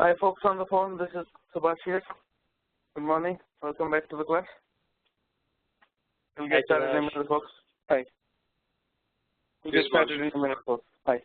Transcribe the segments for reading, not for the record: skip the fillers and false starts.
Hi, folks on the phone. This is Subhash here. Good morning. Welcome back to the class. We'll get started in a minute, folks. Hi. We'll get started in a minute, folks. Hi.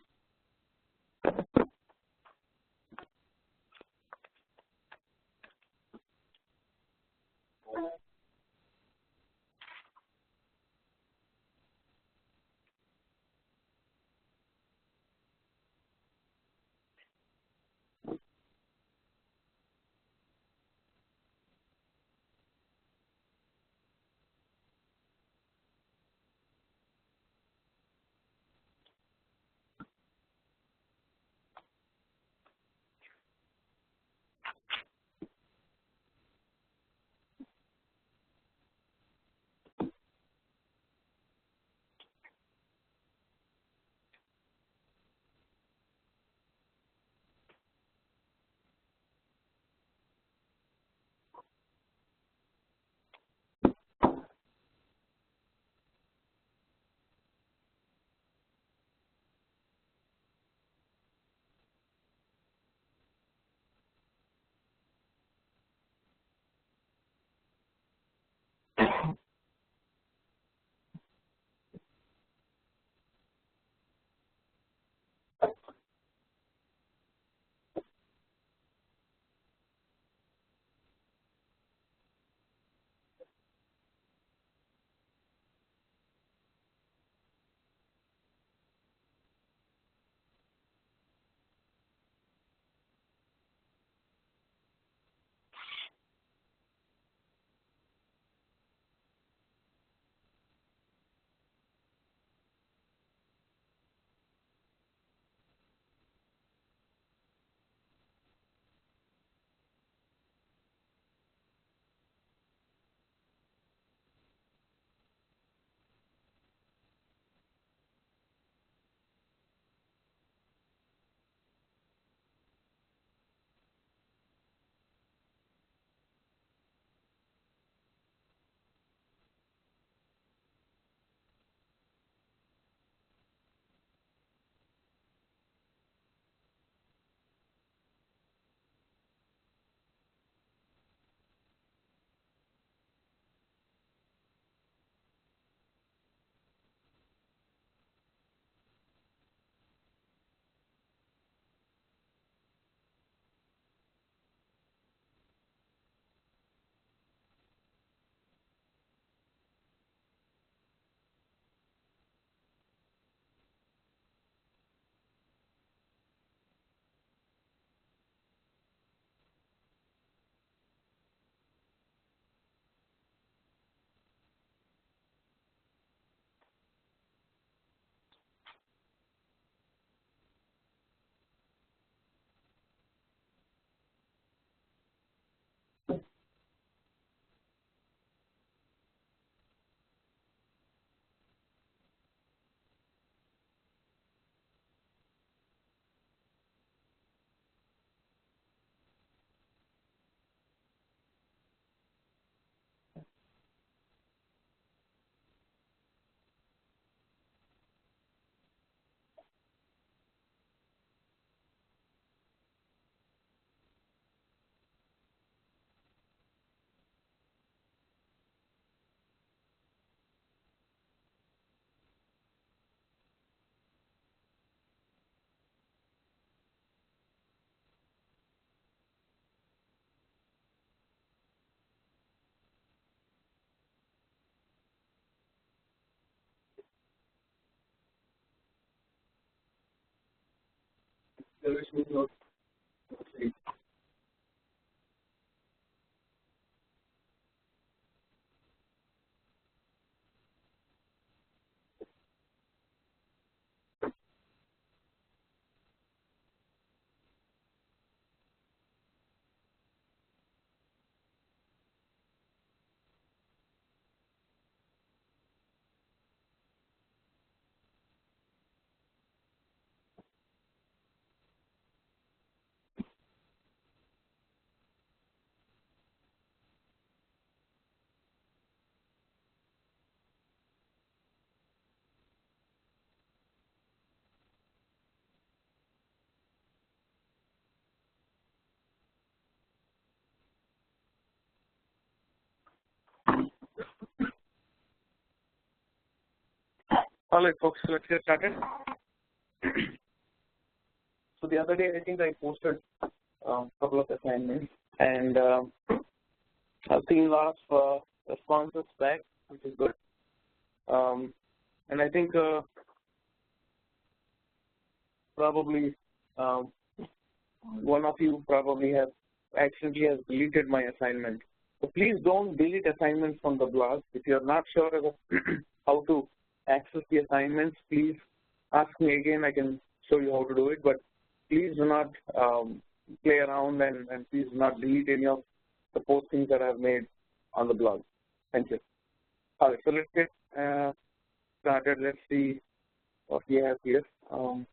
All right, folks, let's get started. So the other day, I think I posted a couple of assignments, and I've seen a lot of responses back, which is good. And I think probably one of you probably has accidentally deleted my assignment. So please don't delete assignments from the blog. If you're not sure about how to access the assignments, please ask me again. I can show you how to do it, but please do not play around and please do not delete any of the postings that I've made on the blog. Thank you. All right, so let's get started. Let's see what we have here. A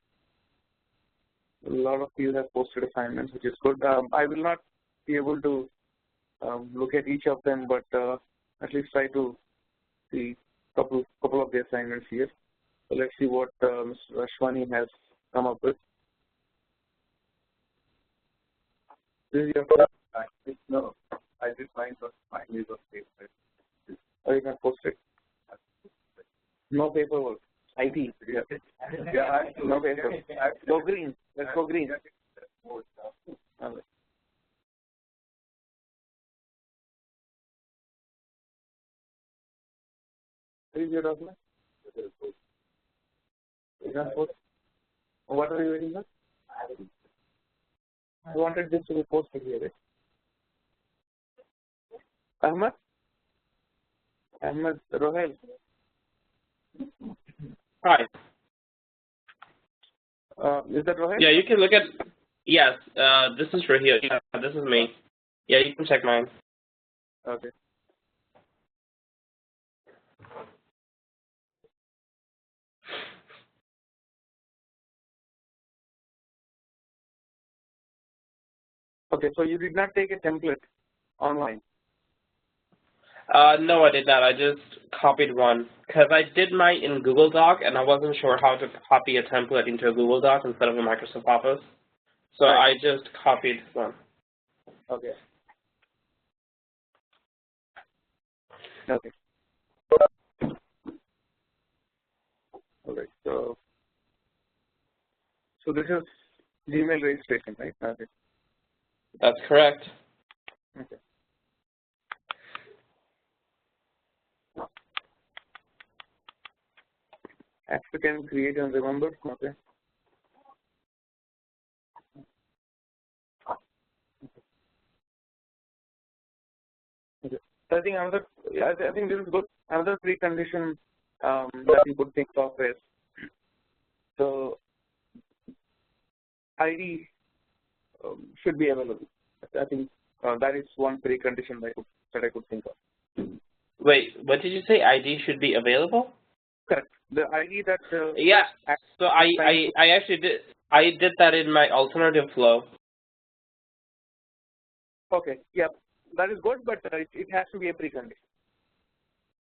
lot of you have posted assignments, which is good. I will not be able to look at each of them, but at least try to see couple of the assignments here. So let's see what Mr. Ashwani has come up with. This is your first? No, I did mine was mine is of paper. Oh, you can post it? No paperwork. IT. Yeah. No paper. Go green. Let's go green. Where is your document? What are you waiting for? I wanted this to be posted here. Ahmed? Ahmed Rohel. Hi. Is that Rohel? Yeah, you can look at. Yes, this is Raheel. Yeah, this is me. Yeah, you can check mine. Okay. Okay, so you did not take a template online? No, I did not. I just copied one because I did mine in Google Doc, and I wasn't sure how to copy a template into a Google Doc instead of a Microsoft Office. So right. I just copied one. Okay. Okay. All right. So this is Gmail registration, right? Okay. That's correct. Okay. Applicant create and remember. Okay. Okay. So I think I think this is good. Another precondition that you could think of is the ID should be available. I think that is one precondition that I could think of. Wait, what did you say? ID should be available? Correct. The ID that. Yeah. So I actually did. I did that in my alternative flow. Okay. Yeah, that is good, but it has to be a precondition.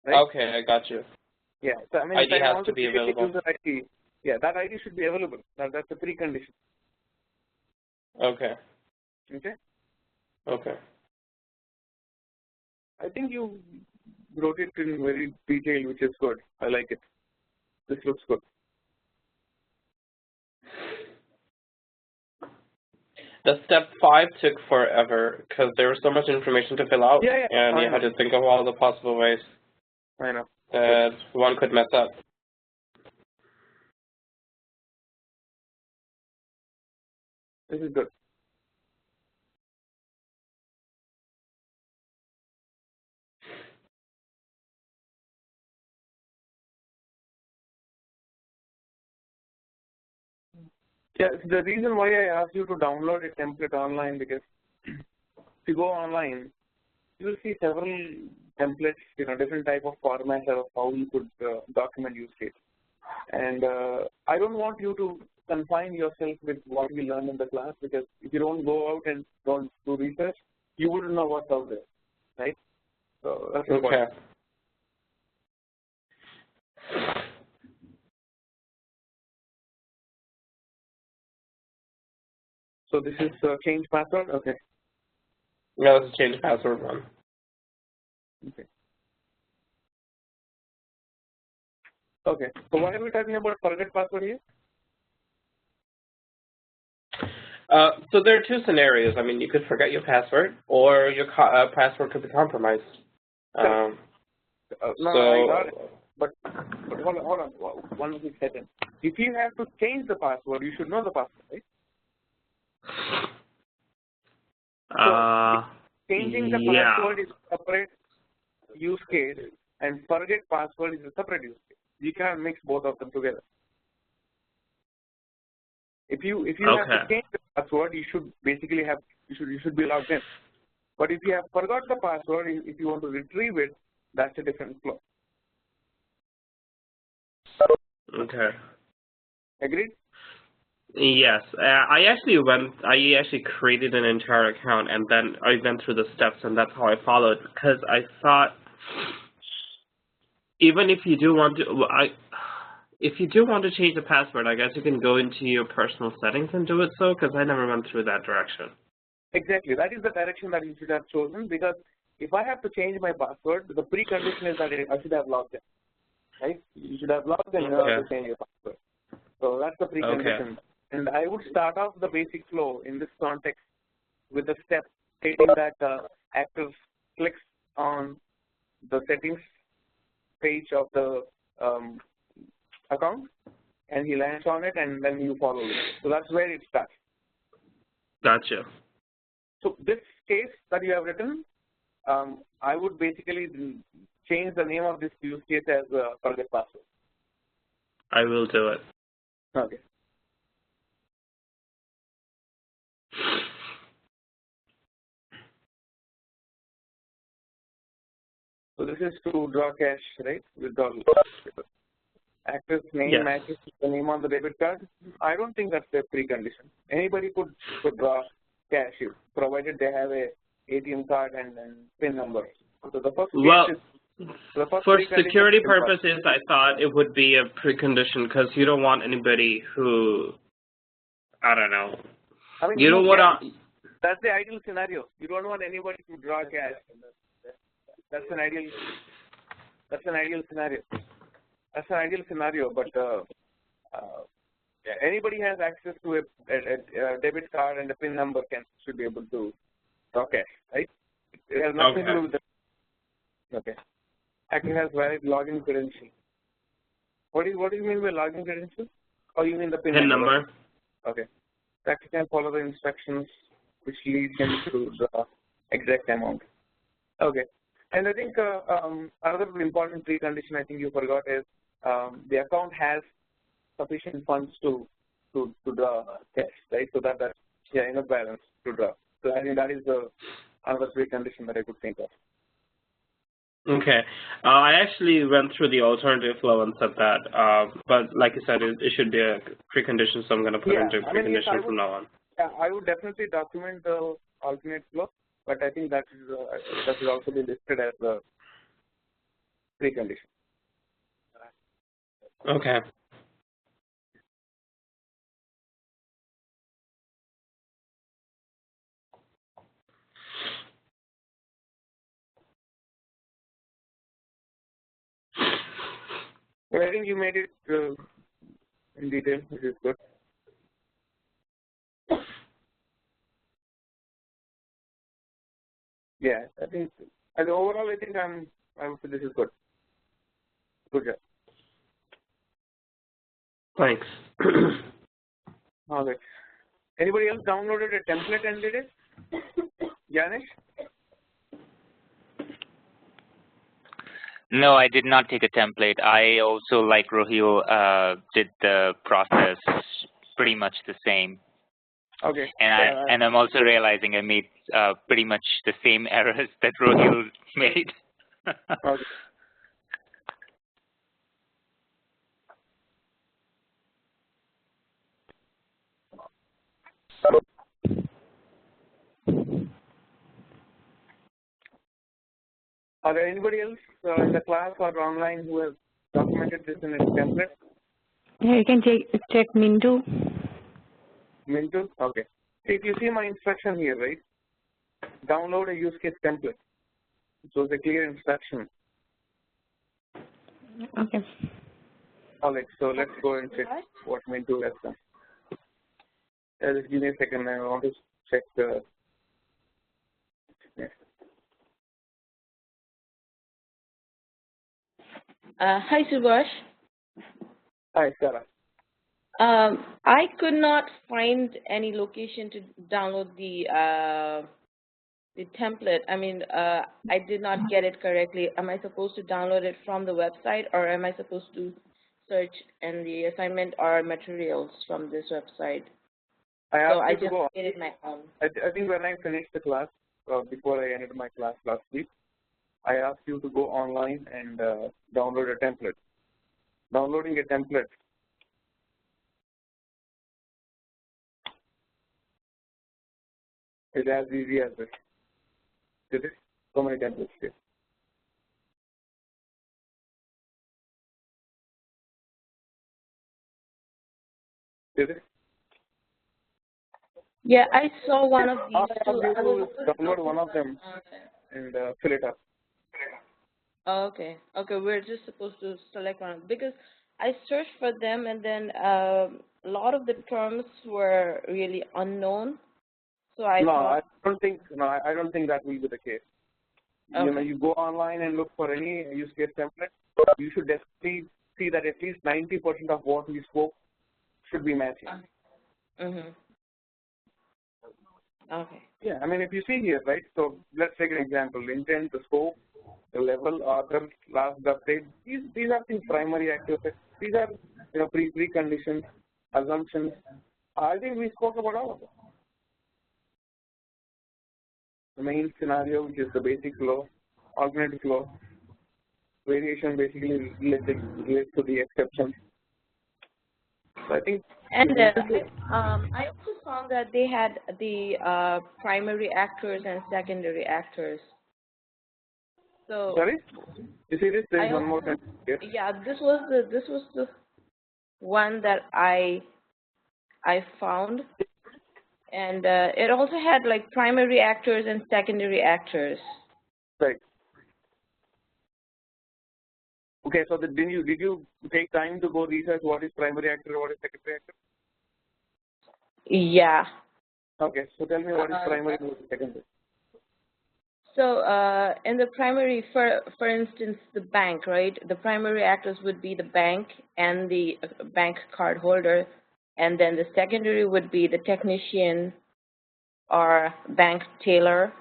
Right? Okay, I got you. Yeah. So I mean, ID has to be available. User ID, yeah, that ID should be available. That's a precondition. Okay. Okay. Okay. I think you wrote it in very detail, which is good. I like it. This looks good. The step 5 took forever because there was so much information to fill out, and you had to think of all the possible ways that one could mess up. This is good. Yeah, the reason why I asked you to download a template online, because if you go online, you will see several templates, different type of formats of how you could document use case. And I don't want you to confine yourself with what we learned in the class, because if you don't go out and don't do research, you wouldn't know what's out there, right? So that's important. Okay. So this is change password? Okay. No, this is change password one. Okay. Okay. So why are we talking about forget password here? So there are two scenarios. I mean, you could forget your password, or your password could be compromised. No, I got it. But hold on, one second. If you have to change the password, you should know the password, right? So changing the password is a separate use case, and forget password is a separate use case. You can't mix both of them together. If you have to change the password, you should basically have you should be logged in. But if you have forgot the password, if you want to retrieve it, that's a different flow. Okay. Agreed? Yes. I actually created an entire account, and then I went through the steps, and that's how I followed, because I thought even if you do want to, if you do want to change the password, I guess you can go into your personal settings and do it so, because I never went through that direction. Exactly. That is the direction that you should have chosen, because if I have to change my password, the precondition is that I should have logged in. Right? You should have logged in in order to change your password. So that's the precondition. Okay. And I would start off the basic flow in this context with the step stating that active clicks on the settings page of the account, and he lands on it, and then you follow it. So that's where it starts. Gotcha. So this case that you have written, I would basically change the name of this use case as forget password. I will do it. Okay. So this is to draw cash, right? Withdrawal. Active name matches the name on the debit card. I don't think that's a precondition. Anybody could draw cash, provided they have a ATM card and PIN number. So the first for security purposes, I thought it would be a precondition, because you don't want anybody who, I don't know. I mean, you don't want to. That's the ideal scenario. You don't want anybody to draw cash. That's an ideal scenario. That's an ideal scenario, but anybody has access to a debit card and a PIN number should be able to draw cash, right? It has nothing to do with the. Okay. Active has valid login credential. What do you mean by login credential? Or you mean the PIN number? Okay. Active can follow the instructions which lead him to the exact amount. Okay. And I think another important precondition I think you forgot is the account has sufficient funds to draw cash, right? So that's enough balance to draw. So I think that is another precondition that I could think of. Okay. I actually went through the alternative flow and said that, but like you said, it should be a precondition, so I'm going to put into precondition from now on. Yeah, I would definitely document the alternate flow, but I think that should also be listed as a precondition. Okay. Well, I think you made it in detail, which is good. Yeah, I think overall, I think I would say this is good. Good job. Thanks. All right. Anybody else downloaded a template and did it? Janish? No, I did not take a template. I also, like Rohil, did the process pretty much the same. Okay. And I'm also realizing I made pretty much the same errors that Rohil made. Okay. Are there anybody else in the class or online who has documented this in a template? Yeah, you can check Mintu. Mintu? Okay. See, if you see my instruction here, right? Download a use case template. So it's a clear instruction. Okay. All right, so let's go and check what Mintu has done. Just give me a second. I want to check the. Hi, Subhash. Hi, Sarah. I could not find any location to download the template. I mean, I did not get it correctly. Am I supposed to download it from the website, or am I supposed to search in the assignment or materials from this website? I just created my own. I think when I finished the class, before I ended my class last week, I asked you to go online and download a template. Downloading a template is as easy as this. Did it? So many templates here. Did it? Yeah, I saw one of these two. I will download one of them and fill it up. Oh, okay. Okay, we're just supposed to select one because I searched for them, and then a lot of the terms were really unknown. So I thought. I don't think that will be the case. Okay. You know, you go online and look for any use case template. You should definitely see that at least 90% of what we spoke should be matching. Okay. Yeah, I mean, if you see here, right? So let's take an example: intent, the scope, the level, author, last update. These are the primary active effects. These are preconditions, assumptions. I think we spoke about all of them. The main scenario, which is the basic flow, alternative flow, variation basically relates to the exception. So I think. And I also found that they had the primary actors and secondary actors. So. Sorry, you see this? There is one more thing here. Yeah, this was the one that I found. And it also had like primary actors and secondary actors. Right. Okay, so did you take time to go research what is primary actor and what is secondary actor? Yeah. Okay, so tell me what is primary and what is secondary. So in the primary, for instance, the bank, right? The primary actors would be the bank and the bank card holder, and then the secondary would be the technician or bank teller.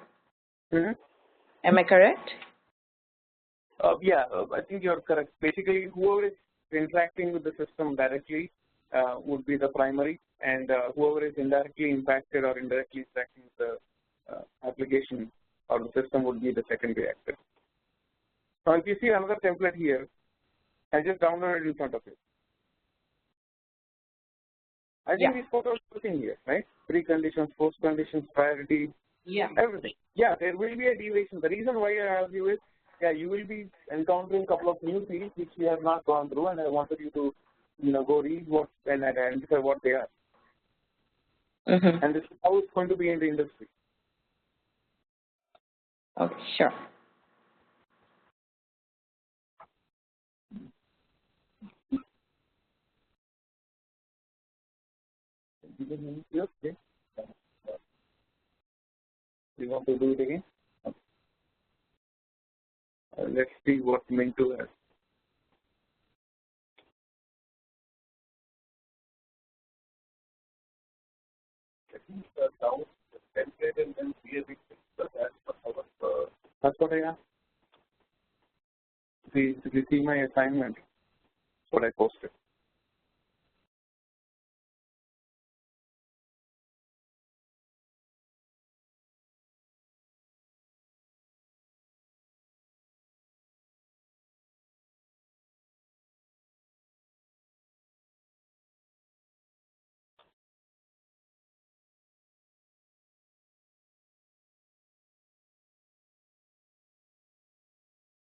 Am I correct? Yeah, I think you're correct. Basically, whoever is interacting with the system directly would be the primary, and whoever is indirectly impacted or indirectly interacting with the application or the system would be the secondary actor. So if you see another template here, I just downloaded it in front of you. I think we spoke about everything here, right? Preconditions, post-conditions, priority, everything. Yeah, there will be a deviation. The reason why I ask you is, you will be encountering a couple of new fields which we have not gone through, and I wanted you to, go read what and identify what they are. And this is how it's going to be in the industry. Okay, sure. Okay. You want to do it again? Okay. Let's see what Mintu has. That's what I asked. If you see my assignment, that's what I posted.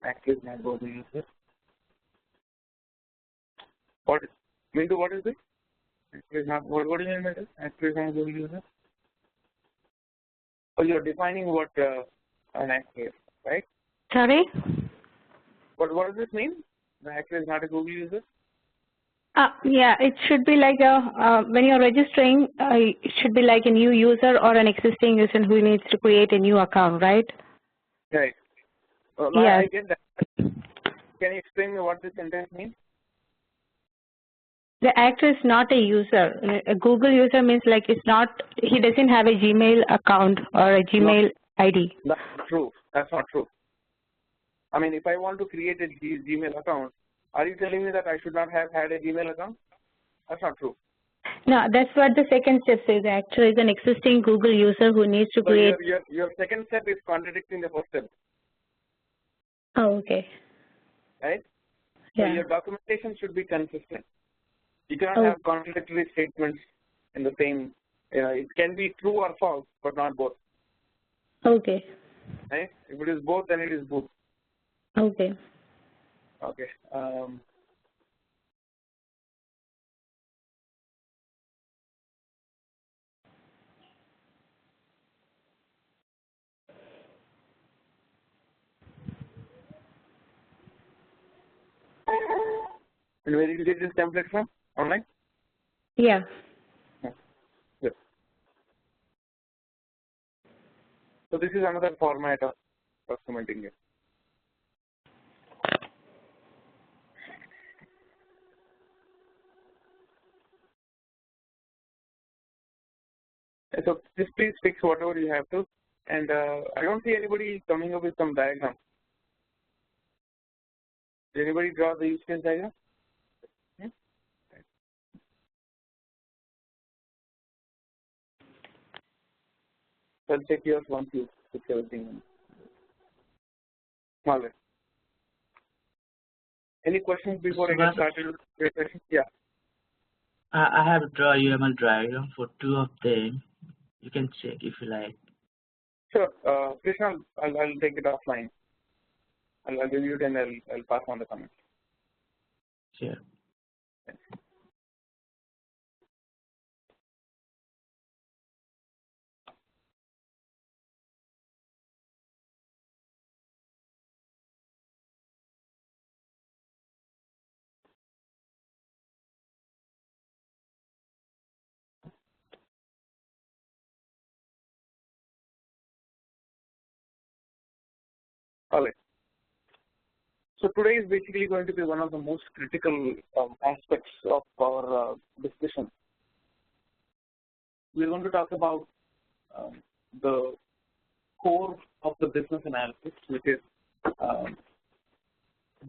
Active network user. What is this? Active not what do you mean by this? Active network user? Oh, you're defining what an actor is, right? Sorry? What does this mean? The actor is not a Google user? Yeah, it should be like when you're registering, it should be like a new user or an existing user who needs to create a new account, right? Right. Yes. I get that. Can you explain me what this sentence means? The actor is not a user. A Google user means like it's not, he doesn't have a Gmail account or a Gmail ID. That's not true. That's not true. I mean, if I want to create a Gmail account, are you telling me that I should not have had a Gmail account? That's not true. No, that's what the second step says. The actor is an existing Google user who needs to So create. your second step is contradicting the first step. Oh, okay. Right? Yeah. So your documentation should be consistent. You cannot have contradictory statements in the same, it can be true or false, but not both. Okay. Right? If it is both, then it is both. Okay. Okay. And where did you get this template from? Online? Yeah. Good. So this is another format of documenting it. So just please fix whatever you have to. And I don't see anybody coming up with some diagram. Did anybody draw the use case diagram? So I'll check yours once you fix everything. All right. Any questions before I get started with your session? Yeah. I have draw UML diagram for 2 of them. You can check if you like. Sure. Krishna, I'll take it offline. I'll review it and I'll pass on the comments. Sure. All right. So today is basically going to be one of the most critical aspects of our discussion. We're going to talk about the core of the business analysis, which is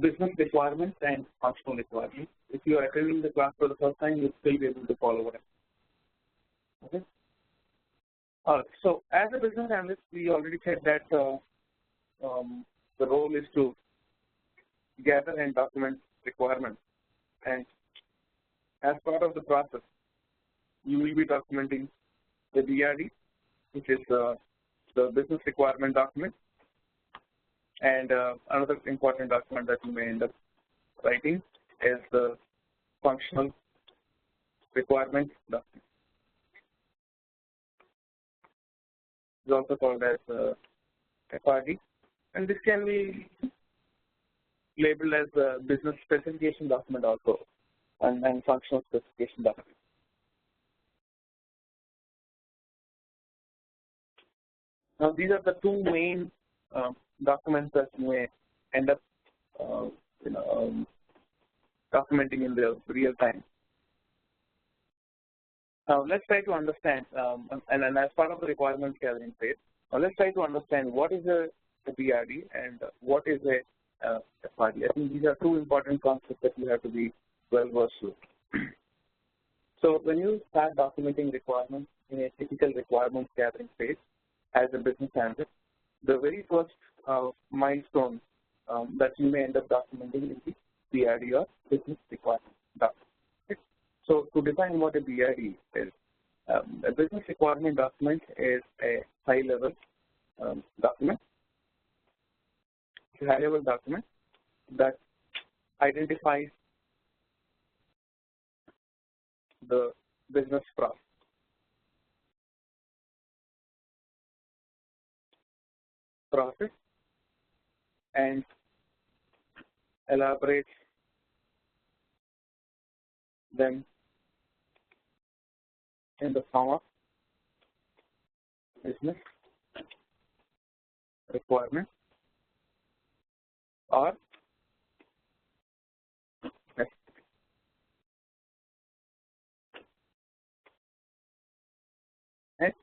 business requirements and functional requirements. If you are attending the class for the first time, you'll still be able to follow it. Okay. All right. So as a business analyst, we already said that the role is to gather and document requirements, and as part of the process, you will be documenting the BRD, which is the business requirement document, and another important document that you may end up writing is the functional requirement document. It's also called as FRD, and this can be labeled as a business specification document also, and functional specification document. Now, these are the two main documents that you may end up documenting in the real time. Now, let's try to understand, and as part of the requirements gathering phase, let's try to understand what is a BRD and what is a FRD. I think these are two important concepts that you have to be well versed with. So when you start documenting requirements in a typical requirements gathering phase as a business analyst, the very first milestone that you may end up documenting is the BRD or business requirement document. Okay. So to define what a BRD is, a business requirement document is a high-level document. It's a high-level document that identifies the business process and elaborates them in the form of business requirement or right?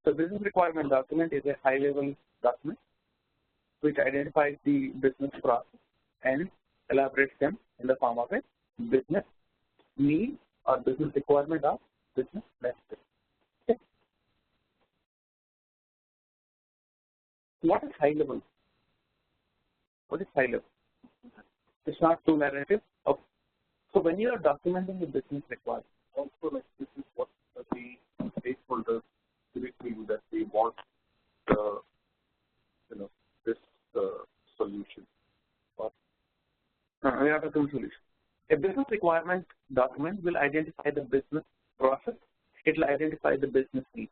So business requirement document is a high-level document which identifies the business process and elaborates them in the form of a business need or business requirement of business necessity. Okay. What is high level? What is high level? It's not too narrative. Okay. So when you are documenting the business requirement, also like this is what the stakeholders typically that they want the this solution. We have a solution. A business requirement document will identify the business process. It will identify the business needs.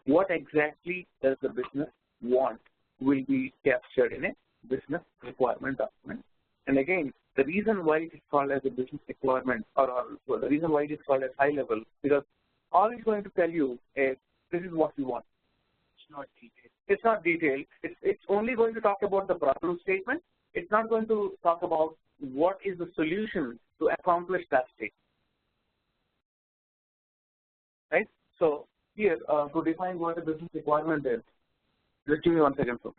What exactly does the business want will be captured in a business requirement document. And again, the reason why it is called as a business requirement or the reason why it is called as high level, because all it's going to tell you is this is what we want. It's not detailed. It's not detailed. It's only going to talk about the problem statement. It's not going to talk about what is the solution to accomplish that state. Right? So here, to define what a business requirement is, just give me 1 second, folks.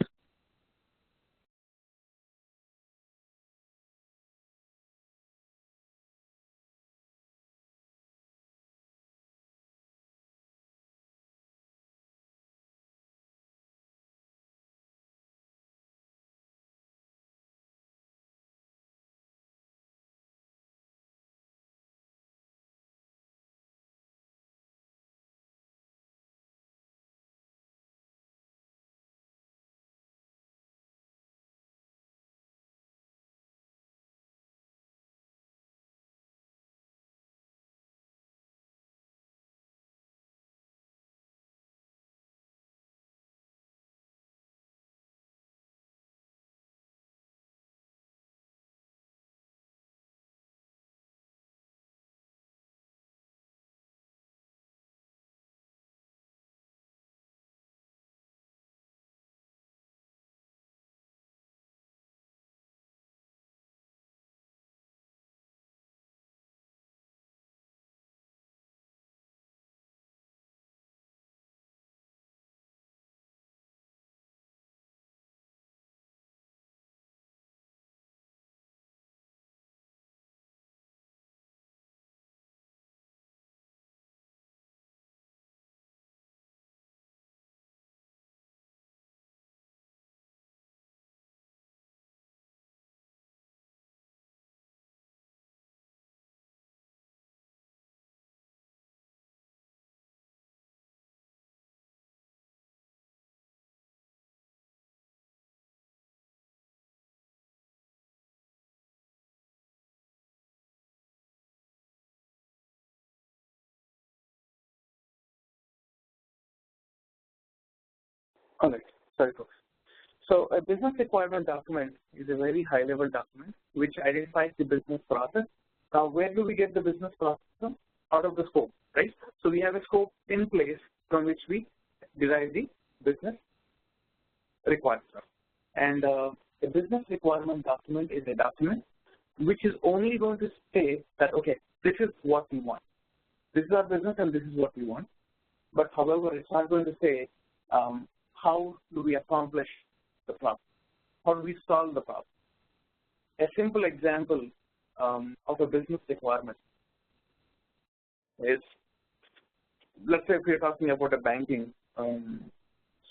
All right. Sorry, folks. So a business requirement document is a very high-level document which identifies the business process. Now, where do we get the business process from? Out of the scope, right? So we have a scope in place from which we derive the business requirement. And a business requirement document is a document which is only going to say that, okay, this is what we want. This is our business and this is what we want. But however, it's not going to say how do we accomplish the problem? How do we solve the problem? A simple example of a business requirement is, let's say if we're talking about a banking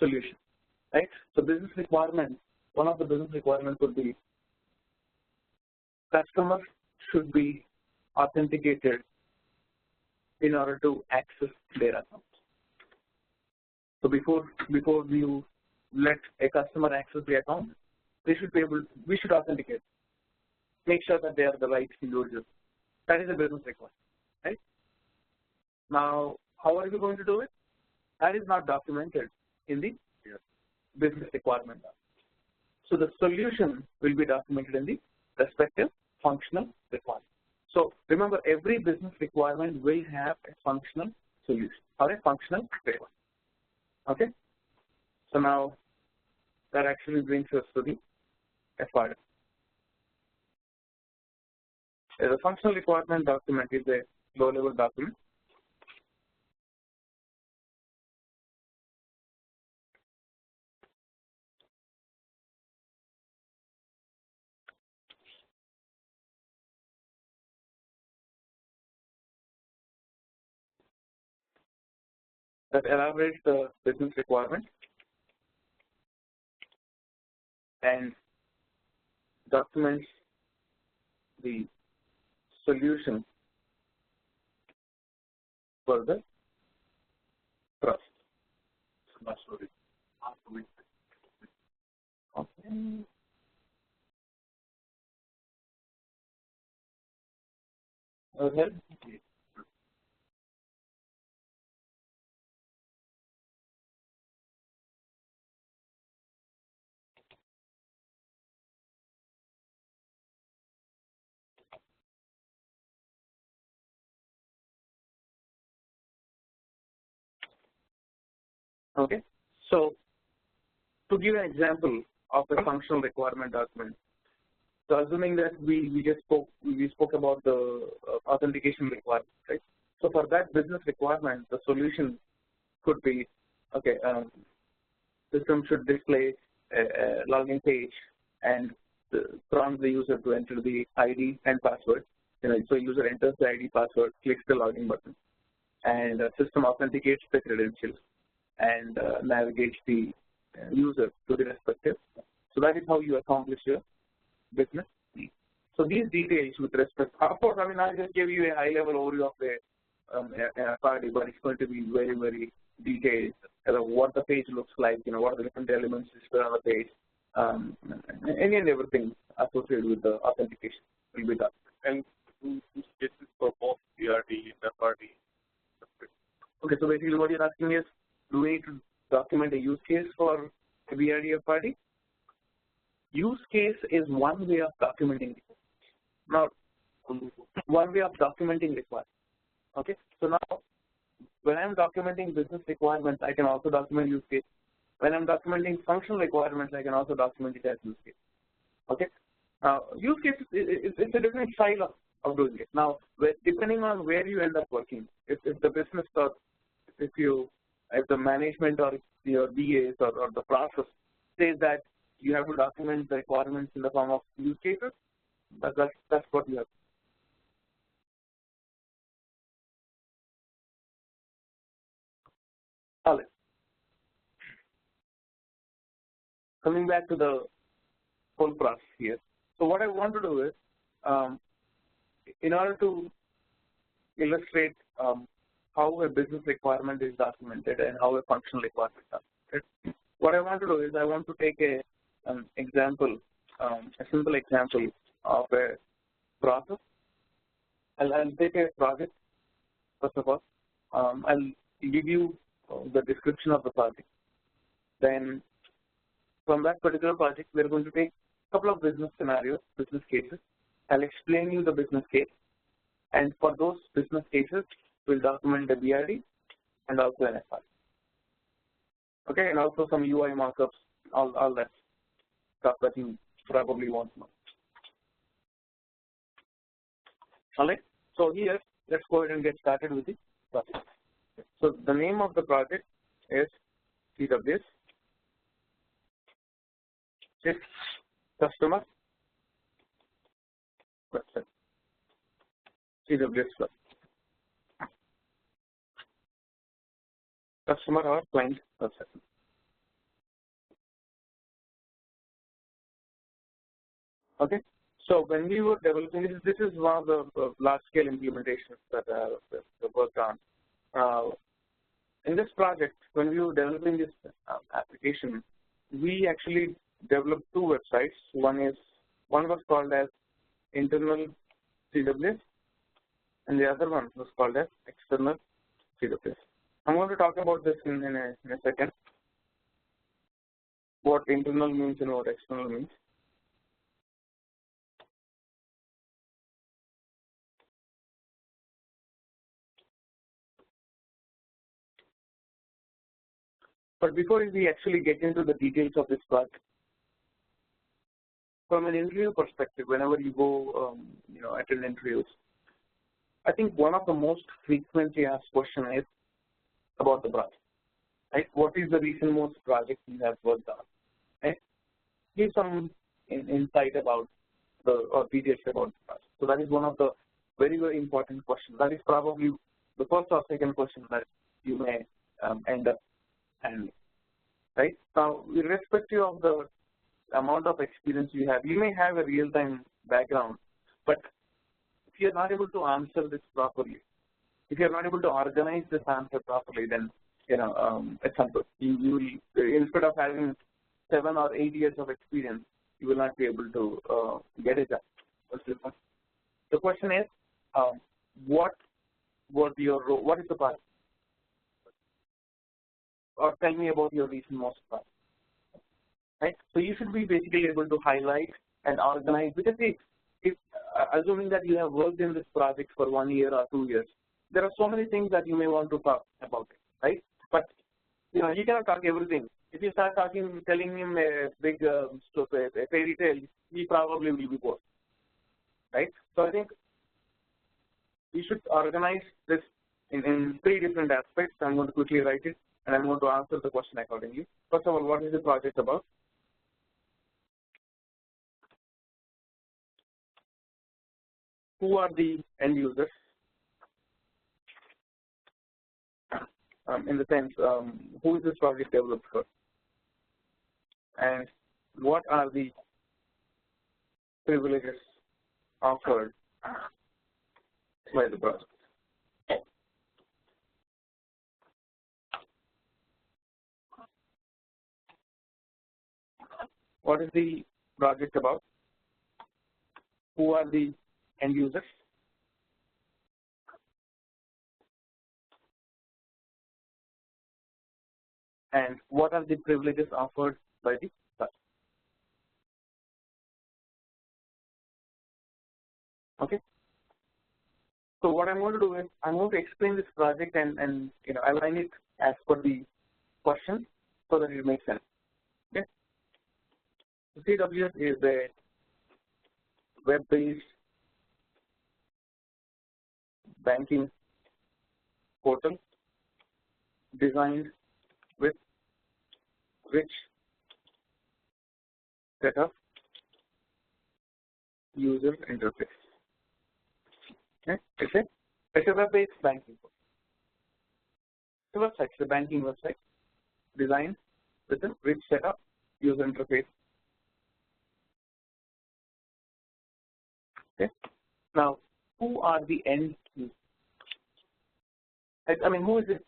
solution, right? So business requirement, one of the business requirements would be customers should be authenticated in order to access their accounts. So before you let a customer access the account, we should authenticate. Make sure that they are the right individual. That is a business requirement, right? Now, how are you going to do it? That is not documented in the business requirement. So the solution will be documented in the respective functional requirement. So remember, every business requirement will have a functional solution or a functional framework. Okay. So now that actually brings us to the FRD. The functional requirement document is a low-level document. That elaborates the business requirement and documents the solution for the process. Okay. Okay. Okay. So to give an example of a functional requirement document, so assuming that we spoke about the authentication requirement, right? So for that business requirement, the solution could be, okay, system should display a login page and prompt the user to enter the ID and password. So user enters the ID password, clicks the login button, and system authenticates the credentials and navigates the user to the respective. So that is how you accomplish your business needs. So these details with respect, of course, I mean, I just gave you a high-level overview of the FRD, but it's going to be very, very detailed. What the page looks like, what are the different elements displayed on the page, any and everything associated with the authentication will be done. And this is for both BRD and FRD. Okay, so basically what you're asking is, do we need to document a use case for a BRD FRD? Use case is one way of documenting it. Now, one way of documenting requirements. Okay, so now when I'm documenting business requirements, I can also document use case. When I'm documenting functional requirements, I can also document it as use case. Okay, now use case is a different style of doing it. Now, depending on where you end up working, if the business or if the management or your BAs or the process says that you have to document the requirements in the form of use cases, that's what you have. All right. Coming back to the whole process here. So what I want to do is, in order to illustrate how a business requirement is documented and how a functional requirement is documented, what I want to do is I want to take an example, a simple example of a process. I'll take a project, first of all. I'll give you the description of the project. Then from that particular project, we're going to take a couple of business scenarios, business cases. I'll explain you the business case. And for those business cases, we'll document the BRD and also an FRD. Okay, and also some UI markups, all that stuff that you probably want to know. All right, so here, let's go ahead and get started with the project. So the name of the project is CWS. It's customer website. CWS website. Customer or client website. Okay. So when we were developing this is one of the large-scale implementations that we worked on. In this project, when we were developing this application, we actually developed two websites. One was called as internal CWS, and the other one was called as external CWS. I'm going to talk about this in a second. What internal means and what external means. But before we actually get into the details of this project, from an interview perspective, whenever you go, attend interviews, I think one of the most frequently asked questions is about the project. Right? What is the recent most project you have worked on? Right? Give some insight about or details about the project. So that is one of the very, very important questions. That is probably the first or second question that you may end up handling. Right? Now, irrespective of the amount of experience you have, you may have a real-time background, but if you're not able to answer this properly, if you're not able to organize this answer properly, then it's simple. You will, instead of having 7 or 8 years of experience, you will not be able to get it done. The question is, what is the project? Or tell me about your recent most project. Right? So you should be basically able to highlight and organize, because if assuming that you have worked in this project for 1 year or 2 years, there are so many things that you may want to talk about it, right? But you cannot talk everything. If you start telling him a big a fairy tale, he probably will be bored, right? So I think we should organize this in 3 different aspects. I'm going to quickly write it, and I'm going to answer the question accordingly. First of all, what is the project about? Who are the end users? In the sense, who is this project developed for? And what are the privileges offered by the project? What is the project about? Who are the end users? And what are the privileges offered by the project? Okay. So what I'm going to do is I'm going to explain this project and align it as per the question so that it makes sense. Okay. So CWS is a web-based banking portal designed with rich set of user interface. Okay, it's a web-based banking portal. The website, the banking website, designed with a rich set of user interface. Okay. Now, who are the end users? I mean, who is it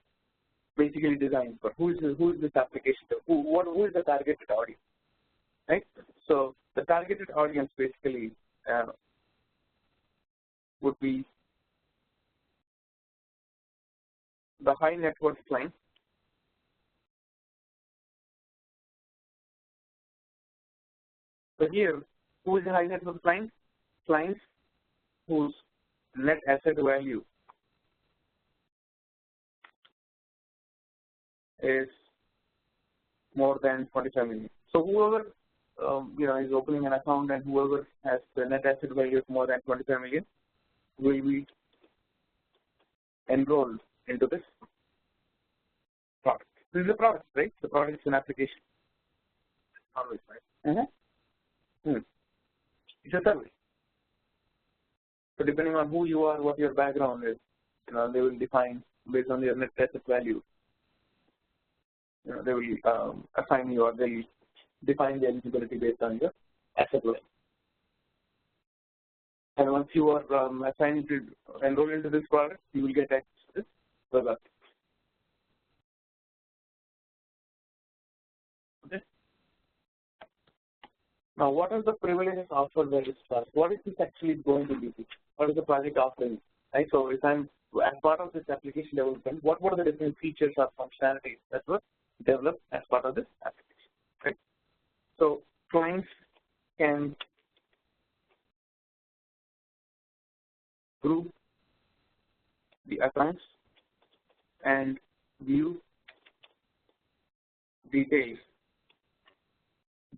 basically designed for? Who is this application? Who is the targeted audience? Right. So the targeted audience basically would be the high net worth client, so here, who is the high net worth client? Clients whose net asset value is more than 25 million. So whoever is opening an account and whoever has the net asset value of more than 25 million will be enrolled into this product. This is a product, right? The product is an application. Always, right? It's a service. So depending on who you are, what your background is, they will define based on your net asset value. They will assign you, or they will define the eligibility based on your asset value. And once you are assigned to enroll into this product, you will get access to this product. Okay. Now, what are the privileges offered by this project? What is this actually going to be? What is the project offering? Right. So, if I'm as part of this application development, what are the different features or functionalities that were developed as part of this application? Right. So, clients can group the accounts and view details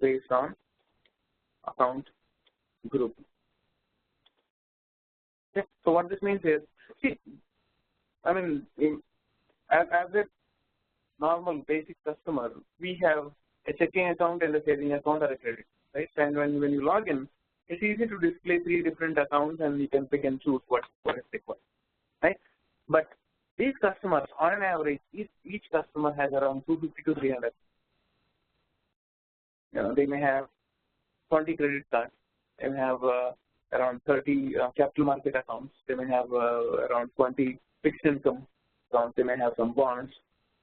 based on account group. Okay. So what this means is, see, I mean, as a normal basic customer, we have a checking account and a saving account or a credit, right? And when you log in, it's easy to display 3 different accounts and you can pick and choose what is required, right? But these customers, on an average, each customer has around 250 to 300. They may have 20 credit cards. They may have around 30 capital market accounts. They may have around 20 fixed income accounts. They may have some bonds.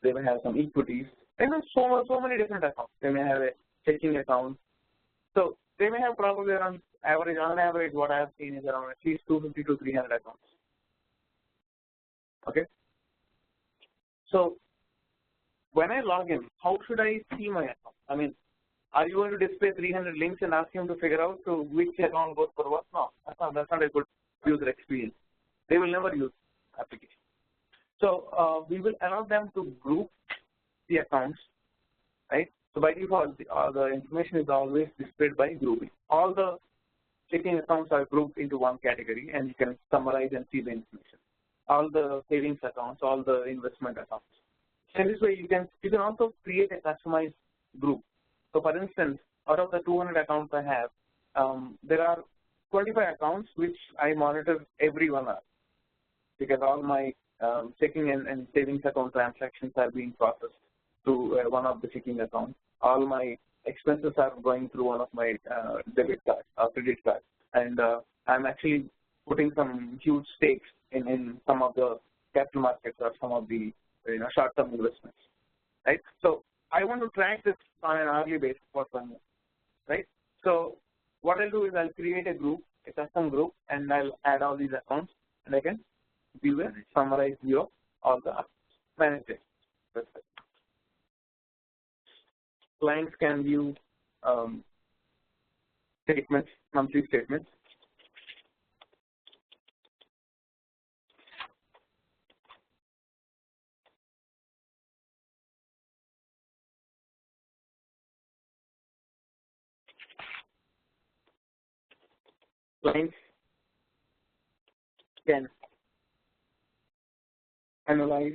They may have some equities. They have so many different accounts. They may have a checking account. So they may have probably around on average, what I have seen is around at least 250 to 300 accounts. Okay. So when I log in, how should I see my account? I mean, are you going to display 300 links and ask him to figure out to which account goes for what? No, that's not a good user experience. They will never use application. So we will allow them to group the accounts, right? So by default, the information is always displayed by grouping. All the checking accounts are grouped into one category, and you can summarize and see the information. All the savings accounts, all the investment accounts. And this way, you can also create a customized group. So for instance, out of the 200 accounts I have, there are 25 accounts which I monitor every 1 hour, because all my checking and savings account transactions are being processed through one of the checking accounts. All my expenses are going through one of my debit cards or credit cards, and I'm actually putting some huge stakes in some of the capital markets or some of the short-term investments, right? So I want to track this on an hourly basis for 1 year, right? So what I'll do is I'll create a group, a custom group, and I'll add all these accounts, and I can view a summarized view of all the accounts. Manage it. That's it. Clients can view statements, monthly statements. Clients can analyze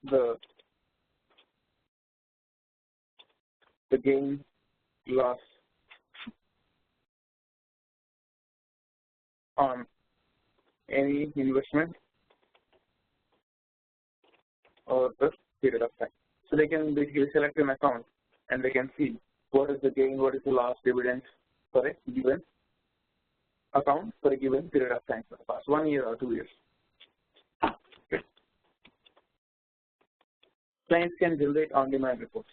the gain, loss on any investment over the period of time. So they can basically select an account and they can see what is the gain, what is the loss, dividends for a given account for a given period of time, for the past 1 year or 2 years. Okay. Clients can generate on-demand reports.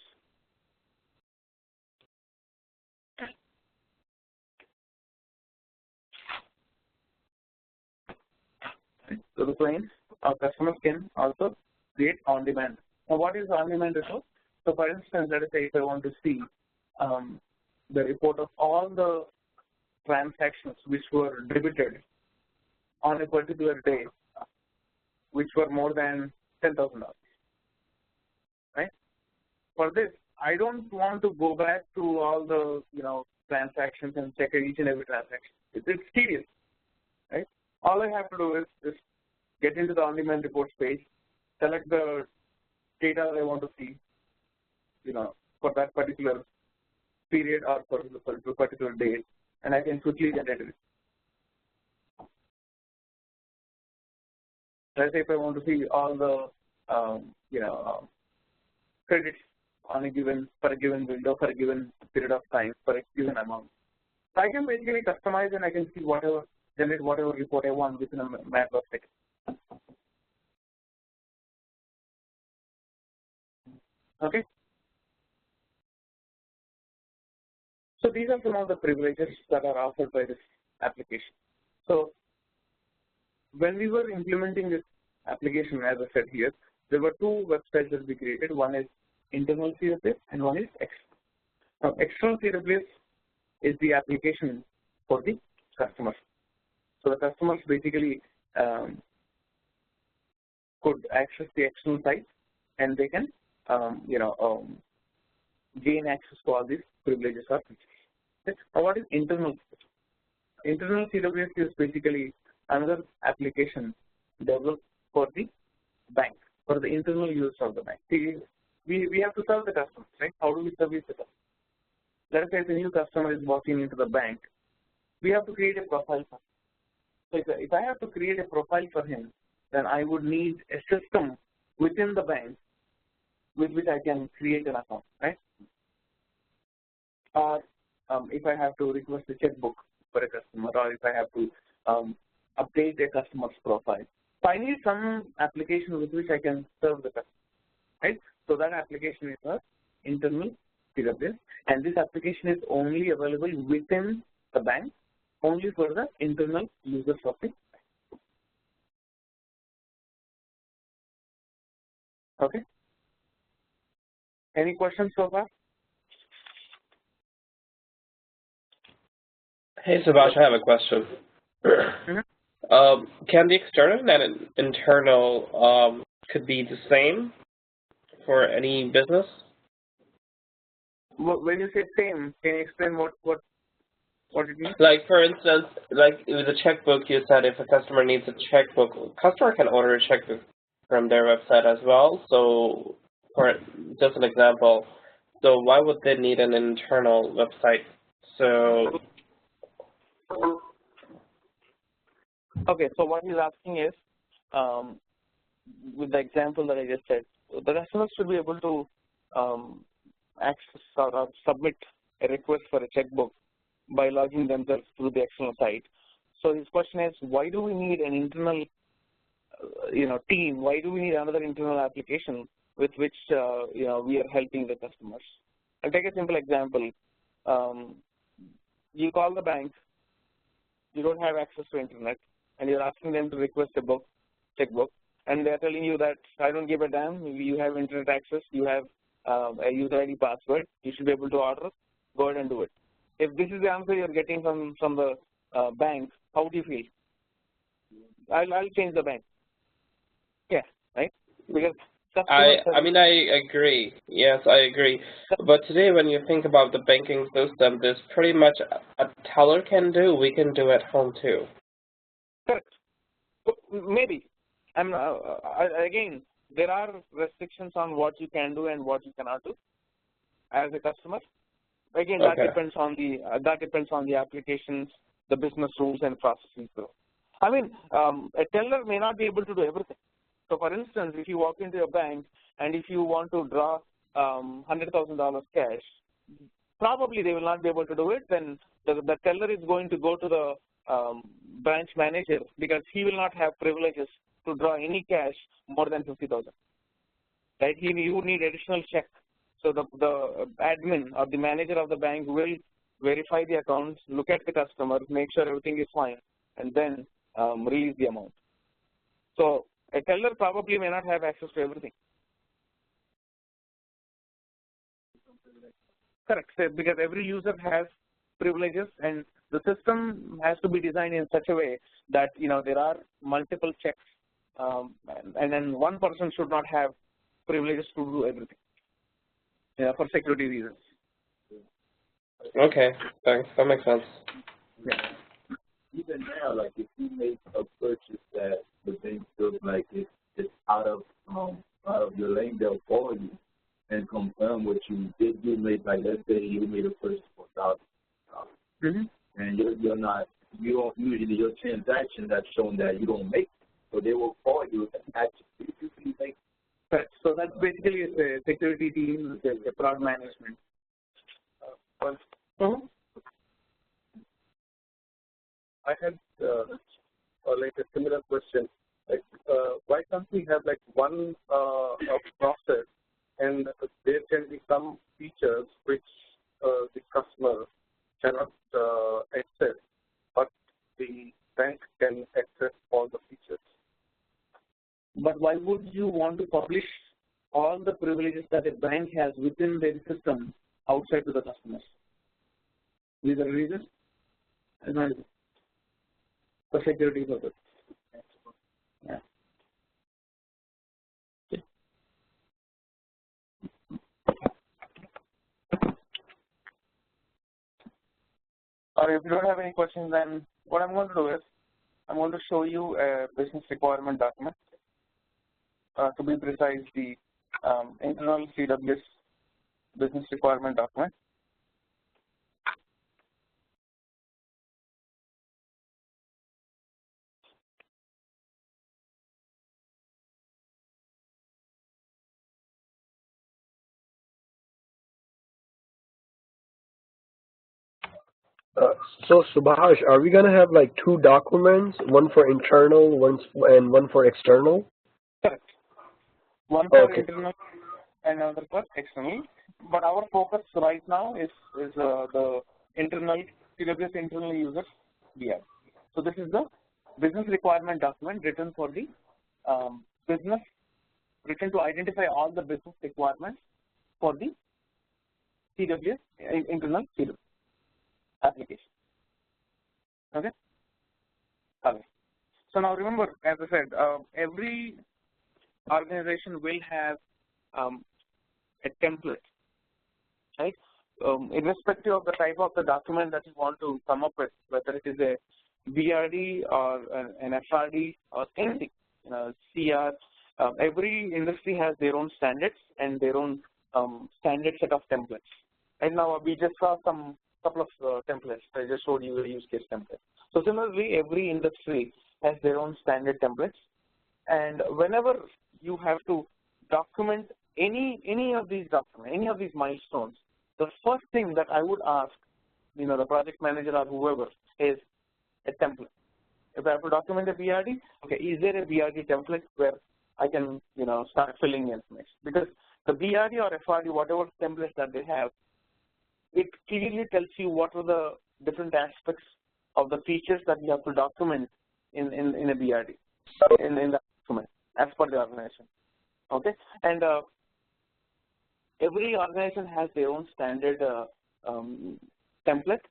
So the clients or customers can also create on-demand. Now, what is on-demand report? So, for instance, let us say if I want to see the report of all the transactions which were debited on a particular day, which were more than $10,000, right? For this, I don't want to go back to all the transactions and check each and every transaction. It's tedious, right? All I have to do is get into the on-demand reports page, select the data that I want to see, for that particular period or for the particular date, and I can quickly generate it. Let's say if I want to see all the credits on for a given window, for a given period of time, for a given amount. So I can basically customize and I can see generate whatever report I want within a matter of seconds. Okay. So these are some of the privileges that are offered by this application. So when we were implementing this application, as I said here, there were 2 websites that we created. One is internal CWS and one is external. Now, external CWS is the application for the customers. So the customers basically could access the external site and they can, gain access to all these privileges or features. Okay. Now, what is internal? Internal CWS is basically another application developed for the bank, for the internal use of the bank. See, we have to serve the customers, right? How do we service the customer? Let us say if a new customer is walking into the bank, we have to create a profile for him. So if I have to create a profile for him, then I would need a system within the bank with which I can create an account, right? Or if I have to request a checkbook for a customer, or if I have to update a customer's profile. So I need some application with which I can serve the customer, right? So that application is our internal CWS, and this application is only available within the bank, only for the internal users of the bank. Okay. Any questions so far? Hey, Subhash, I have a question. Can the external and internal could be the same for any business? When you say same, can you explain what it means? Like, for instance, like with a checkbook, you said if a customer needs a checkbook, customer can order a checkbook from their website as well. So, for just an example, so why would they need an internal website? So. Okay, so what he's asking is, with the example that I just said, the customers should be able to access or submit a request for a checkbook by logging themselves through the external site. So his question is, why do we need an internal, team? Why do we need another internal application with which we are helping the customers? I'll take a simple example. You call the bank, you don't have access to internet, and you're asking them to request a checkbook, and they're telling you that I don't give a damn, you have internet access, you have a user ID password, you should be able to order, go ahead and do it. If this is the answer you're getting from the bank, how do you feel? I'll change the bank. Yeah, right? Because I mean, I agree. Yes, I agree. But today, when you think about the banking system, there's pretty much a teller can do, we can do at home too. Correct. Maybe. Again, there are restrictions on what you can do and what you cannot do as a customer. Again, that depends on the applications, the business rules and processes. I mean, a teller may not be able to do everything. So, for instance, if you walk into a bank and if you want to draw $100,000 cash, probably they will not be able to do it. Then the teller is going to go to the branch manager because he will not have privileges to draw any cash more than $50,000. Right? You would need additional check. So the admin or the manager of the bank will verify the accounts, look at the customer, make sure everything is fine, and then release the amount. So a teller probably may not have access to everything. Correct, because every user has privileges, and the system has to be designed in such a way that there are multiple checks, and then one person should not have privileges to do everything. For security reasons. Okay, thanks. That makes sense. Yeah. Even now, like if you make a purchase that the bank feels like it's out of your lane, they'll call you and confirm what you did. You made, like let's say you made a purchase for $1,000, and you don't usually your transaction that's showing that you don't make it, so they will call you and ask you if you make. Correct. So that's basically a security team, a fraud management. I had like a similar question. Like, why can't we have like one process, and there can be some features which the customer cannot access, but the bank can access all the features? But why would you want to publish all the privileges that a bank has within their system outside to the customers? These are reasons? For security purposes. Yeah. Or if you don't have any questions, then what I'm going to do is I'm going to show you a business requirement document. To be precise, the internal CWS business requirement document. So Subhash, are we gonna have like two documents, one for internal, one for external? Correct. One for Okay. internal and another for external. But our focus right now is the internal CWS internal users BI. So this is the business requirement document written for the business, written to identify all the business requirements for the CWS internal CWS application. Okay. Okay. So now remember, as I said, every organization will have a template, right? Irrespective of the type of the document that you want to come up with, whether it is a BRD or an FRD or anything, CR, every industry has their own standards and their own standard set of templates. And now we just saw couple of templates. I just showed you a use case template. So similarly, every industry has their own standard templates. And whenever you have to document any of these documents, any of these milestones, the first thing that I would ask, the project manager or whoever, is a template. If I have to document a BRD, okay, is there a BRD template where I can, start filling information? Because the BRD or FRD, whatever templates that they have, it clearly tells you what are the different aspects of the features that you have to document in a BRD, in the document, as per the organization. Okay, and every organization has their own standard template.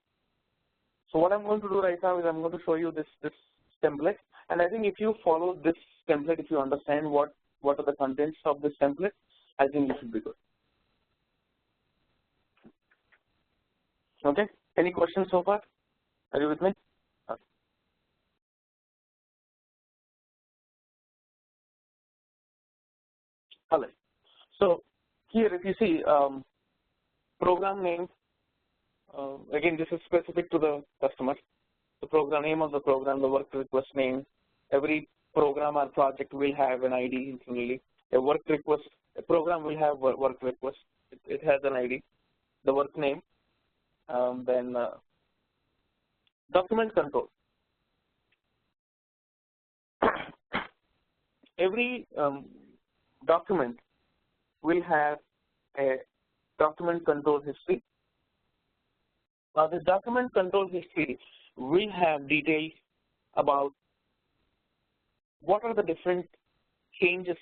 So what I'm going to do right now is I'm going to show you this template, and I think if you follow this template, if you understand what are the contents of this template, I think you should be good. Okay. Any questions so far? Are you with me? Okay. All right. So here, if you see program name, again, this is specific to the customer. The program name of the program, the work request name. Every program or project will have an ID internally. A work request, a program will have work request. It has an ID. The work name. Then document control. Every document will have a document control history. Now, this document control history will have details about what are the different changes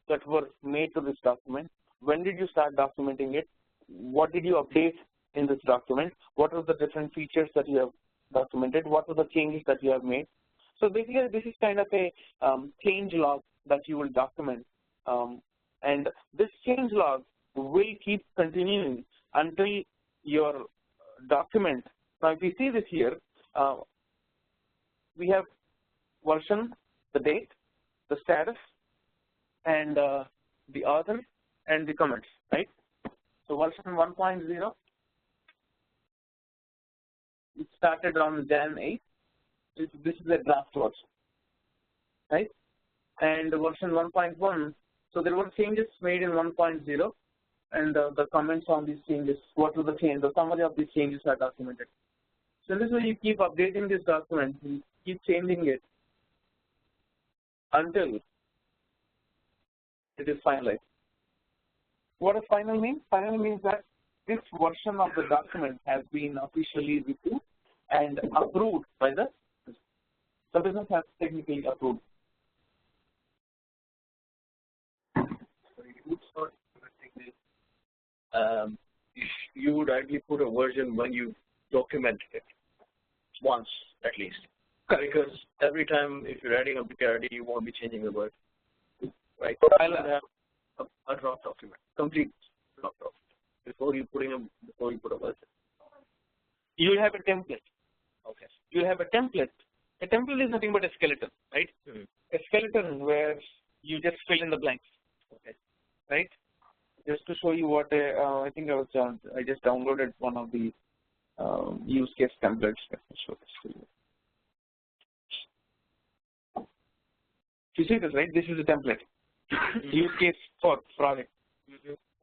that were made to this document, when did you start documenting it, what did you update in this document, what are the different features that you have documented, what are the changes that you have made. So basically, this is kind of a change log that you will document. And this change log will keep continuing until your document. Now, if you see this here, we have version, the date, the status, and the author, and the comments, right? So version 1.0, it started on Jan 8. This is a draft version, right? And version 1.1, so there were changes made in 1.0, and the comments on these changes, what were the changes, the summary of these changes are documented. So this way you keep updating this document, you keep changing it until it is finalized. What does final mean? Final means that this version of the document has been officially reviewed and approved by the business has technically approved. You would ideally put a version when you documented it once at least. Because every time if you're writing a BRD, you won't be changing the word, right? I'll have a draft document, complete draft document before you put a version. You will have a template. you have a template. A template is nothing but a skeleton, right? A skeleton where you just fill in the blanks, okay, right? Just to show you what I think I just downloaded one of the use case templates. Let me show this to you. You see this, right? This is a template. Use case for project,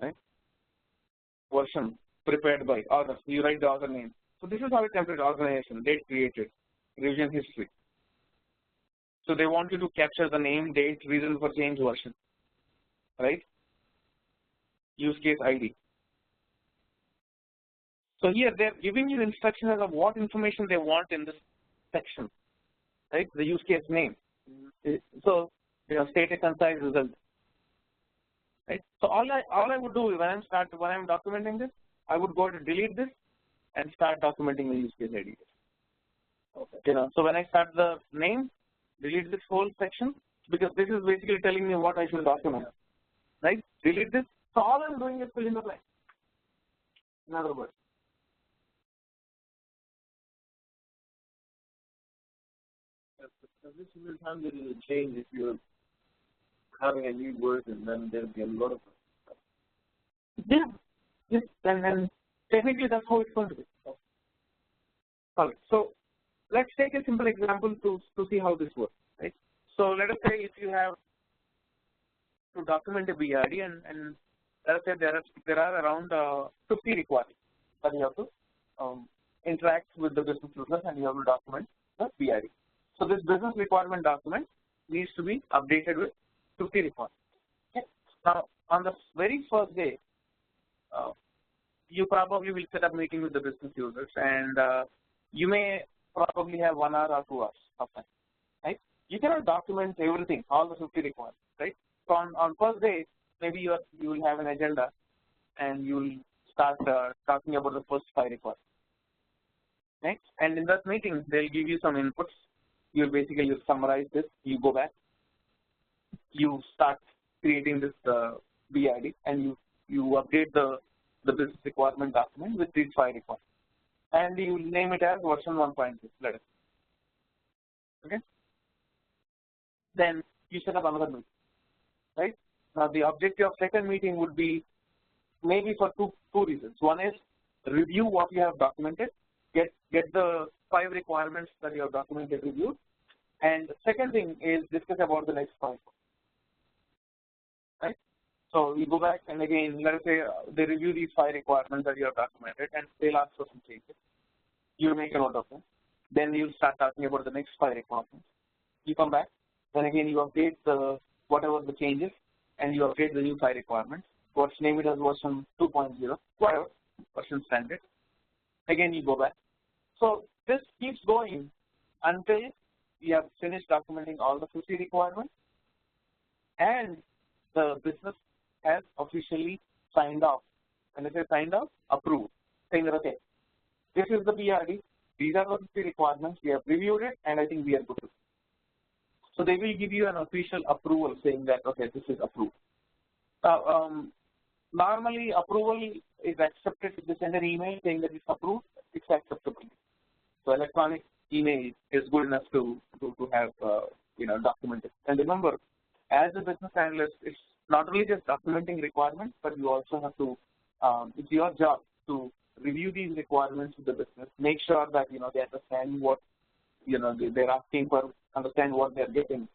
right? Version prepared by author. You write the author name. So this is how a template: organization, date created, revision history. So they want you to capture the name, date, reason for change, version, right? Use case ID. So here they're giving you instructions of what information they want in this section, right? The use case name. So state a concise result, right? So all I would do when I'm documenting this, I would go to delete this and start documenting the use case ID. Okay. So when I start the name, delete this whole section because this is basically telling me what I should document, right? Delete this. So all I'm doing is fill in the blank. In other words. Every single time there is a change, if you're having a new version, then there'll be a lot of. Yeah. Yes. And technically that's how it's going to be. All right. So let's take a simple example to see how this works, right? So let us say if you have to document a BRD and let us say there are around 50 requirements that you have to interact with the business users and you have to document the BRD. So this business requirement document needs to be updated with 50 requirements. Okay. Now on the very first day, you probably will set up meeting with the business users and you may probably have 1 hour or 2 hours of time, right? You cannot document everything, all the 50 requirements, right? So on first day, maybe you will have an agenda and you will start talking about the first 5 requirements, right? And in that meeting, they'll give you some inputs. You'll basically summarize this, you go back, you start creating this BID and you update the business requirement document with these 5 requirements. And you name it as version 1.6, let us say. Okay? Then you set up another meeting, right? Now the objective of second meeting would be maybe for two reasons. One is review what you have documented, get the 5 requirements that you have documented reviewed, and second thing is discuss about the next point, right? So you go back and again, let us say they review these 5 requirements that you have documented and they'll ask for some changes. You make a note of them. Then you'll start talking about the next 5 requirements. You come back, then again you update whatever the changes and you update the new 5 requirements. What's name it as version 2.0, whatever, version standard. Again you go back. So this keeps going until you have finished documenting all the 50 requirements and the business has officially signed off. And if they signed off, approved, saying that okay, this is the BRD, these are the 50 requirements, we have reviewed it and I think we are good. So they will give you an official approval saying that okay, this is approved. Normally approval is accepted if they send an email saying that it's approved, it's acceptable. So electronic email is good enough to have documented. And remember, as a business analyst, it's not only just documenting requirements, but you also have to, it's your job to review these requirements with the business, make sure that they understand what they're asking for, understand what they're getting,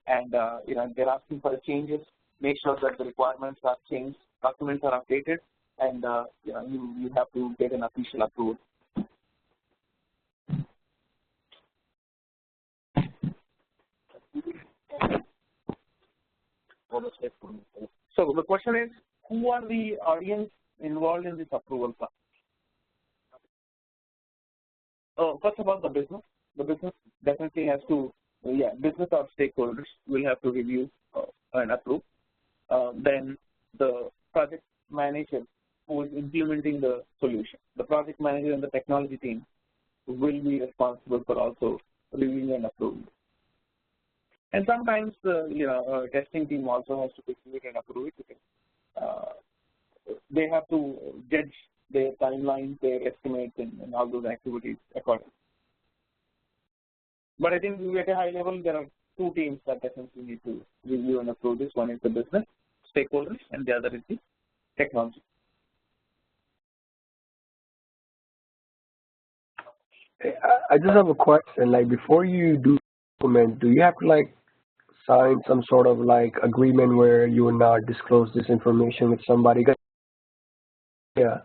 and they're asking for changes, make sure that the requirements are changed, documents are updated, and you have to get an official approval. So the question is, who are the audience involved in this approval process? First of all, the business. The business definitely has to, business or stakeholders will have to review and approve. Then the project manager who is implementing the solution. The project manager and the technology team will be responsible for also reviewing and approving. And sometimes the testing team also has to review it and approve it because they have to judge their timelines, their estimates, and all those activities accordingly. But I think at a high level, there are two teams that definitely need to review and approve this. One is the business stakeholders, and the other is the technology. I just have a question. Like, before you do implement, do you have to like sign some sort of like agreement where you will not disclose this information with somebody? Yeah,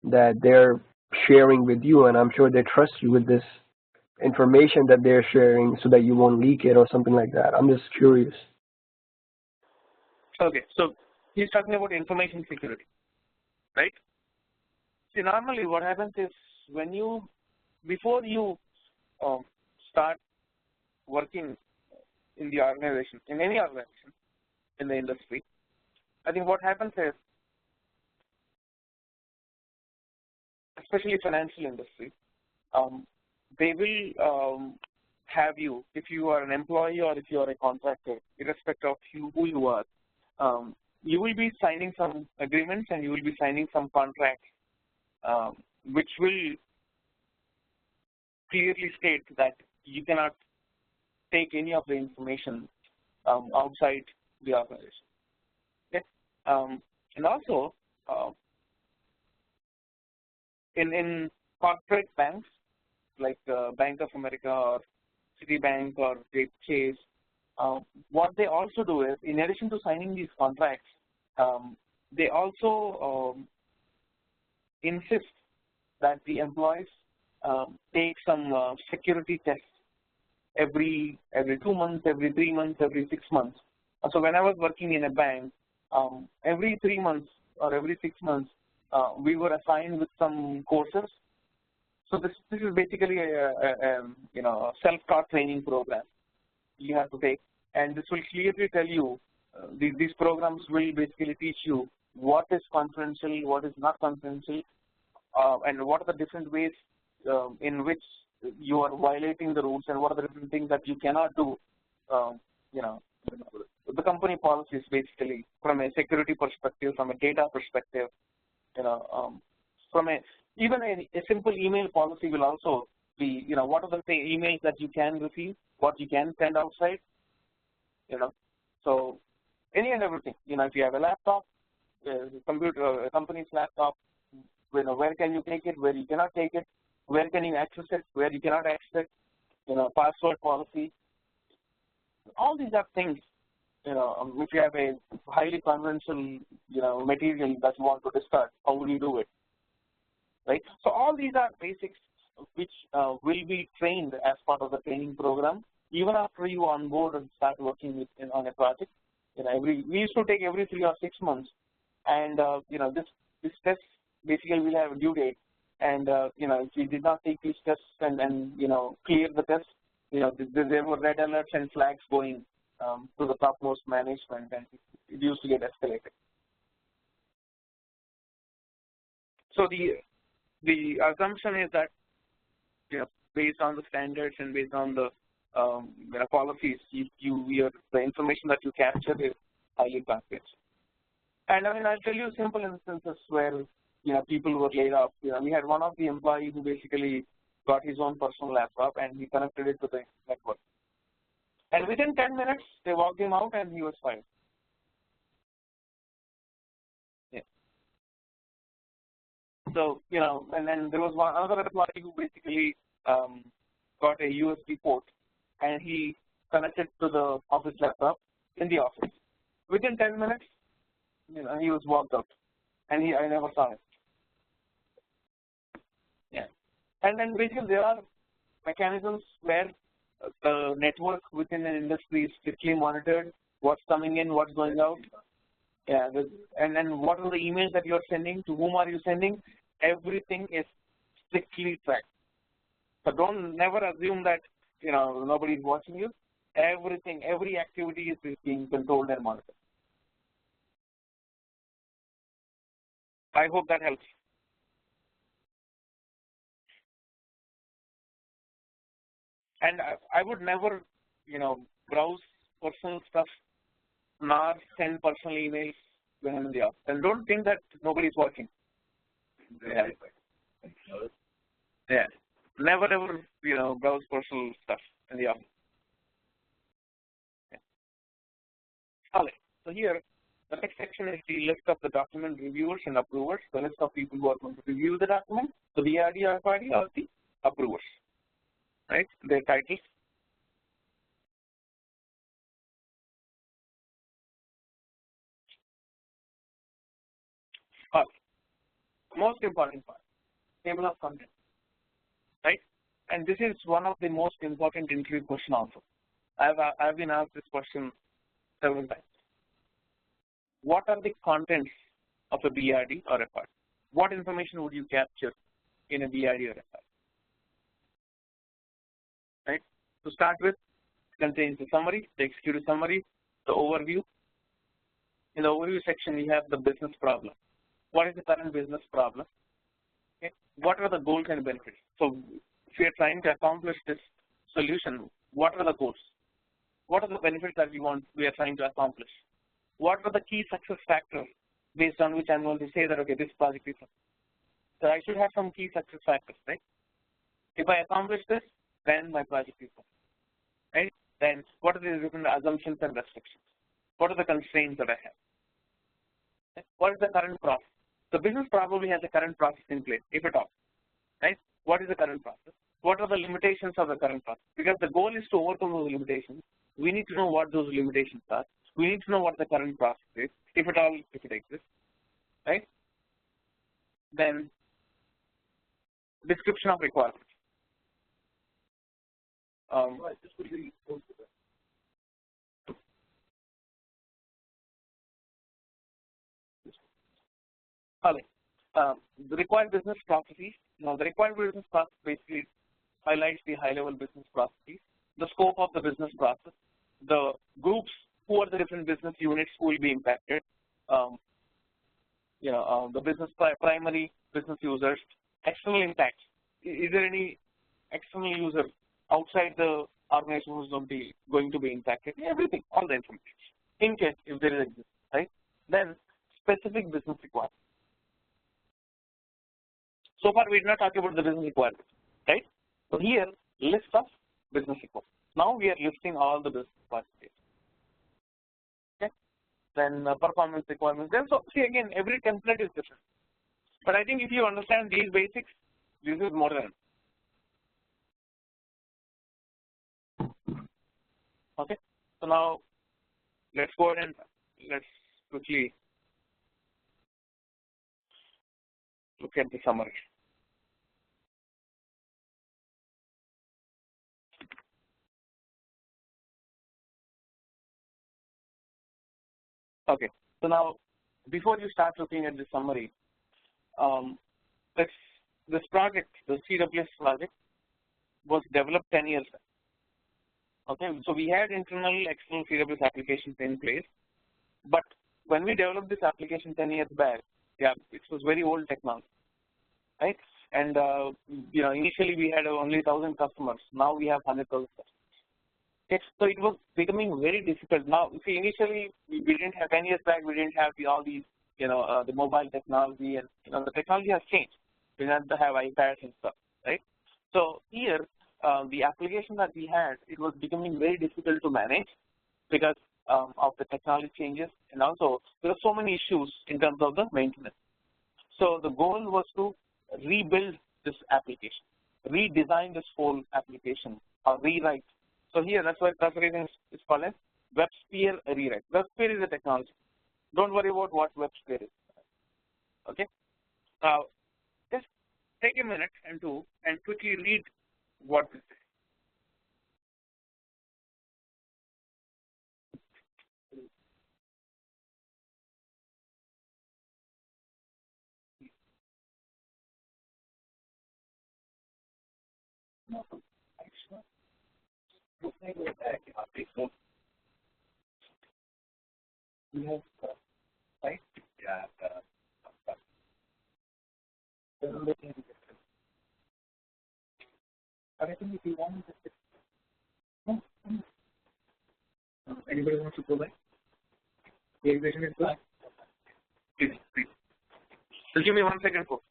that they're sharing with you, and I'm sure they trust you with this information that they're sharing, so that you won't leak it or something like that. I'm just curious. Okay, so he's talking about information security, right? See, normally what happens is when you, before you start working in the organization, in any organization, in the industry, I think what happens is, especially financial industry, they will have you, if you are an employee or if you are a contractor, irrespective of who you are, you will be signing some agreements and you will be signing some contracts which will clearly state that you cannot take any of the information outside the organization. Okay? And also, in corporate banks like Bank of America or Citibank or Chase, what they also do is, in addition to signing these contracts, they also insist that the employees take some security tests every 2 months, every 3 months, every 6 months. So when I was working in a bank, every 3 months or every 6 months, we were assigned with some courses. So this is basically a self-taught training program you have to take, and this will clearly tell you, these programs will basically teach you what is confidential, what is not confidential, and what are the different ways in which you are violating the rules, and what are the different things that you cannot do. The company policies basically, from a security perspective, from a data perspective, from even a simple email policy will also be, what are the emails that you can receive, what you can send outside, So any and everything, if you have a laptop, a company's laptop, where can you take it, where you cannot take it, where can you access it, where you cannot access it, password policy. All these are things, if you have a highly confidential, material that you want to discard, how will you do it, right? So all these are basics which will be trained as part of the training program, even after you onboard and start working on a project. We used to take every 3 or 6 months, and this test basically will have a due date, and if you did not take these tests and clear the test, there were red alerts and flags going to the topmost management, and it used to get escalated. So the assumption is that, based on the standards and based on the policies, the information that you capture is highly confidential. And I'll tell you simple instances where people were laid off. We had one of the employees who basically got his own personal laptop and he connected it to the network. And within 10 minutes, they walked him out and he was fired. Yeah. So, and then there was another employee who basically got a USB port and he connected to the office laptop in the office. Within 10 minutes, he was walked out, and I never saw it. Yeah, and then basically there are mechanisms where the network within an industry is strictly monitored. What's coming in, what's going out. Yeah, and then what are the emails that you're sending? To whom are you sending? Everything is strictly tracked. So never assume that nobody's watching you. Everything, every activity is being controlled and monitored. I hope that helps. And I would never, browse personal stuff, nor send personal emails when I'm in the office. And don't think that nobody's watching. Yeah. Never ever, browse personal stuff. in the office. Okay. All right. So here, the next section is the list of the document reviewers and approvers, the list of people who are going to review the document, the BRD or FRD or the approvers, right? Their titles. All right. Most important part, table of contents, right? And this is one of the most important interview question also. I've been asked this question several times. What are the contents of a BRD or FRD? What information would you capture in a BRD or FRD? Right? To start with, it contains the summary, the executive summary, the overview. In the overview section, we have the business problem. What is the current business problem? Okay. What are the goals and benefits? So if we are trying to accomplish this solution, what are the goals? What are the benefits that we are trying to accomplish? What are the key success factors based on which I'm going to say that, okay, this project is successful? So I should have some key success factors, right? If I accomplish this, then my project is successful, right? Then what are the different assumptions and restrictions? What are the constraints that I have? Okay. What is the current process? The business probably has a current process in place, if at all, right? What is the current process? What are the limitations of the current process? Because the goal is to overcome those limitations. We need to know what those limitations are. We need to know what the current process is, if at all, if it exists, right? Then description of requirements. The required business processes. Now, the required business process basically highlights the high-level business processes, the scope of the business process, the groups, who are the different business units who will be impacted, the business primary business users, external impacts. Is there any external user outside the organization who's going to be impacted? Everything, all the information, in case if there is exists, right? Then specific business requirements. So far, we did not talk about the business requirements, right? So here, list of business requirements. Now we are listing all the business requirements. Okay. Then performance requirements. Then so see again, every template is different. But I think if you understand these basics, this is more than. Okay. So now let's go ahead and let's quickly look at the summary. Okay, so now before you start looking at the summary, this project, the CWS project, was developed 10 years back. Okay, so we had internal, external CWS applications in place, but when we developed this application 10 years back, yeah, it was very old technology, right? And initially we had only 1,000 customers. Now we have 100,000 customers. Okay, so it was becoming very difficult. Now, see, initially we didn't have 10 years back. We didn't have all these, the mobile technology, and the technology has changed. We didn't have iPads and stuff, right? So here, the application that we had, it was becoming very difficult to manage because of the technology changes, and also there are so many issues in terms of the maintenance. So the goal was to rebuild this application, redesign this whole application, or rewrite. So here, that's why the reason it's called as WebSphere rewrite. WebSphere is a technology. Don't worry about what WebSphere is. Okay. Now, just take a minute and quickly read what this is. We have right? Yeah. I think if you want to, anybody wants to go back? The exhibition is good. Please. Just give me 1 second, folks.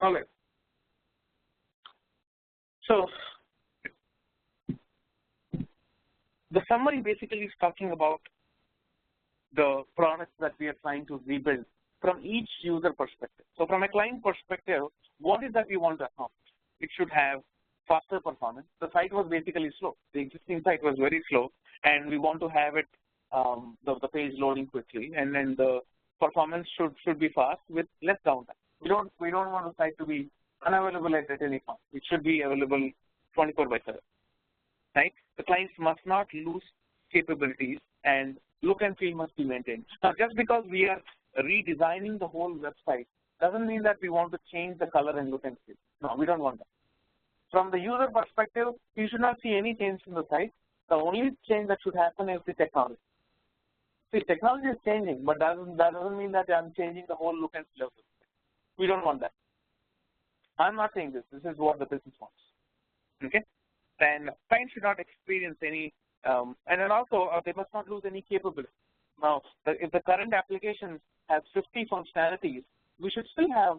All right. So the summary basically is talking about the products that we are trying to rebuild from each user perspective. So from a client perspective, what is that we want to accomplish? It should have faster performance. The site was basically slow. The existing site was very slow, and we want to have it the page loading quickly, and then the performance should be fast with less downtime. We don't want the site to be unavailable at any point. It should be available 24/7. Right? The clients must not lose capabilities, and look and feel must be maintained. Now, just because we are redesigning the whole website doesn't mean that we want to change the color and look and feel. No, we don't want that. From the user perspective, you should not see any change in the site. The only change that should happen is the technology. See, technology is changing, but that doesn't mean that I'm changing the whole look and feel of the site. We don't want that. I'm not saying this. This is what the business wants. Okay? And clients should not experience any, and then also they must not lose any capability. Now, if the current application has 50 functionalities, we should still have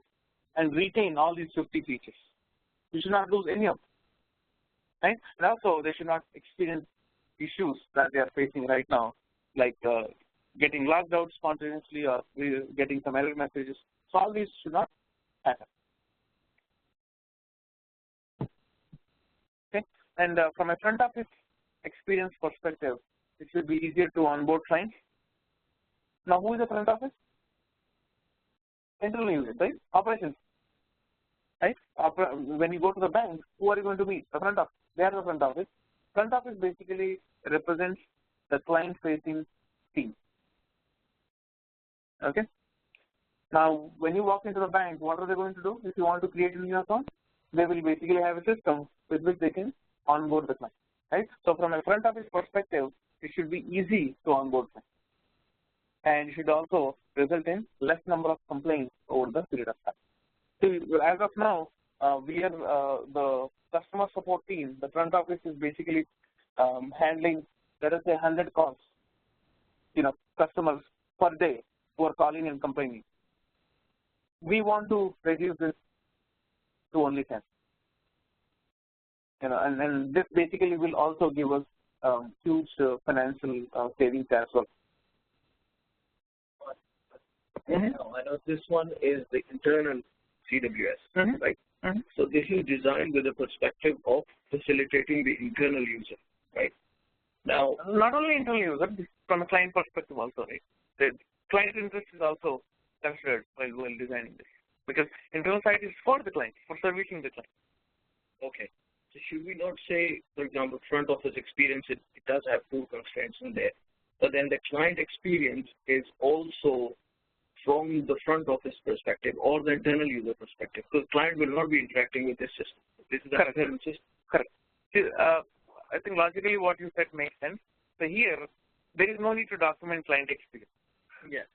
and retain all these 50 features. We should not lose any of them. Right? And also, they should not experience issues that they are facing right now, like getting logged out spontaneously or getting some error messages. So all these should not happen. Okay? And from a front office experience perspective, it should be easier to onboard clients. Now, who is the front office? Internal users, right? Operations. Right? When you go to the bank, who are you going to meet? The front office. They are the front office. Front office basically represents the client-facing team. Okay? Now, when you walk into the bank, what are they going to do? If you want to create a new account, they will basically have a system with which they can onboard the client. Right? So, from a front office perspective, it should be easy to onboard clients. And it should also result in less number of complaints over the period of time. So, as of now, we are the customer support team. The front office is basically handling, let us say, 100 calls, customers per day who are calling and complaining. We want to reduce this to only 10. And this basically will also give us huge financial savings as well. I know this one is the internal CWS, right? So this is designed with the perspective of facilitating the internal user, right? Now, not only internal user, from a client perspective also, right? The client interest is also considered while designing this, because internal site is for the client, for servicing the client. Okay. So should we not say, for example, front office experience, it does have two constraints in there, but then the client experience is also from the front office perspective or the internal user perspective. So the client will not be interacting with this system. This is Correct. the system. Correct. See, I think logically what you said makes sense. So here, there is no need to document client experience. Yeah.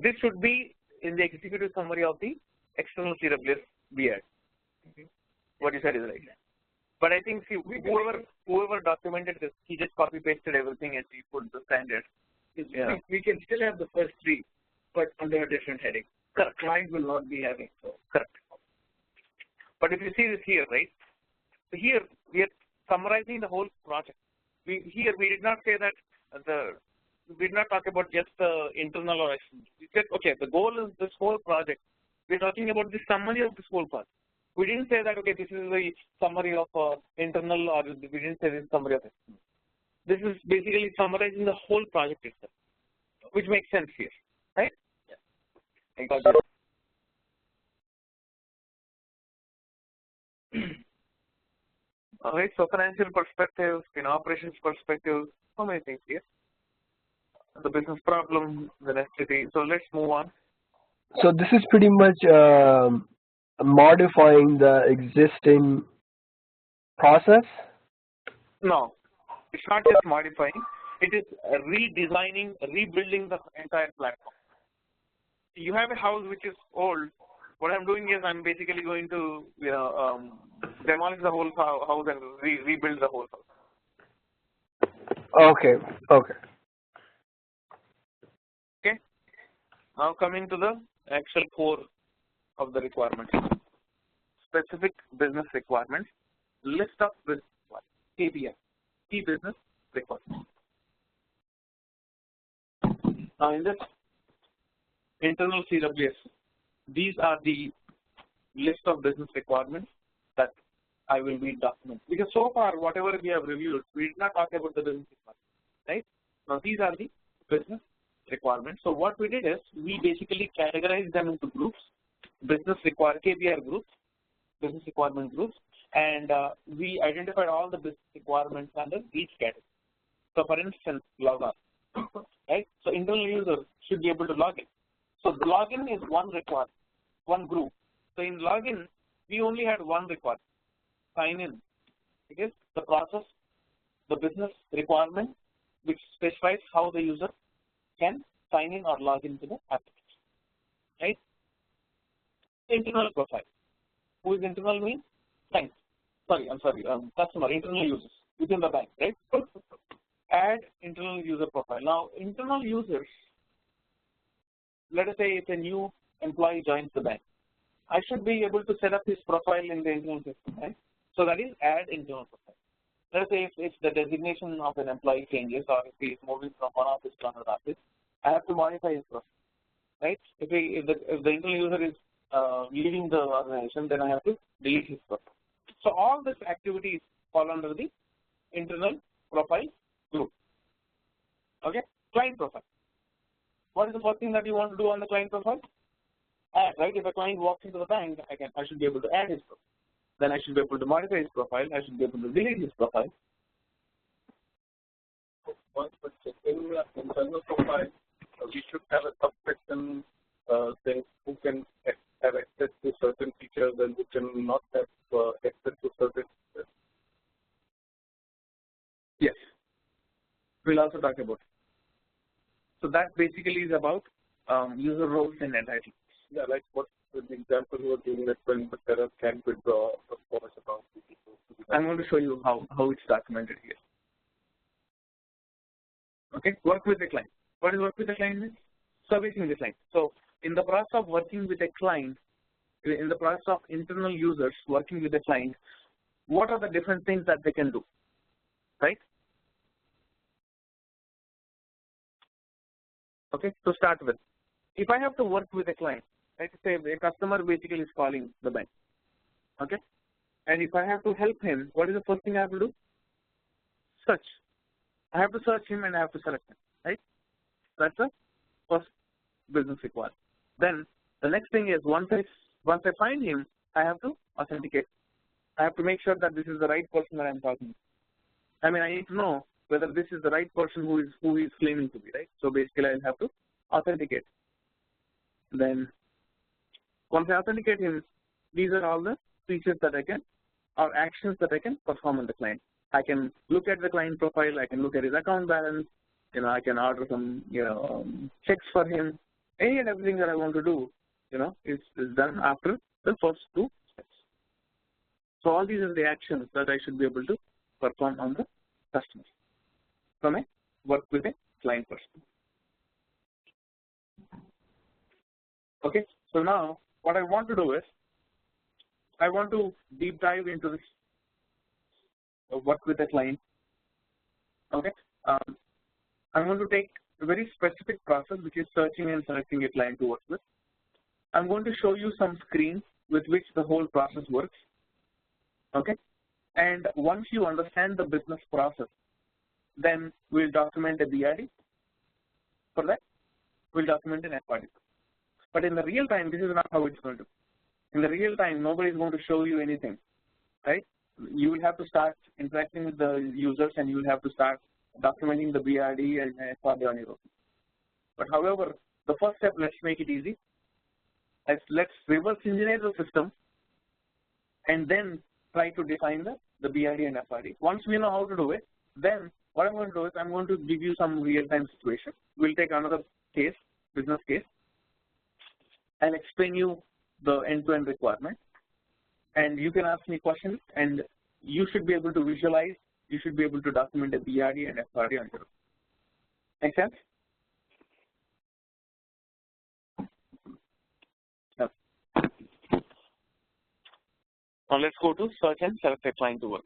This should be in the executive summary of the external CWS BR. What you said is right. But I think see, whoever documented this, he just copy pasted everything and he put the standard. Yeah. We can still have the first three, but under a different heading. Correct. Client will not be having so. Correct. But if you see this here, right? So here we are summarizing the whole project. We did not say that we did not talk about just the internal or external. We said okay, the goal is this whole project. We're talking about the summary of this whole project. We didn't say that okay, this is the summary of internal, or we didn't say this is summary of external. This is basically summarizing the whole project itself, which makes sense here, right? Yeah. I got that. All right, so financial perspective, in operations perspective, so many things here. The business problem, the necessity. So let's move on. So this is pretty much modifying the existing process? No, it's not just modifying. It is redesigning, rebuilding the entire platform. You have a house which is old. What I'm doing is I'm basically going to demolish the whole house and rebuild the whole house. Okay. Okay. Okay. Now coming to the actual core of the requirements. Specific business requirements. List of business requirements. KBR. Key business requirements. Now in this internal CWS, these are the list of business requirements that I will be documenting. Because so far, whatever we have reviewed, we did not talk about the business requirements, right? Now these are the business requirements. So what we did is we basically categorized them into groups, KBR groups, business requirement groups, and we identified all the business requirements under each category. So for instance, log on, right? So internal users should be able to log in. So the login is one requirement, one group. So in login, we only had one requirement, sign in. It is the process, the business requirement, which specifies how the user can sign in or log into the application, right? Internal profile. Who is internal means? Thanks. Customer, internal users within the bank, right? Add internal user profile. Now, internal users, let us say if a new employee joins the bank, I should be able to set up his profile in the internal system, right? So that is add internal profile. Let us say if the designation of an employee changes or if he is moving from one office to another office, I have to modify his profile, right? If the internal user is leaving the organization, then I have to delete his profile. So all these activities fall under the internal profile group. Okay, client profile. What is the first thing that you want to do on the client profile? Add, right? If a client walks into the bank, I should be able to add his profile. Then I should be able to modify his profile. I should be able to delete his profile. One question. In internal profile, we should have a subsection saying who can have access to certain features and who can not have access to certain features. Yes. We'll also talk about it. So that basically is about user roles and entitlements. Yeah, like what the example you were giving that when the seller can withdraw the force about the people. I'm going to show you how it's documented here. Okay, work with the client. What is work with the client? Servicing the client. So in the process of working with a client, in the process of internal users working with the client, what are the different things that they can do, right? Okay, to start with, if I have to work with a client, let's say a customer basically is calling the bank, okay, and if I have to help him, what is the first thing I have to do? Search. I have to search him and I have to select him, right? That's the first business requirement. Then the next thing is once I find him, I have to authenticate. I have to make sure that this is the right person that I'm talking to. I mean, I need to know whether this is the right person who is claiming to be, right? So basically, I'll have to authenticate. Then once I authenticate him, these are all the features that I can, or actions that I can perform on the client. I can look at the client profile, I can look at his account balance, I can order some, checks for him. Any and everything that I want to do, is done after the first two steps. So all these are the actions that I should be able to perform on the customer from a work with a client person. Okay, so now what I want to do is I want to deep dive into this work with a client. Okay, I'm going to take a very specific process, which is searching and selecting a client to work with. I'm going to show you some screens with which the whole process works. Okay, and once you understand the business process, then we'll document a BRD. For that, we'll document an FRD. But in the real time, this is not how it's going to be. In the real time, nobody is going to show you anything, right? You will have to start interacting with the users, and you will have to start documenting the BRD and FRD on your own. But however, the first step, let's make it easy. Let's reverse engineer the system and then try to define the BRD and FRD. Once we know how to do it, then what I'm going to do is I'm going to give you some real-time situation. We'll take another case, business case. I'll explain you the end-to-end requirement, and you can ask me questions, and you should be able to visualize, you should be able to document a BRD and FRD on your own. Make sense? No. Now let's go to search and select a client to work.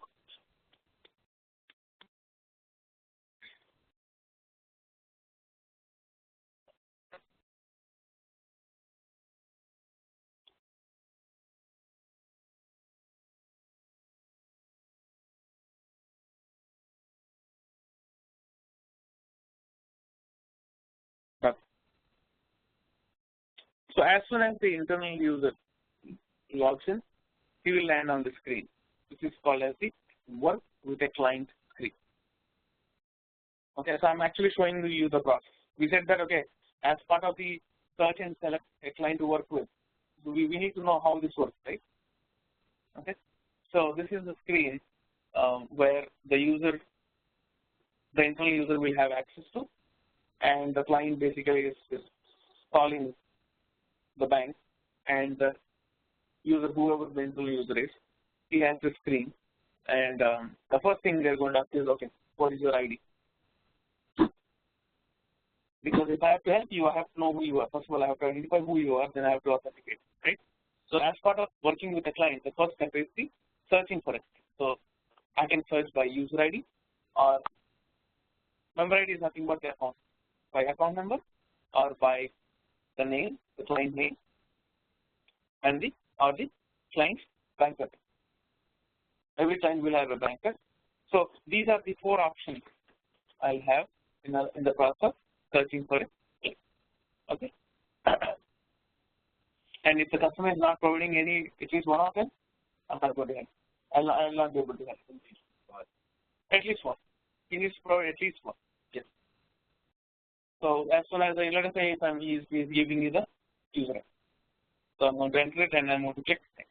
So as soon as the internal user logs in, he will land on the screen, which is called as the work with a client screen. Okay, so I'm actually showing you the process. We said that, okay, as part of the search and select a client to work with, so we need to know how this works, right? Okay, so this is the screen where the internal user will have access to, and the client basically is calling the bank, and the user, whoever the internal user is, he has the screen, and the first thing they're going to ask is, okay, what is your ID? Because if I have to help you, I have to know who you are. First of all, I have to identify who you are, then I have to authenticate, right? So as part of working with a client, the first step is the searching for it. So I can search by user ID, or member ID is nothing but the account, by account number, or by the name, the client name, and the client's bank account. Every client will have a bank account. So these are the four options I'll have in the process searching for it. Okay. And if the customer is not providing at least one of them, I'm not going to help. I'll not be able to help him. At least one. He needs to provide at least one. Yes. So as soon as let us say if he's giving you the user ID. So I'm going to enter it, and I'm going to click next.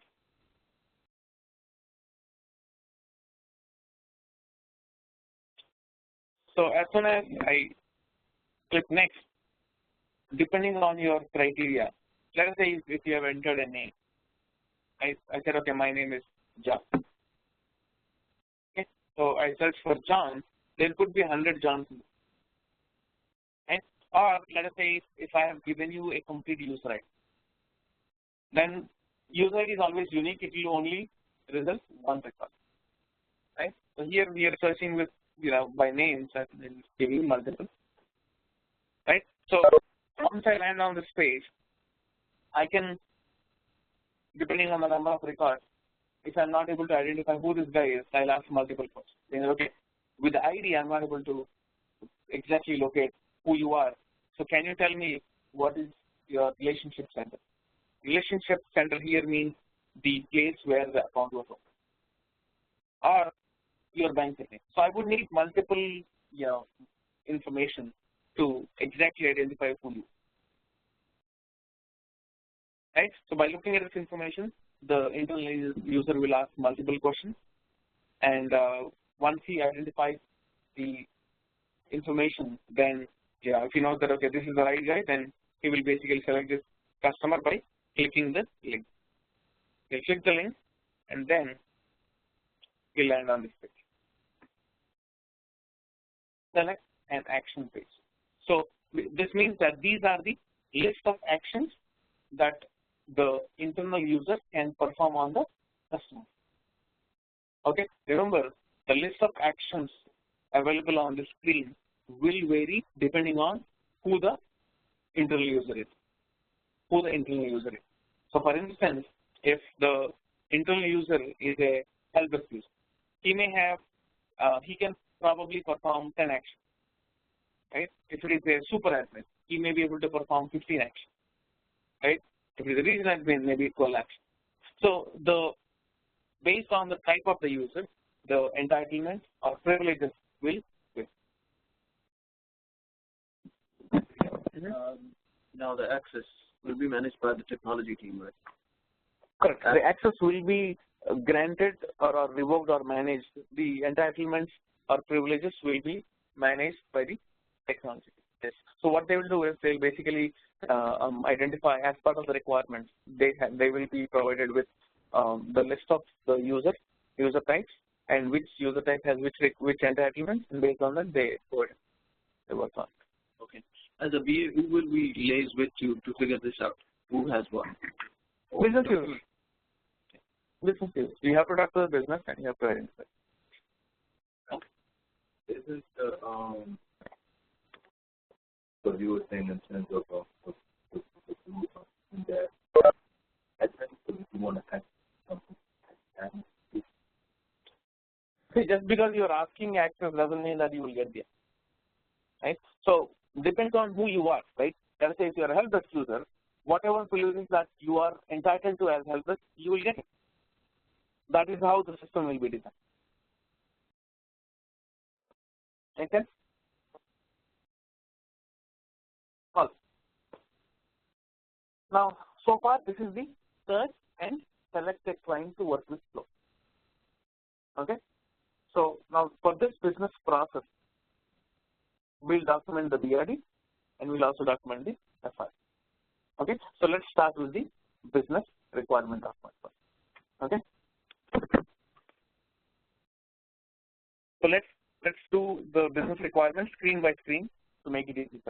So as soon as I click next, depending on your criteria, let us say if you have entered a name, I said, okay, my name is John. Okay, so I search for John, there could be 100 Johns. Okay? Or let us say if I have given you a complete user ID, then user ID is always unique, it will only result one record. Right? So here we are searching with by names and giving multiple. Right? So once I land on this page, I can, depending on the number of records, if I'm not able to identify who this guy is, I'll ask multiple questions. Saying, okay, with the ID, I'm not able to exactly locate who you are. So can you tell me what is your relationship center? Relationship center here means the place where the account was opened, or your bank account. So I would need multiple, information to exactly identify who you are. Right? So by looking at this information, the internal user will ask multiple questions, and once he identifies the information, then yeah, if he knows that okay, this is the right guy, then he will basically select this customer by clicking the link. He'll click the link and then he'll land on this page. Select an action page. So this means that these are the list of actions that the internal user can perform on the customer. Okay, remember the list of actions available on the screen will vary depending on who the internal user is. So for instance, if the internal user is a help desk user, he may have, he can probably perform 10 actions, right? If it is a super admin, he may be able to perform 15 actions, right? If it is a regional admin, maybe 12 actions. So based on the type of the user, the entitlements or privileges will vary. Now the access will be managed by the technology team, right? Correct. The access will be granted or revoked or managed. The entitlements or privileges will be managed by the technology team. Yes. So what they will do is they'll basically identify as part of the requirements. They will be provided with the list of the user types and which user type has which entitlements, and based on that they work on. Okay. As a BA, who will we liaise with to figure this out? Who has what? Business users. Business users. You have to talk to the business and you have to identify. Okay. This is the what you were saying in terms of that I think you want to ask something. See, just because you are asking access doesn't mean that you will get there, right? So depends on who you are, right? Let's say if you are a help desk user, whatever privileges that you are entitled to as help desk, you will get it. That is how the system will be designed. Make sense? All. Now, so far this is the search and select a client to work with flow. Okay. So now for this business process, we'll document the BRD and we'll also document the FR. Okay. So let's start with the business requirement document first. Okay. So let's do the business requirement screen by screen to make it easy.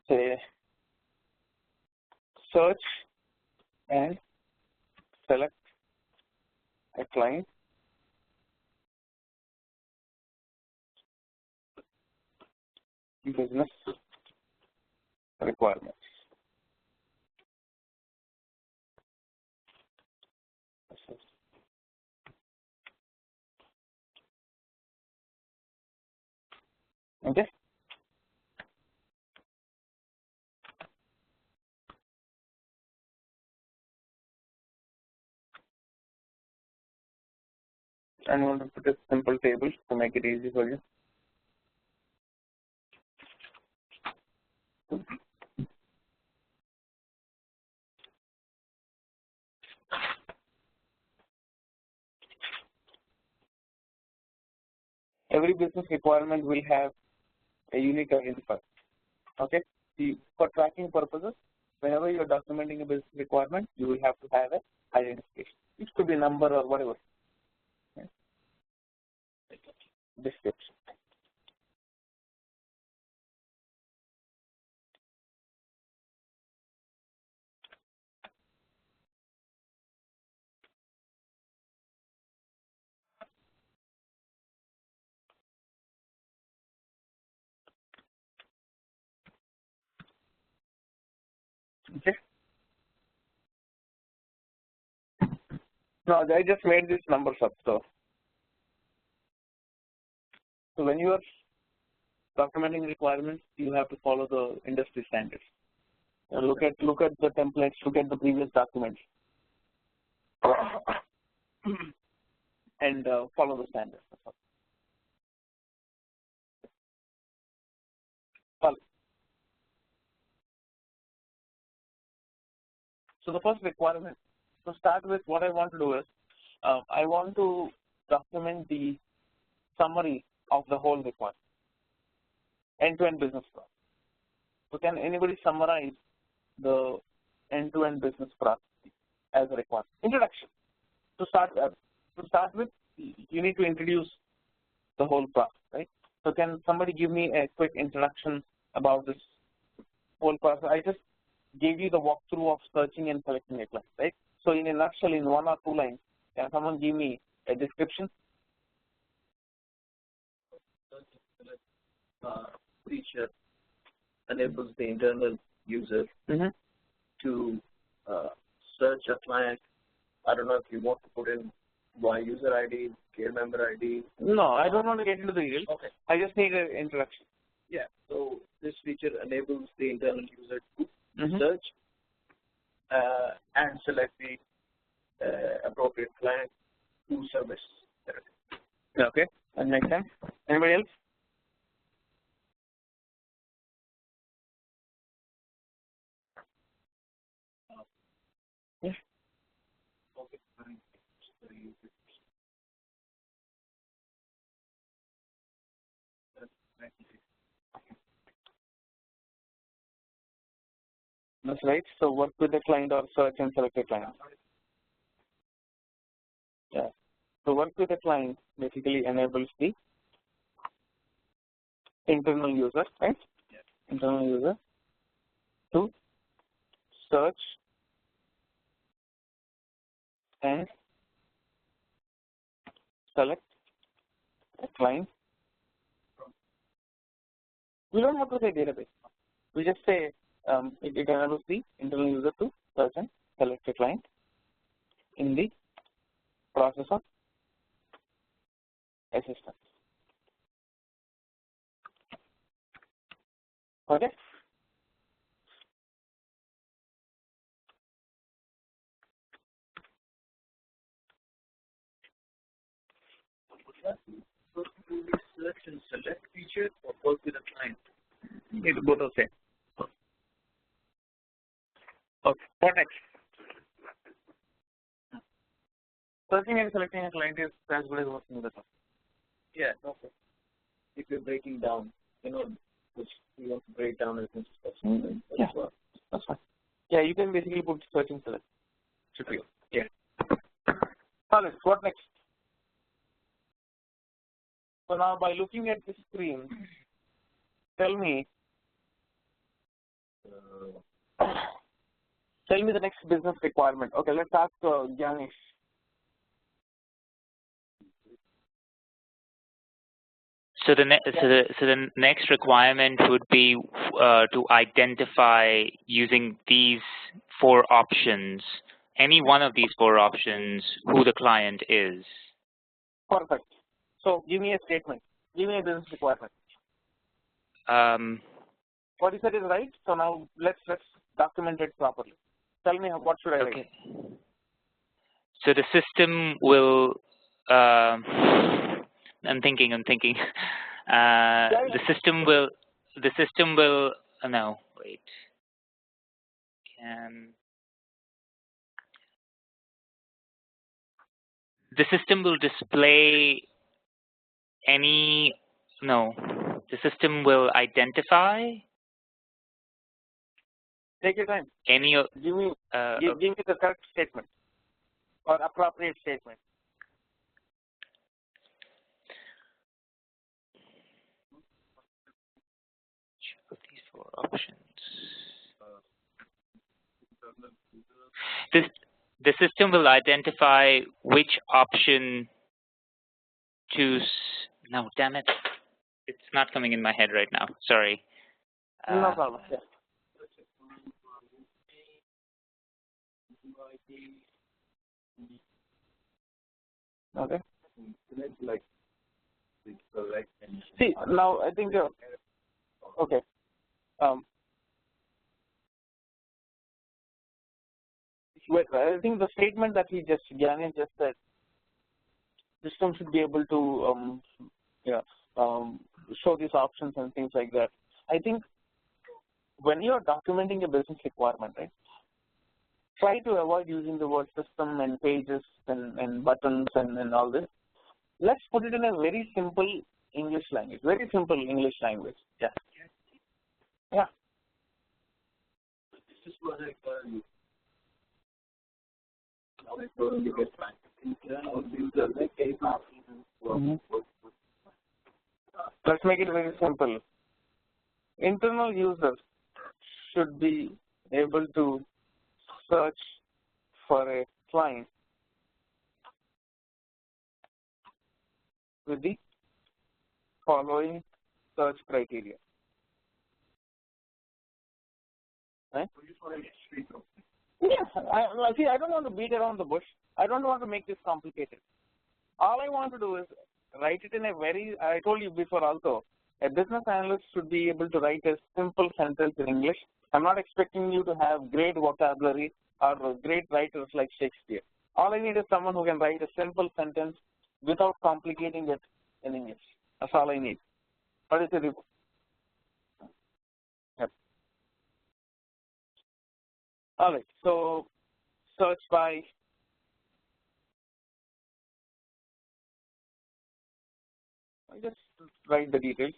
Say search and select a client business requirements. Okay. And we want to put a simple table to make it easy for you. Every business requirement will have a unique identifier. Okay. For tracking purposes, whenever you are documenting a business requirement, you will have to have an identification. It could be a number or whatever. Okay. Description. Okay. Now I just made these numbers up. So when you are documenting requirements, you have to follow the industry standards. Look at the templates. Look at the previous documents. and follow the standards. Well, so the first requirement, to start with, what I want to do is, I want to document the summary of the whole requirement, end-to-end business process. So can anybody summarize the end-to-end business process as a requirement? Introduction. To start with, you need to introduce the whole process, right? So can somebody give me a quick introduction about this whole process? I just gave you the walkthrough of searching and selecting a client, right? So in a nutshell, in 1 or 2 lines, can someone give me a description? Feature enables the internal user to search a client. I don't know if you want to put in my user ID, care member ID. No, I don't want to get into the details. Okay. I just need an introduction. Yeah. So this feature enables the internal user to search and select the appropriate client to service. Okay, that makes sense. Anybody else? Yes. Okay. That's right. So work with the client or search and select a client. Yeah. So work with the client basically enables the internal user, right? Yeah. Internal user to search and select a client. We don't have to say database. We just say it enables the internal user to search and select a client in the process of assistance. Okay? So do the search and select feature or work with a client? It's both the same. Okay. What next? Searching and selecting a client is as good as working with a client. Yeah. Okay. If you're breaking down, which you want to break down as much as possible. Yeah, that's fine. Yeah, you can basically put search and select. Should be. Yeah. Analyst, what next? So now by looking at this screen, tell me the next business requirement. Okay, let's ask Janish. So the next requirement would be to identify using these 4 options, any one of these 4 options, who the client is. Perfect. So give me a statement. Give me a business requirement. What you said is right. So now let's document it properly. Tell me what should I write? So the system will. I'm thinking. The system will. No, wait. The system will display any. No, the system will identify. Take your time. Any. Give me the correct statement or appropriate statement. These 4 options. The system will identify which option to. No, damn it! It's not coming in my head right now. Sorry. No problem. Yeah. Okay. See, now I think okay. Wait, I think the statement that Janish just said system should be able to show these options and things like that. I think when you are documenting a business requirement, right, try to avoid using the word system and pages and buttons and all this. Let's put it in a very simple English language. Very simple English language. Yeah. Yeah. This is what I tell you. Now it's going to get back. Internal user, let's make it very simple. Internal users should be able to search for a client with the following search criteria. Right? Yeah, I don't want to beat around the bush. I don't want to make this complicated. All I want to do is write it in a very, I told you before also, a business analyst should be able to write a simple sentence in English. I'm not expecting you to have great vocabulary or great writers like Shakespeare. All I need is someone who can write a simple sentence without complicating it in English. That's all I need. What is it? Yep. All right, so search by I just write the details,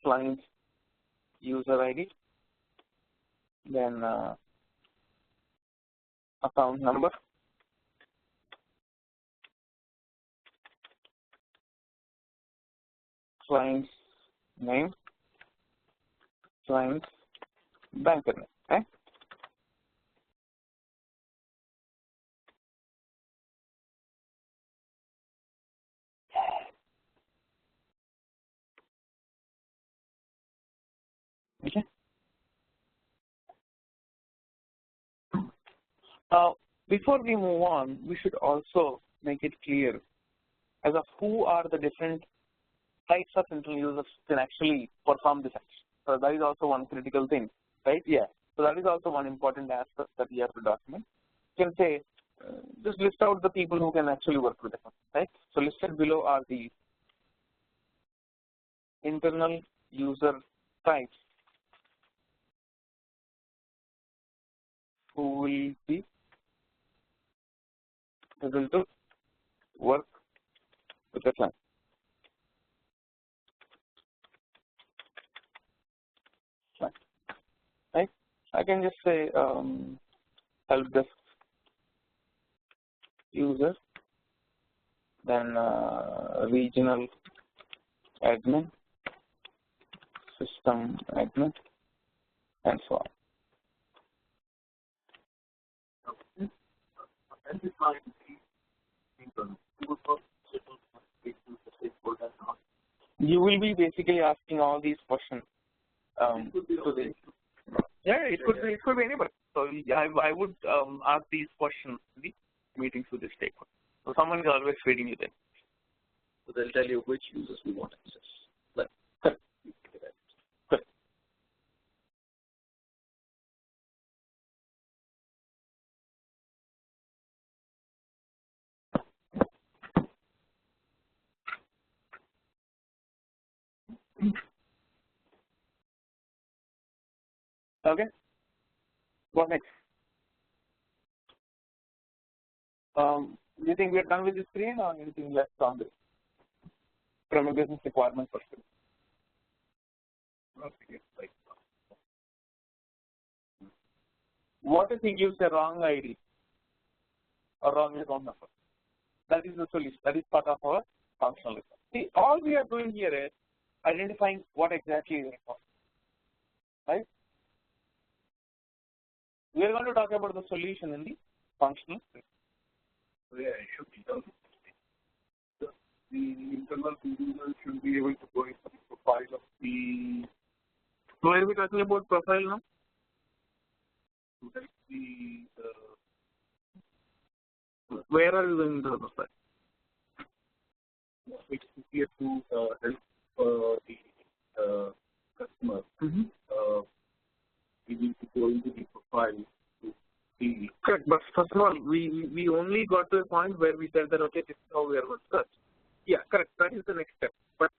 client user ID, then account number, client's name, client's banker name, okay? Okay. Before we move on, we should also make it clear as of who are the different types of internal users can actually perform this action. So that is also one critical thing, right? Yeah. So that is also one important aspect that you have to document. You can say, just list out the people who can actually work with it, right? So listed below are the internal user types who will be able to work with the client. Right? I can just say help desk user, then regional admin, system admin, and so on. You will be basically asking all these questions to the it could be anybody. So I would ask these questions in the meetings with the stakeholder. So someone is always feeding you there. So they'll tell you which users we want access. Okay. What next? Do you think we're done with the screen or anything left on this from a business requirement perspective? What if he gives a wrong ID or wrong account number? That is the solution. That is part of our functional result. See, all we are doing here is identifying what exactly is required, right? We are going to talk about the solution in the functional result. Yeah, it should be done. The internal user should be able to go into the profile of the. So are we talking about profile now? Where are you going to the profile? It's easier to help the customer. We need to go into the profile to Correct, but first of all, we only got to a point where we said that, okay, this is how we are going to search. Yeah, correct, that is the next step. But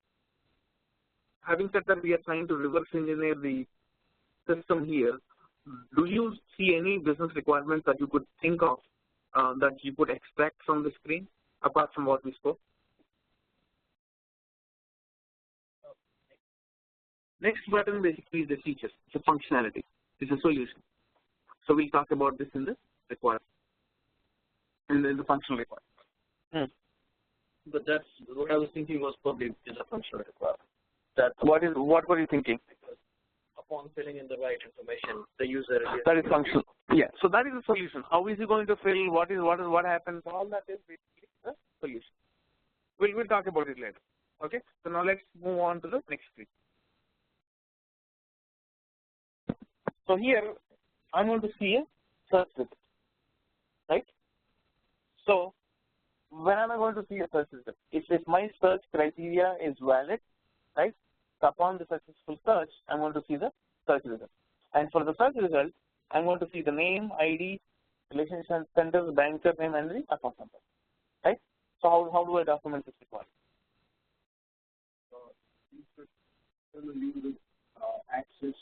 having said that, we are trying to reverse engineer the system here. Do you see any business requirements that you could think of that you could extract from the screen, apart from what we spoke? Next button basically is the features, it's a functionality, it's a solution. So we'll talk about this in the requirement, in the functional requirement. But that's what I was thinking was probably is a functional requirement. What were you thinking? Because upon filling in the right information, the user that is functional. Yeah. So that is the solution. How is he going to fill? What happens? All that is basically the solution. We'll talk about it later. Okay. So now let's move on to the next screen. So here I'm going to see a search result, right? So when am I going to see a search result? If my search criteria is valid, right? So upon the successful search, I'm going to see the search result. And for the search result, I'm going to see the name, ID, relationship center, banker name, and the account number, right? So how do I document this requirement? Access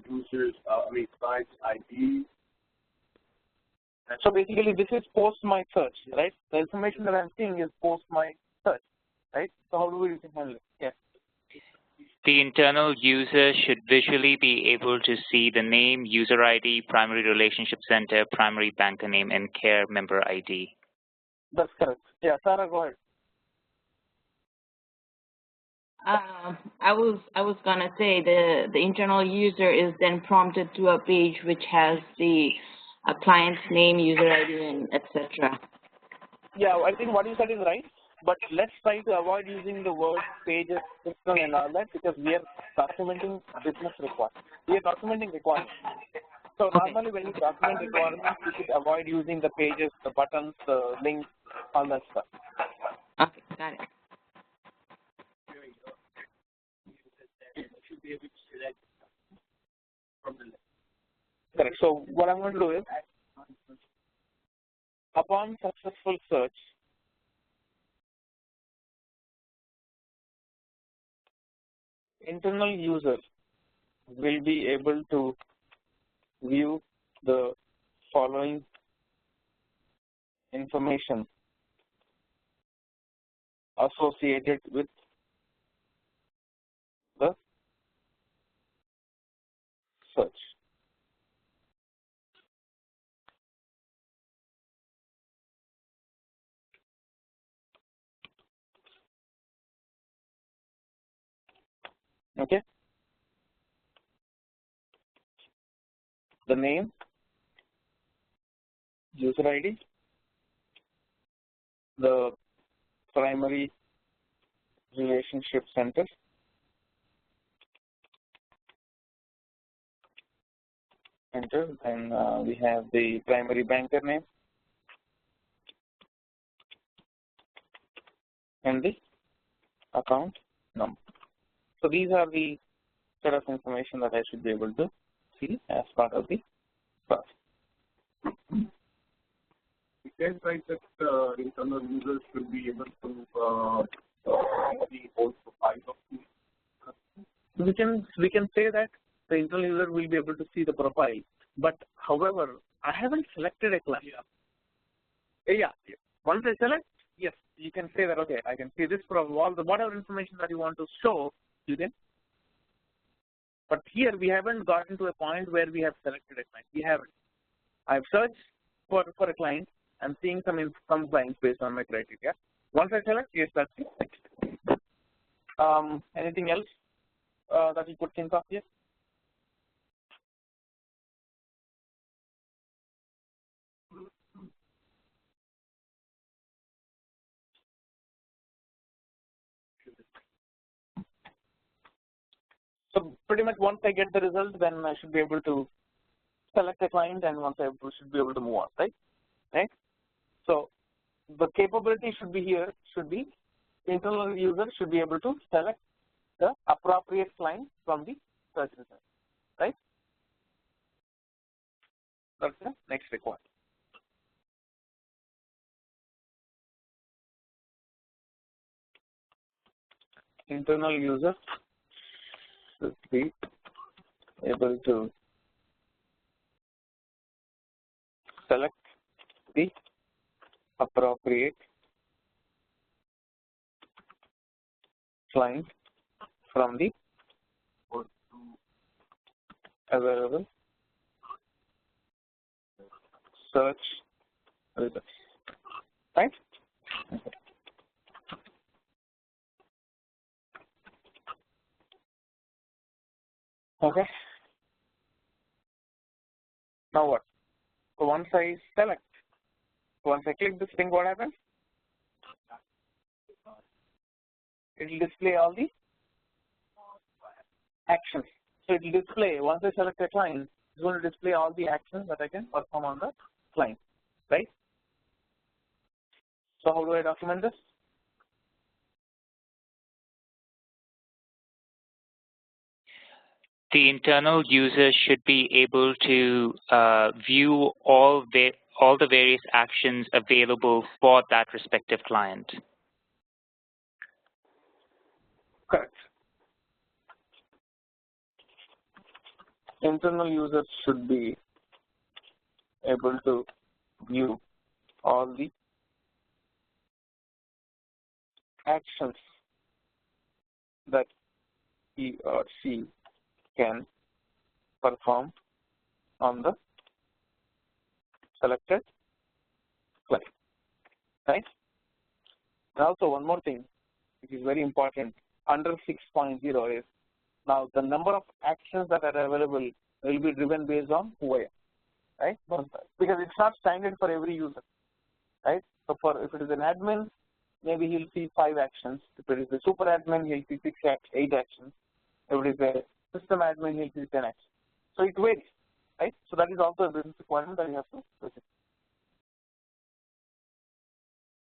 users, client's ID. So basically, this is post my search, right? The information that I'm seeing is post my search, right? So how do we handle it? Yes. The internal user should visually be able to see the name, user ID, primary relationship center, primary banker name, and care member ID. That's correct. Yeah, Sarah, go ahead. I was gonna say the internal user is then prompted to a page which has the client's name, user ID, and etc. Yeah, I think what you said is right, but let's try to avoid using the word pages, system, and all that because we are documenting business requirements. We are documenting requirements. So normally when you document requirements, you should avoid using the pages, the buttons, the links, all that stuff. Okay, got it. Should be able to select from the list. Correct. So what I'm going to do is, upon successful search, internal user will be able to view the following information associated with the search. Okay. The name, user ID, the primary relationship center, enter, and we have the primary banker name and the account number. So these are the set of information that I should be able to see as part of the process. We can write that internal users should be able to see whole profile of the customer. We can say that the internal user will be able to see the profile, but however, I haven't selected a class. Yeah. Once I select, yes, you can say that, okay, I can see this from all the whatever information that you want to show, you can. But here we haven't gotten to a point where we have selected a client. We haven't. I've searched for a client. I'm seeing some clients based on my criteria. Once I select, yes, that's it. Anything else that you could think of here? So pretty much once I get the result, then I should be able to select a client, and once I should be able to move on, right? Right? So the capability should be here, internal user should be able to select the appropriate client from the search result, right? That's the next requirement. Internal user should be able to select the appropriate client from the available search results, right? Okay. Now what? So once I select, once I click this thing, what happens? It will display all the actions. So it will display, once I select a client, it's going to display all the actions that I can perform on the client, right? So how do I document this? The internal user should be able to view all the various actions available for that respective client. Correct. Internal users should be able to view all the actions that he or she can perform on the selected client, right? And also one more thing, which is very important, under 6.0 is now the number of actions that are available will be driven based on who I am, right? Because it's not standard for every user, right? So if it is an admin, maybe he'll see 5 actions. If it is a super admin, he'll see 8 actions. If it is a system admin, he'll see 10 actions. So it varies, right? So that is also a business requirement that you have to visit.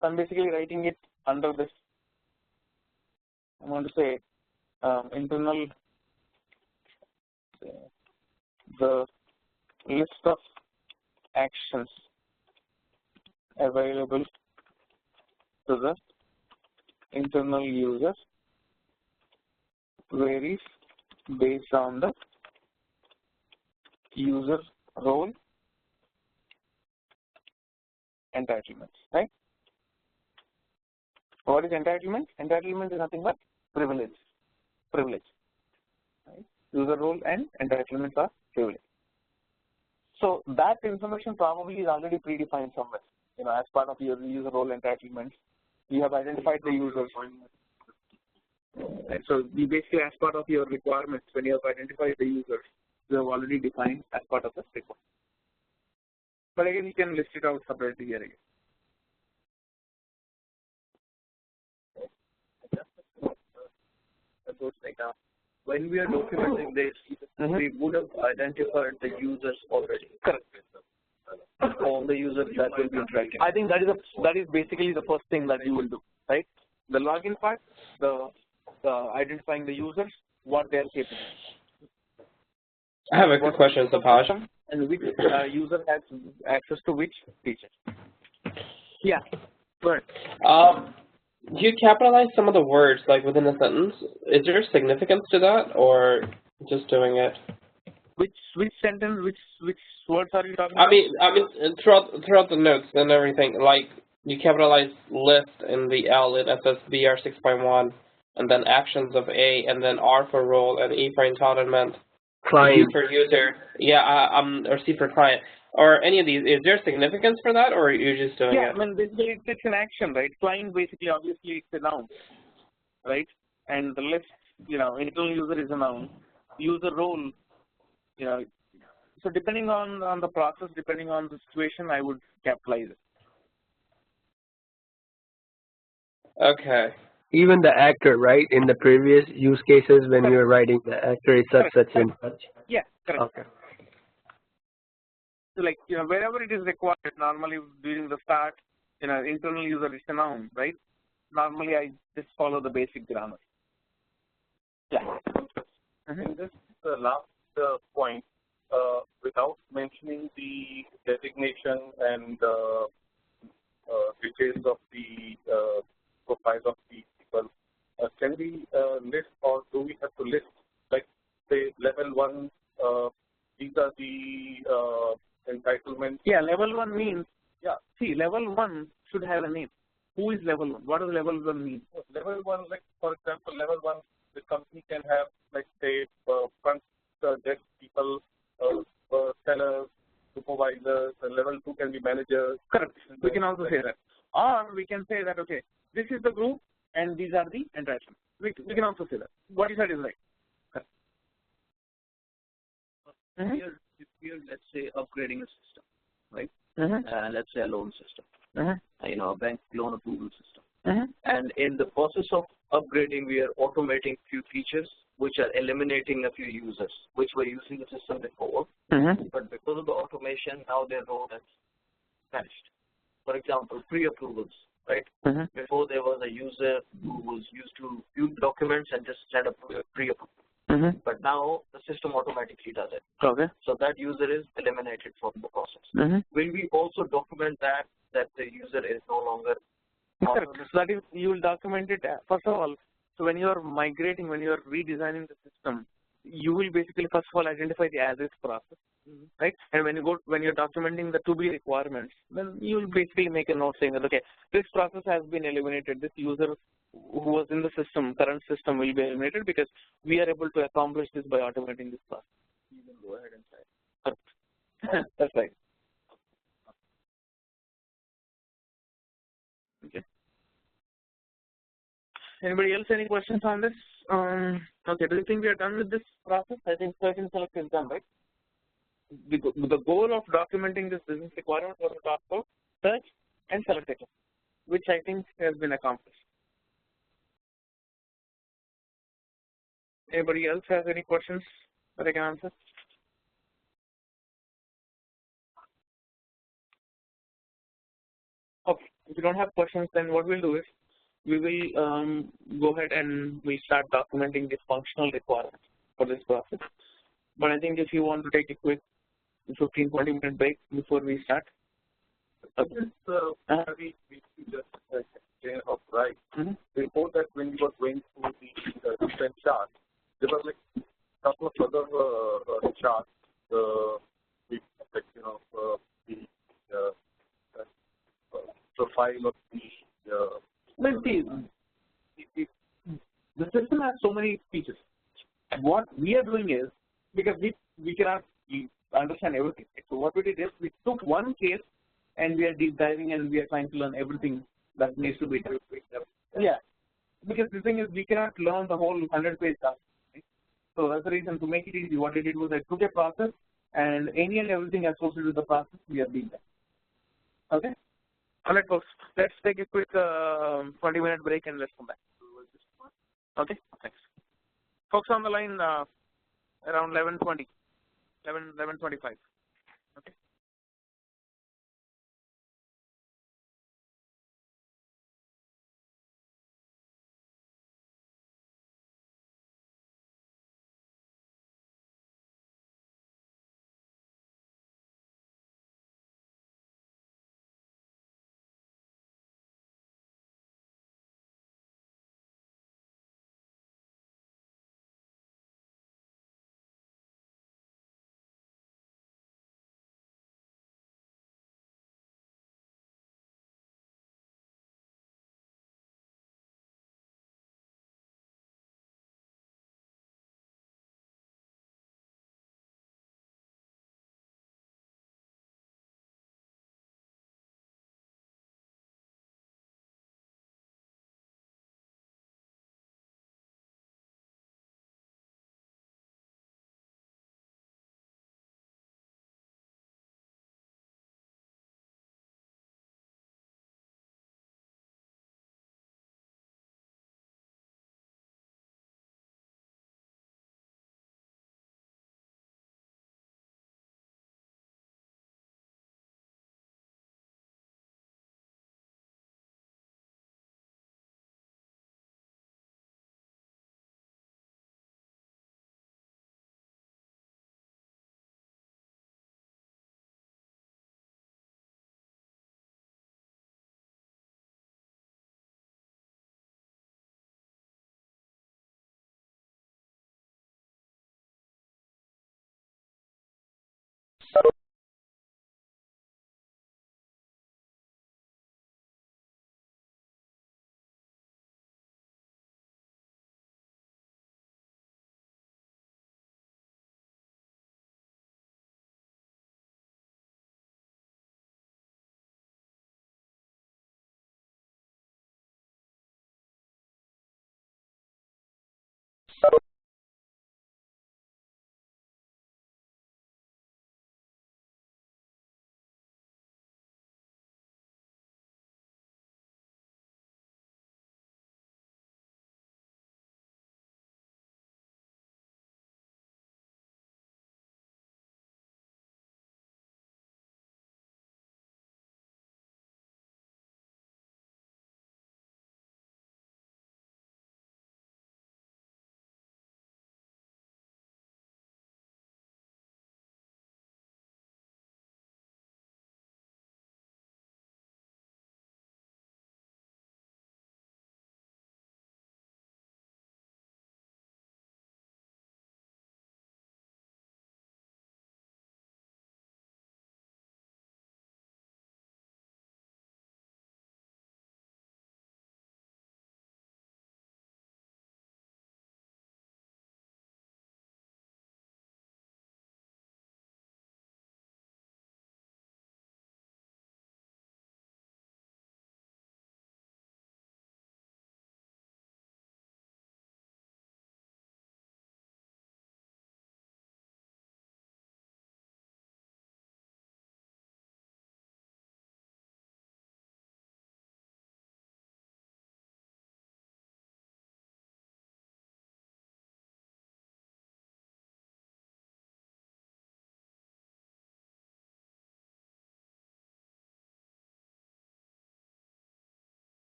So I'm basically writing it under this. I want to say internal, the list of actions available to the internal user varies based on the user role entitlements, right? What is entitlement? Entitlement is nothing but privilege. Right? User role and entitlements are privilege. So that information probably is already predefined somewhere. You know, as part of your user role entitlements, you have identified the users. Right. So we basically, as part of your requirements, when you have identified the users, you have already defined as part of the requirement. But again, you can list it out separately here again. When we are documenting this, we would have identified the users already. Correct. All the users that will be interacting. I think that is basically the first thing that you will do, right? The login part, the identifying the users, what they are capable. I have a quick question, Subhash. And which user has access to which feature. Yeah, good. You capitalize some of the words like within a sentence. Is there significance to that, or just doing it? Which sentence, which words are you talking about? I mean, throughout the notes and everything, like you capitalize list in the L in SSBR 6.1, and then actions of A, and then R for role, and E for entitlement, Client. U for user, or C for client, or any of these. Is there significance for that, or are you just doing it? Yeah, I mean, basically it's an action, right? Client basically, obviously, it's a noun, right? And the list, internal user is a noun. User role, so depending on the process, depending on the situation, I would capitalize it. Okay. Even the actor, right? In the previous use cases, when you were writing the actor, it's such and such. Yeah, correct. Okay. So like, wherever it is required, normally during the start, internal user is a noun, right? Normally I just follow the basic grammar. Yeah. And this is the last point. without mentioning the designation and details of the profiles of the people, can we list, or do we have to list, like say level 1, these are the entitlements? Yeah, level 1 means, see, level 1 should have a name. Who is level 1? What does level 1 mean? Level 1, like for example, level 1, the company can have, like say, front desk people, sellers, supervisors, and level 2 can be managers. Correct. We can also say that. Or we can say that, okay, this is the group and these are the entitlements. We can also say that. What you said is right. Correct. If we are, let's say, upgrading a system, right? Let's say a loan system, a bank loan approval system. And in the process of upgrading, we are automating few features which are eliminating a few users which were using the system before. But because of the automation, now their role has vanished. For example, pre-approvals, right? Before there was a user who was used to view documents and just set up pre-approval. But now the system automatically does it. Okay. So that user is eliminated from the process. Will we also document that the user is no longer? Correct. So that is, you will document it first of all. So when you are migrating, when you are redesigning the system, you will basically first of all identify the as-is process, right? And when you're documenting the to-be requirements, then you will basically make a note saying that, okay, this process has been eliminated. This user who was in the system, current system, will be eliminated because we are able to accomplish this by automating this process. You can go ahead and say it. That's right. Okay. Anybody else any questions on this? Okay, do you think we are done with this process? I think search and select is done, right? The goal of documenting this business requirement was to talk about search and select data, which I think has been accomplished. Anybody else has any questions that I can answer? Okay, if you don't have questions, then what we'll do is we will go ahead and we start documenting the functional requirements for this process. But I think if you want to take a quick 15-20 minute break before we start. Okay. We just right. Before that, when we were going through the different charts, there were like a couple of other charts, the profile of the. Let's see. The system has so many features. What we are doing is, because we cannot understand everything. So what we did is we took one case and we are deep diving and we are trying to learn everything that needs to be done. Yeah. Because the thing is, we cannot learn the whole 100-page document. Right? So that's the reason, to make it easy, what I did was I took a process and any and everything associated with the process we are being done. Okay? All right, folks. Let's take a quick 20-minute break and let's come back. Okay? Thanks. Folks on the line around 11:20, 11:25. Okay?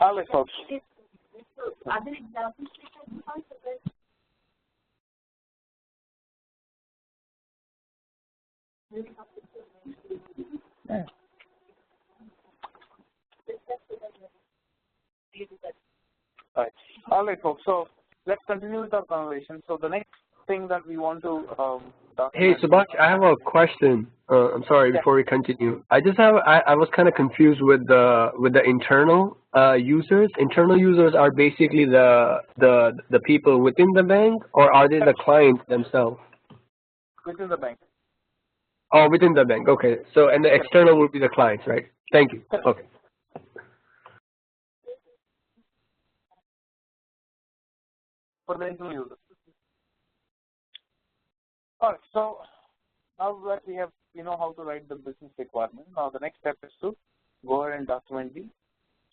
Analyst folks. Right. All right, folks. So let's continue with our conversation. So the next thing that we want to Hey, document. Subhash, I have a question. I'm sorry, Yeah. before we continue. I was kind of confused with the internal users. Internal users are basically the people within the bank, or are they the clients themselves? Within the bank. Oh, within the bank. Okay. So, and the external would be the clients, right? Thank you. Okay. For the internal user. All right. So now that we know how to write the business requirement, now the next step is to go ahead and document the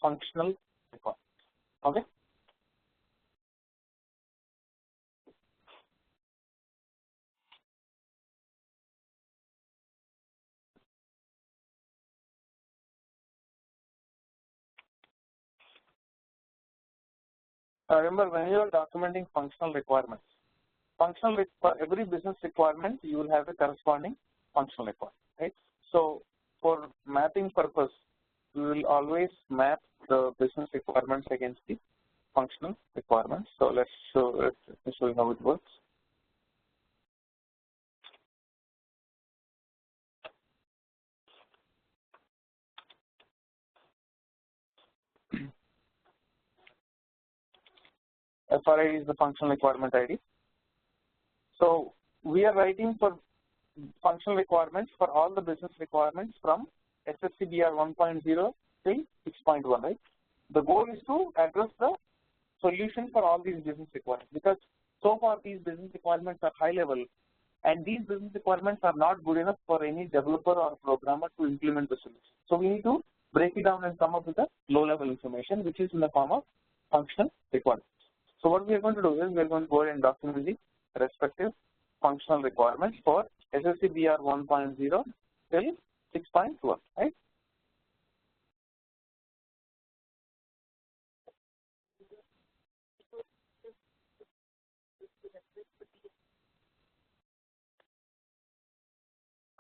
functional requirement. Okay. Remember, when you are documenting functional requirements, every business requirement you will have a corresponding functional requirement, right? So for mapping purpose, we will always map the business requirements against the functional requirements. So let me show you how it works. FRI is the functional requirement ID. So we are writing for functional requirements for all the business requirements from SSCBR 1.0 till 6.1, right? The goal is to address the solution for all these business requirements, because so far these business requirements are high level, and these business requirements are not good enough for any developer or programmer to implement the solution. So we need to break it down and come up with a low level information, which is in the form of functional requirements. So what we are going to do is we are going to go ahead and document the respective functional requirements for SSCBR 1.0 till 6.1, right?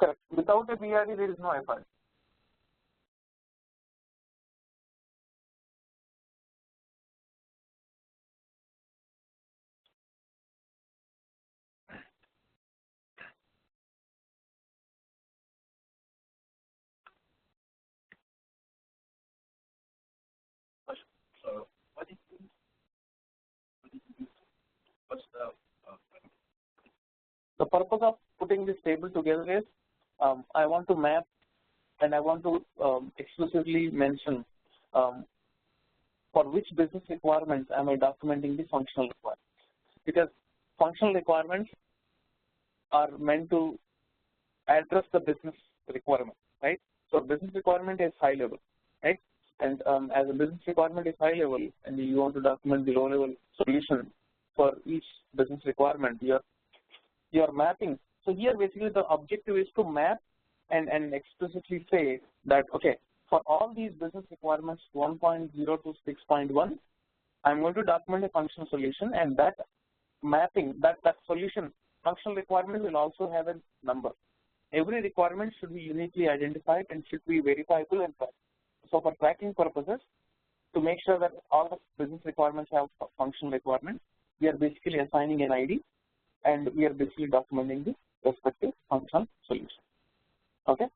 Correct. Without a BRD, there is no FRI. The purpose of putting this table together is I want to map and I want to exclusively mention for which business requirements am I documenting the functional requirements. Because functional requirements are meant to address the business requirement, right? So business requirement is high level, right? And as a business requirement is high level and you want to document the low level solution for each business requirement, you're mapping. So here basically the objective is to map and explicitly say that, okay, for all these business requirements 1.0 to 6.1, I'm going to document a functional solution, and that mapping, that solution, functional requirement will also have a number. Every requirement should be uniquely identified and should be verifiable and tracked. So for tracking purposes, to make sure that all the business requirements have functional requirements, we are basically assigning an ID, and we are basically documenting the respective functional solution. Okay?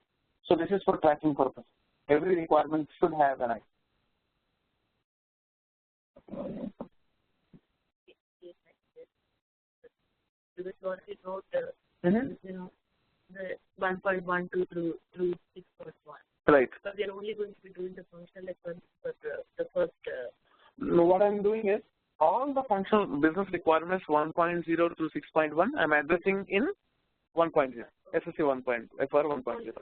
So this is for tracking purpose. Every requirement should have an ID. you know, the 1.12 through 6.1. Right. So they're only going to be doing the functional requirements for the first. No, what I'm doing is all the functional business requirements 1.0 through 6.1 I'm addressing in 1.0, SSC 1.0, FR 1.0.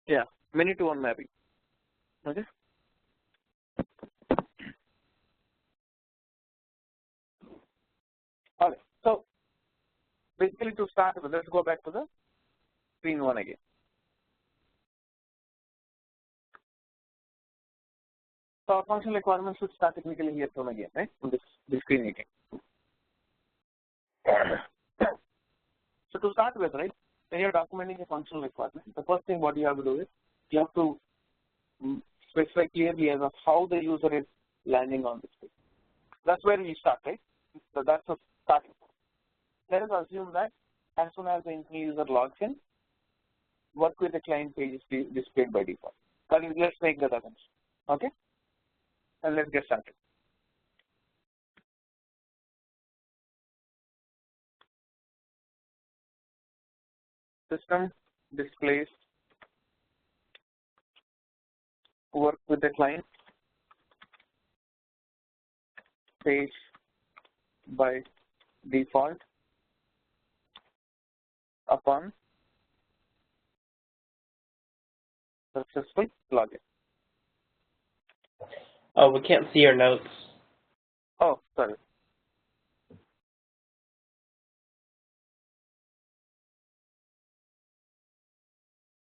Yeah, many to one mapping. Okay. Okay. So basically to start with, let's go back to the screen one again. So our functional requirements should start technically here from again, right? From this screen again. So to start with, right, when you're documenting a functional requirement, the first thing what you have to do is you have to specify clearly as of how the user is landing on the screen. That's where we start, right? So that's a starting point. Let us assume that as soon as the user logs in, work with the client page is displayed by default. But let's make that assumption, okay? And let's get started. System displays work with the client page by default upon successful login. Oh, we can't see your notes. Oh, sorry.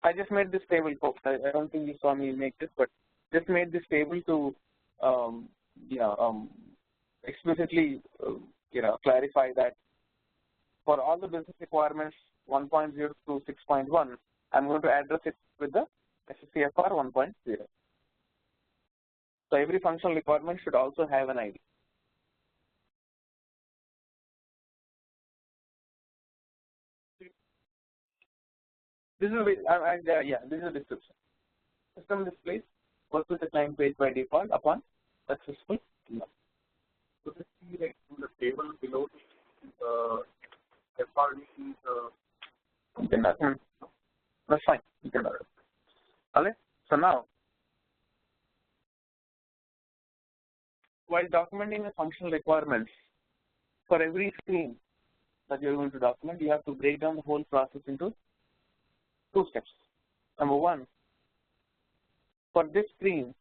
I just made this table, folks. I don't think you saw me make this, but just made this table to, explicitly, clarify that for all the business requirements 1.0 to 6.1, I'm going to address it with the SSCFR 1.0. So every functional requirement should also have an ID. This is this is a description. System displays work with the client page by default upon successful login. So this is like in the table below FRD That's fine. You can do it. Okay. So now, while documenting the functional requirements for every screen that you're going to document, you have to break down the whole process into 2 steps. Number 1, for this screen,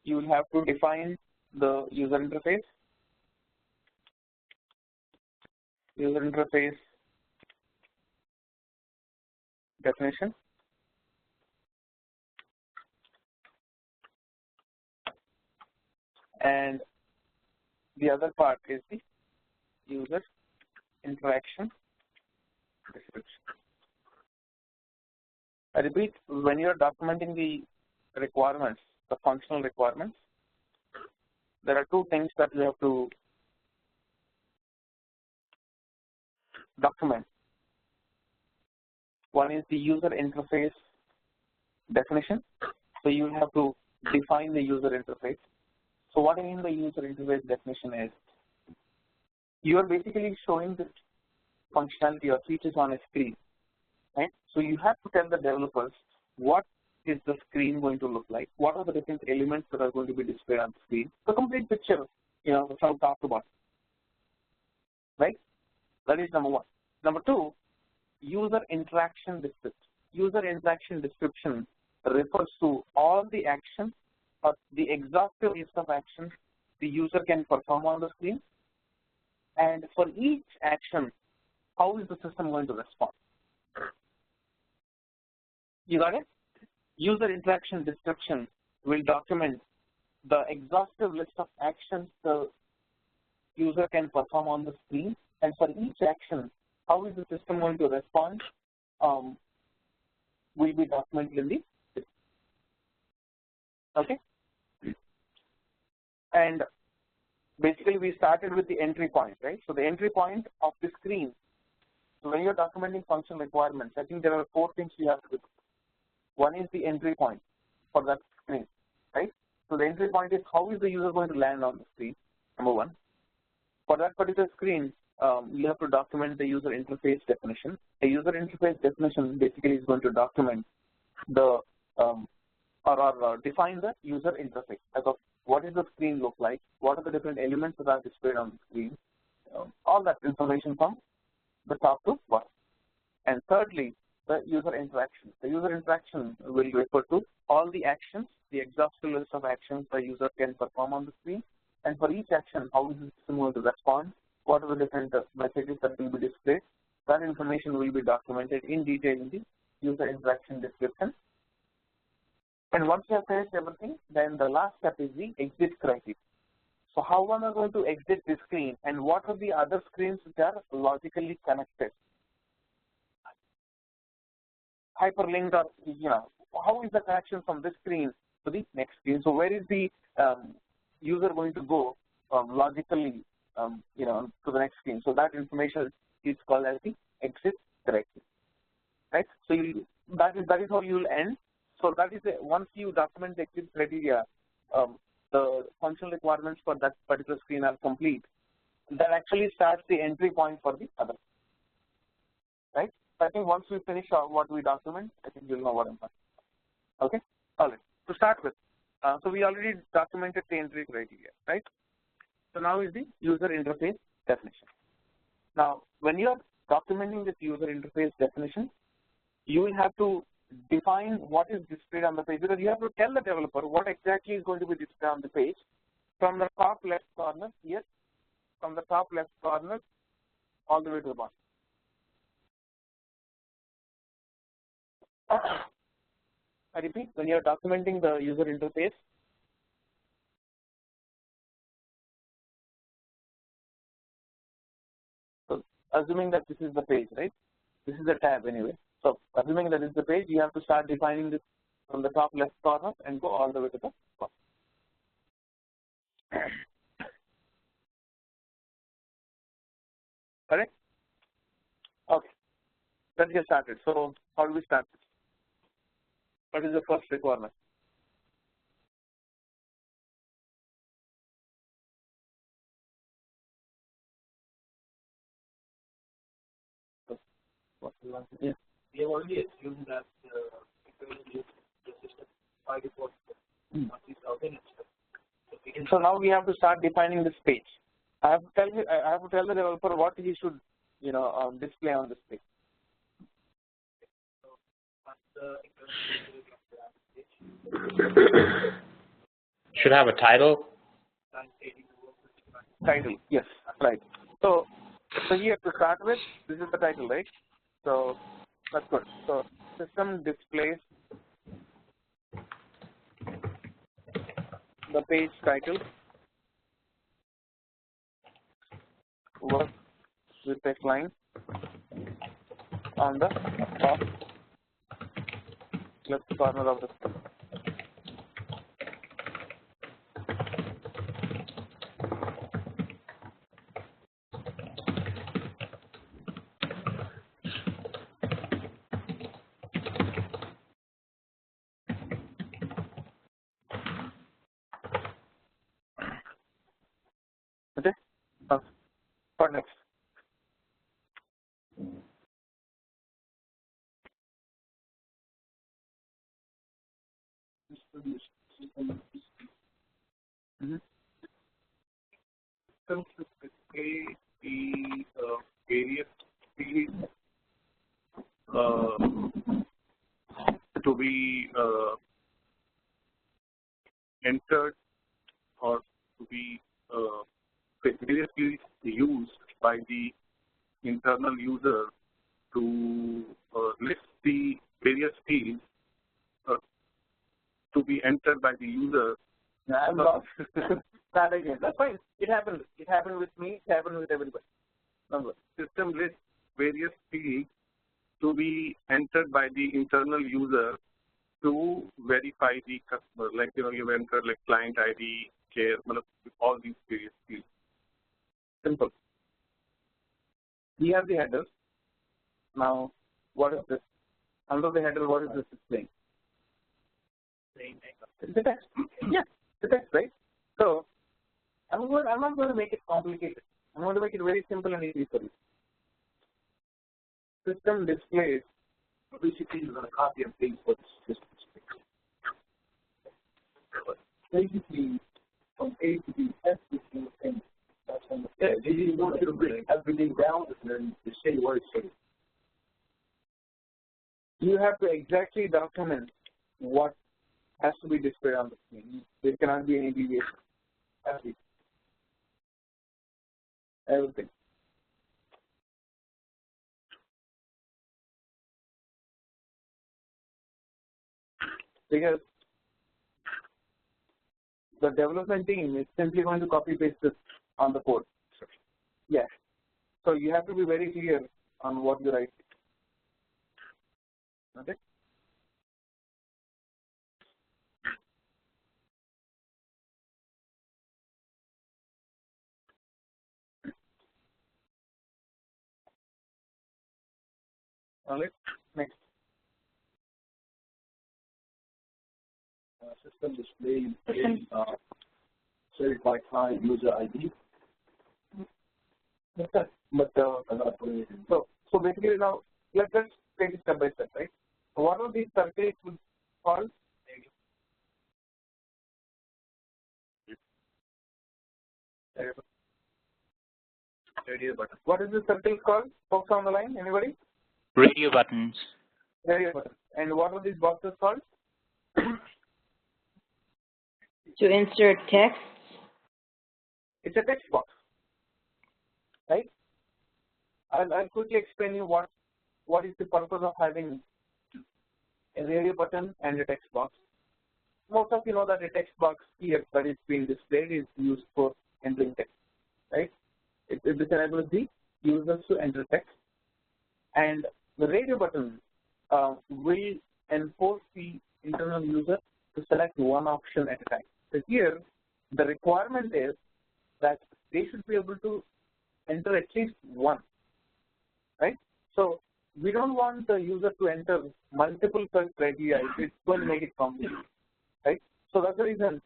you will have to define the user interface definition, and the other part is the user interaction description. I repeat, when you are documenting the requirements, the functional requirements, there are 2 things that you have to document. One is the user interface definition. So you have to define the user interface. So what I mean by user interface definition is you are basically showing the functionality or features on a screen, right? So you have to tell the developers what is the screen going to look like, what are the different elements that are going to be displayed on the screen, the complete picture, from top to bottom, right? That is number 1. Number 2, user interaction description. User interaction description refers to all the actions or the exhaustive list of actions the user can perform on the screen, and for each action, how is the system going to respond? You got it? User interaction description will document the exhaustive list of actions the user can perform on the screen, and for each action, how is the system going to respond will be documented in the system. Okay? And basically we started with the entry point, right? So the entry point of the screen. So when you're documenting functional requirements, I think there are 4 things you have to do. One is the entry point for that screen, right? So the entry point is how is the user going to land on the screen, number 1. For that particular screen, you have to document the user interface definition. A user interface definition basically is going to document the or define the user interface. As of what does the screen look like? What are the different elements that are displayed on the screen? All that information from the top to bottom. And thirdly, the user interaction. The user interaction will refer to all the actions, the exhaustive list of actions the user can perform on the screen. And for each action, how is the system going to respond? What are the different messages that will be displayed? That information will be documented in detail in the user interaction description. And once you have finished everything, then the last step is the exit criteria. So how one are going to exit this screen, and what are the other screens which are logically connected? Hyperlinked, or how is the connection from this screen to the next screen? So where is the user going to go logically, to the next screen? So that information is called as the exit criteria, right? So that is how you will end. So that is once you document the exit criteria, the functional requirements for that particular screen are complete. That actually starts the entry point for the other, right? I think once we finish what we document, I think you'll know what I'm talking about. Okay? All right. To start with, so we already documented the entry criteria, right? So now is the user interface definition. Now, when you are documenting this user interface definition, you will have to define what is displayed on the page, because you have to tell the developer what exactly is going to be displayed on the page from the top left corner here, from the top left corner all the way to the bottom. I repeat, when you are documenting the user interface, so assuming that this is the page, right? This is the tab anyway. So assuming that is the page, you have to start defining this from the top left corner and go all the way to the bottom. Correct? Okay. Let's get started. So how do we start this? What is the first requirement? Yeah. We have already assumed that the system by default So now we have to start defining this page. I have to tell the developer what he should, display on this page. Should have a title. Title, yes, right. So here to start with, this is the title, right? So that's good. So system displays the page title, work with text line on the top left corner of the screen. Okay. What next? Systems to display the various fields to be entered or to be various fields used by the internal user to list the various fields to be entered by the user. I'm lost. Start again. That's fine. It happened. It happened with me. It happened with everybody. Number. System lists various fields to be entered by the internal user to verify the customer. Like you enter like client ID, care, all these various fields. Simple. We have the headers. Now, what is this? Under the header, what is this displaying? The text. Yeah, the text, right? So I'm not going to make it complicated. I'm going to make it very simple and easy for you. System displays. Basically, you're going to copy and paste what the system displays. But basically, from A to B, that's the same thing. That's on the they didn't want you to bring everything down and then just say what it's saying. You have to exactly document what has to be displayed on the screen. There cannot be any deviation. Everything. Because the development team is simply going to copy paste this on the code. Yes. So you have to be very clear on what you write. Okay. All right. Next. System display set by client user ID. But so basically now let's take it step by step, right? So what are these circles called? Radio button. What is this circle called? Folks on the line, anybody? Radio buttons. Radio button. And what are these boxes called? To insert text. It's a text box, right? I'll quickly explain you what is the purpose of having a radio button and a text box. Most of you know that a text box here that is being displayed is used for entering text, right? It enables the users to enter text, and the radio button will enforce the internal user to select one option at a time. So here, the requirement is that they should be able to enter at least one, right? So we don't want the user to enter multiple search criteria. It's going to make it complicated, right? So that's the reason,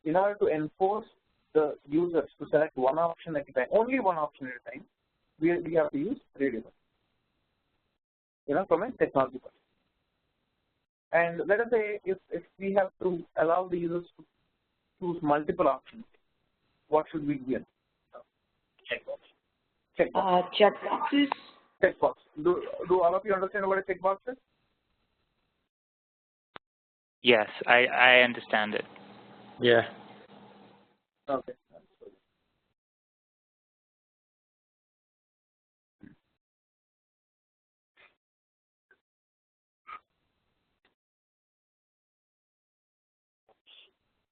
in order to enforce the users to select one option at a time, only one option at a time, we have to use radio button, from a technology perspective. And let us say if we have to allow the users to choose multiple options, what should we give? Checkbox. Checkboxes. Checkbox. Do all of you understand what a checkbox is? Yes, I understand it. Yeah. Okay.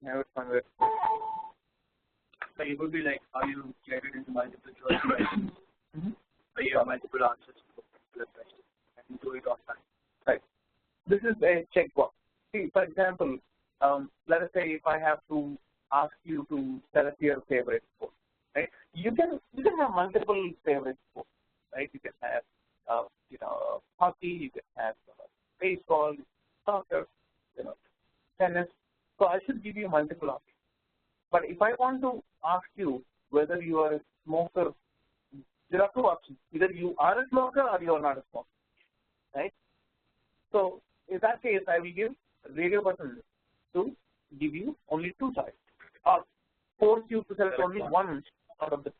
I would find it. So it would be like how you get it into multiple choice questions. So you have multiple answers to the question and you do it offline. Right. This is a checkbox. See, for example, let us say if I have to ask you to select your favorite sport, right? You can have multiple favorite sports, right? You can have hockey, you can have baseball, soccer, tennis. So I should give you multiple options. But if I want to ask you whether you are a smoker, there are two options. Either you are a smoker or you are not a smoker, right? So in that case, I will give radio button to give you only two choices, or force you to select only one out of the two.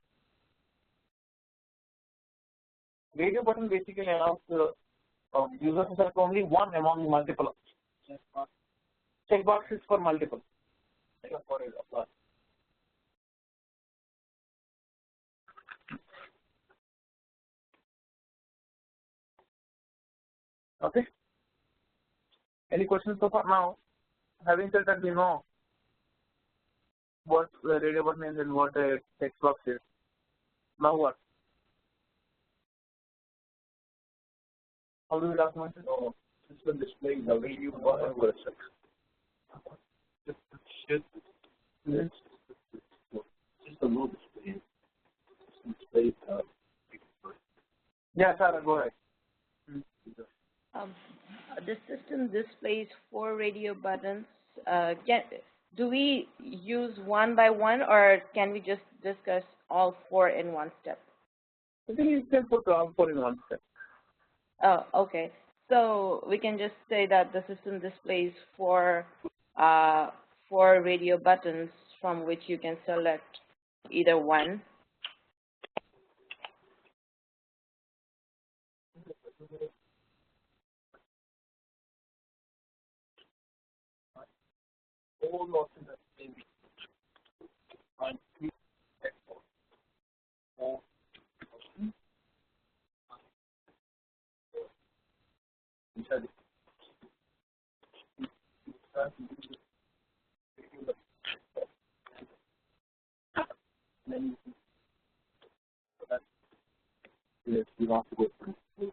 Radio button basically allows the user to select only one among multiple options. Checkbox is for multiple. Okay. Any questions so far? Now, having said that, we know what the radio button is and what a text box is. Now what? How do we document it? Oh, system display the radio button with a section. Just a little display. Display. Yeah, Sarah, go ahead. The system displays 4 radio buttons. Do we use one by one, or can we just discuss all 4 in one step? I think you can put all 4 in one step. Oh, okay. So we can just say that the system displays 4 radio buttons from which you can select either one. Yes, you want to go through.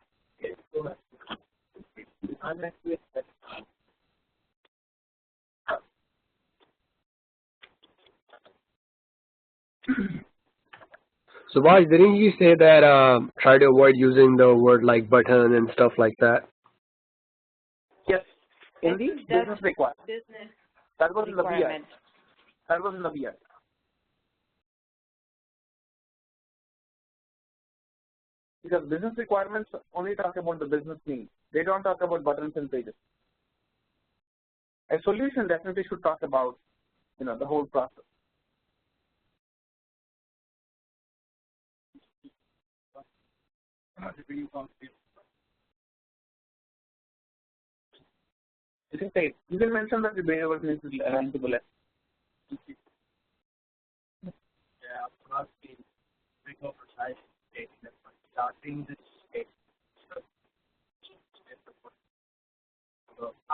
Subhash, didn't you say that try to avoid using the word like button and stuff like that? Yes. In the business requirement. Business That was in the VI. requirement. That was in the VI. Because business requirements only talk about the business needs. They don't talk about buttons and pages. A solution definitely should talk about, the whole process. You can say, you can mention that the behavior needs to be aligned to bullet. Yeah, not being big oversized starting this state.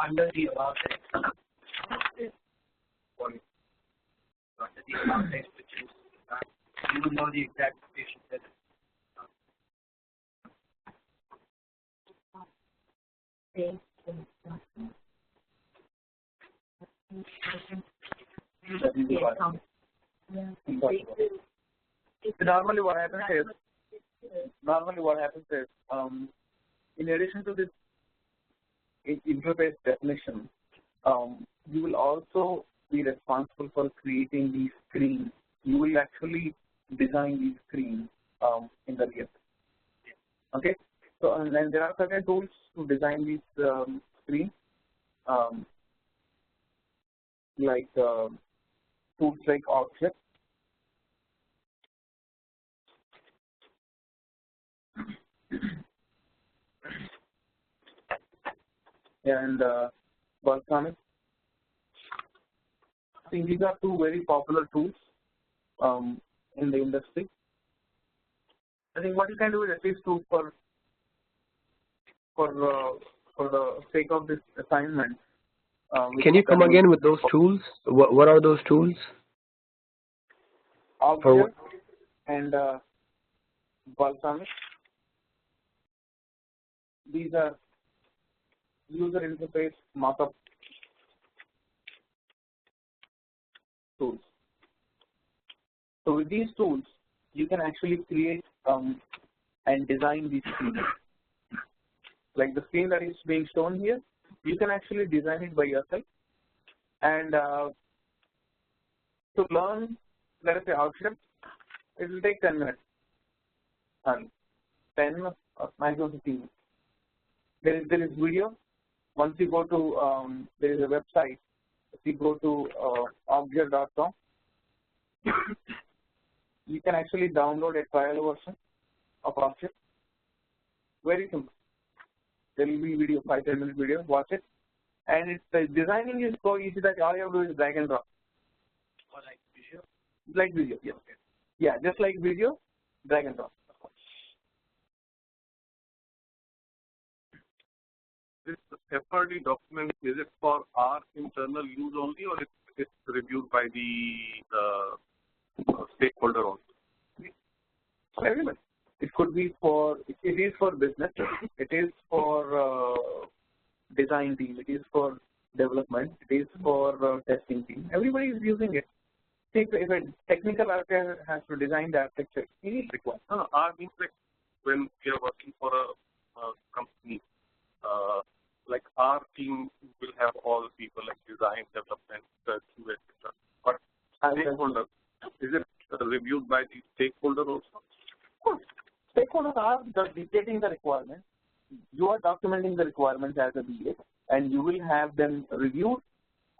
Under the above text, under the above text, which is you would know the exact location that Normally what happens is, in addition to this interface definition, you will also be responsible for creating these screens. You will actually design these screens in the real. Okay, so and then there are certain tools to design these screens, like tools like Object. And Balsamic. I think these are 2 very popular tools in the industry. I think what you can do is at least for the sake of this assignment. Can you come again with those tools? What are those tools? Object and Balsamic. These are user interface markup tools. So with these tools, you can actually create and design these screens. Like the screen that is being shown here, you can actually design it by yourself. And to learn, let us say, Object, it will take 10 minutes. 10 or maximum 15 minutes. There is video. Once you go to, there is a website. If you go to object.com, you can actually download a trial version of Object. Very simple. There will be video, 5-10 minute video. Watch it, and the designing is so easy that all you have to do is drag and drop. or like visual. Like video, yeah. Okay. Yeah, just like video, drag and drop. This FRD document, is it for our internal use only, or it's reviewed by the stakeholder also? For everybody. It could be for, it is for business, it is for design team, it is for development, it is for testing team. Everybody is using it. If a technical architect has to design the architecture, he is required. No, our means like when we are working for a company, like our team will have all people like design, development, QA, etc. But Stakeholder. Is it reviewed by the stakeholder also? Of course. Stakeholders are dictating the requirements. You are documenting the requirements as a BA, and you will have them reviewed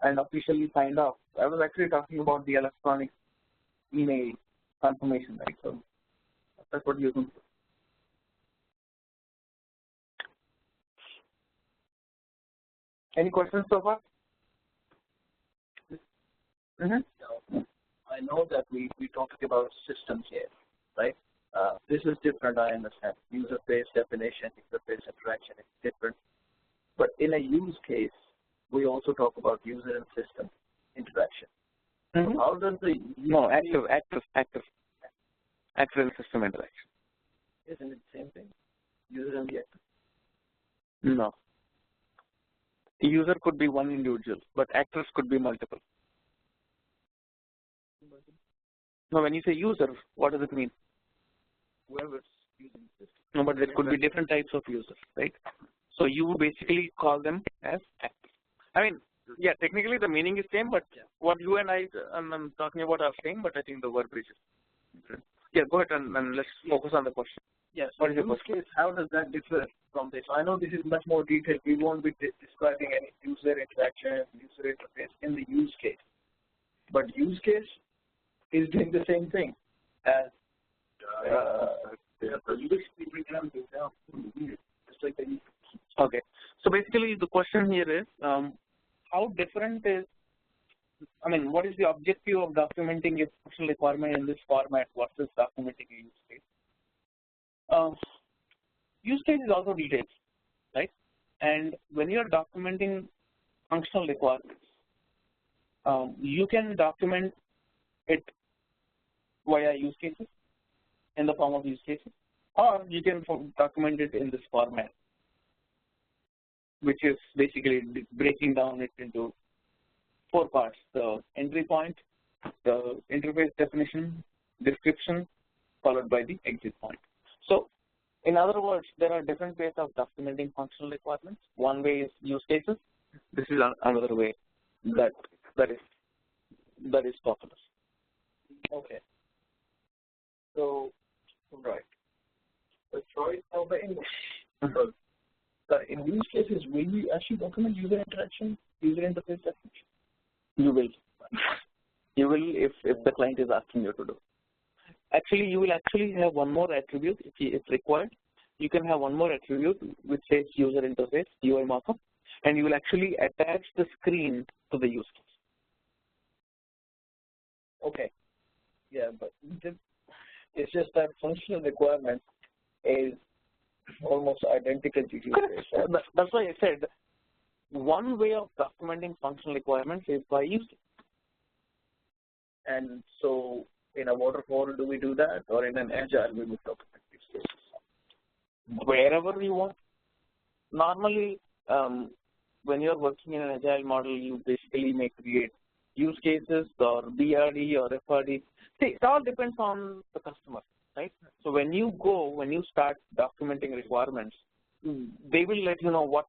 and officially signed off. I was actually talking about the electronic email confirmation, right? So that's what you're doing. Any questions so far? I know that we talked about systems here, right? This is different, I understand. User-face definition, user-face interaction is different. But in a use case, we also talk about user and system interaction. How does the active and system interaction? Isn't it the same thing? User and the active? No. The user could be one individual, but actors could be multiple. Now, when you say user, what does it mean? Whoever's using the system. No, but there could be different types of users, right? So you basically call them as actors. I mean, yeah, technically the meaning is same, but what you and I'm talking about are same, but I think the verbiage is different. Yeah, go ahead and let's focus on the question. Yes. So in this case, how does that differ from this? I know this is much more detailed. We won't be describing any user interaction, user interface in the use case. But use case is doing the same thing as okay. So basically the question here is how different is, I mean, what is the objective of documenting a functional requirement in this format versus documenting a use case? Use case is also details, right? And when you are documenting functional requirements, you can document it via use cases in the form of use cases, or you can document it in this format, which is basically breaking down it into 4 parts: the entry point, the interface definition, description, followed by the exit point. So, in other words, there are different ways of documenting functional requirements. One way is use cases. This is another way that is popular. Okay. So, right. The choice of the English. In use cases, will we actually document user interaction, user interface definition? You will. You will if the client is asking you to do. Actually, you will actually have one more attribute if required. You can have one more attribute which says user interface, UI markup, and you will actually attach the screen to the use case. Okay. Yeah, but it's just that functional requirement is almost identical to use case. That's why I said one way of documenting functional requirements is by use case. And so, in a waterfall, do we do that, or in an agile, we would document use cases? Wherever you want. Normally, when you're working in an agile model, you basically may create use cases or BRD or FRD. See, it all depends on the customer, right? So when you start documenting requirements, they will let you know what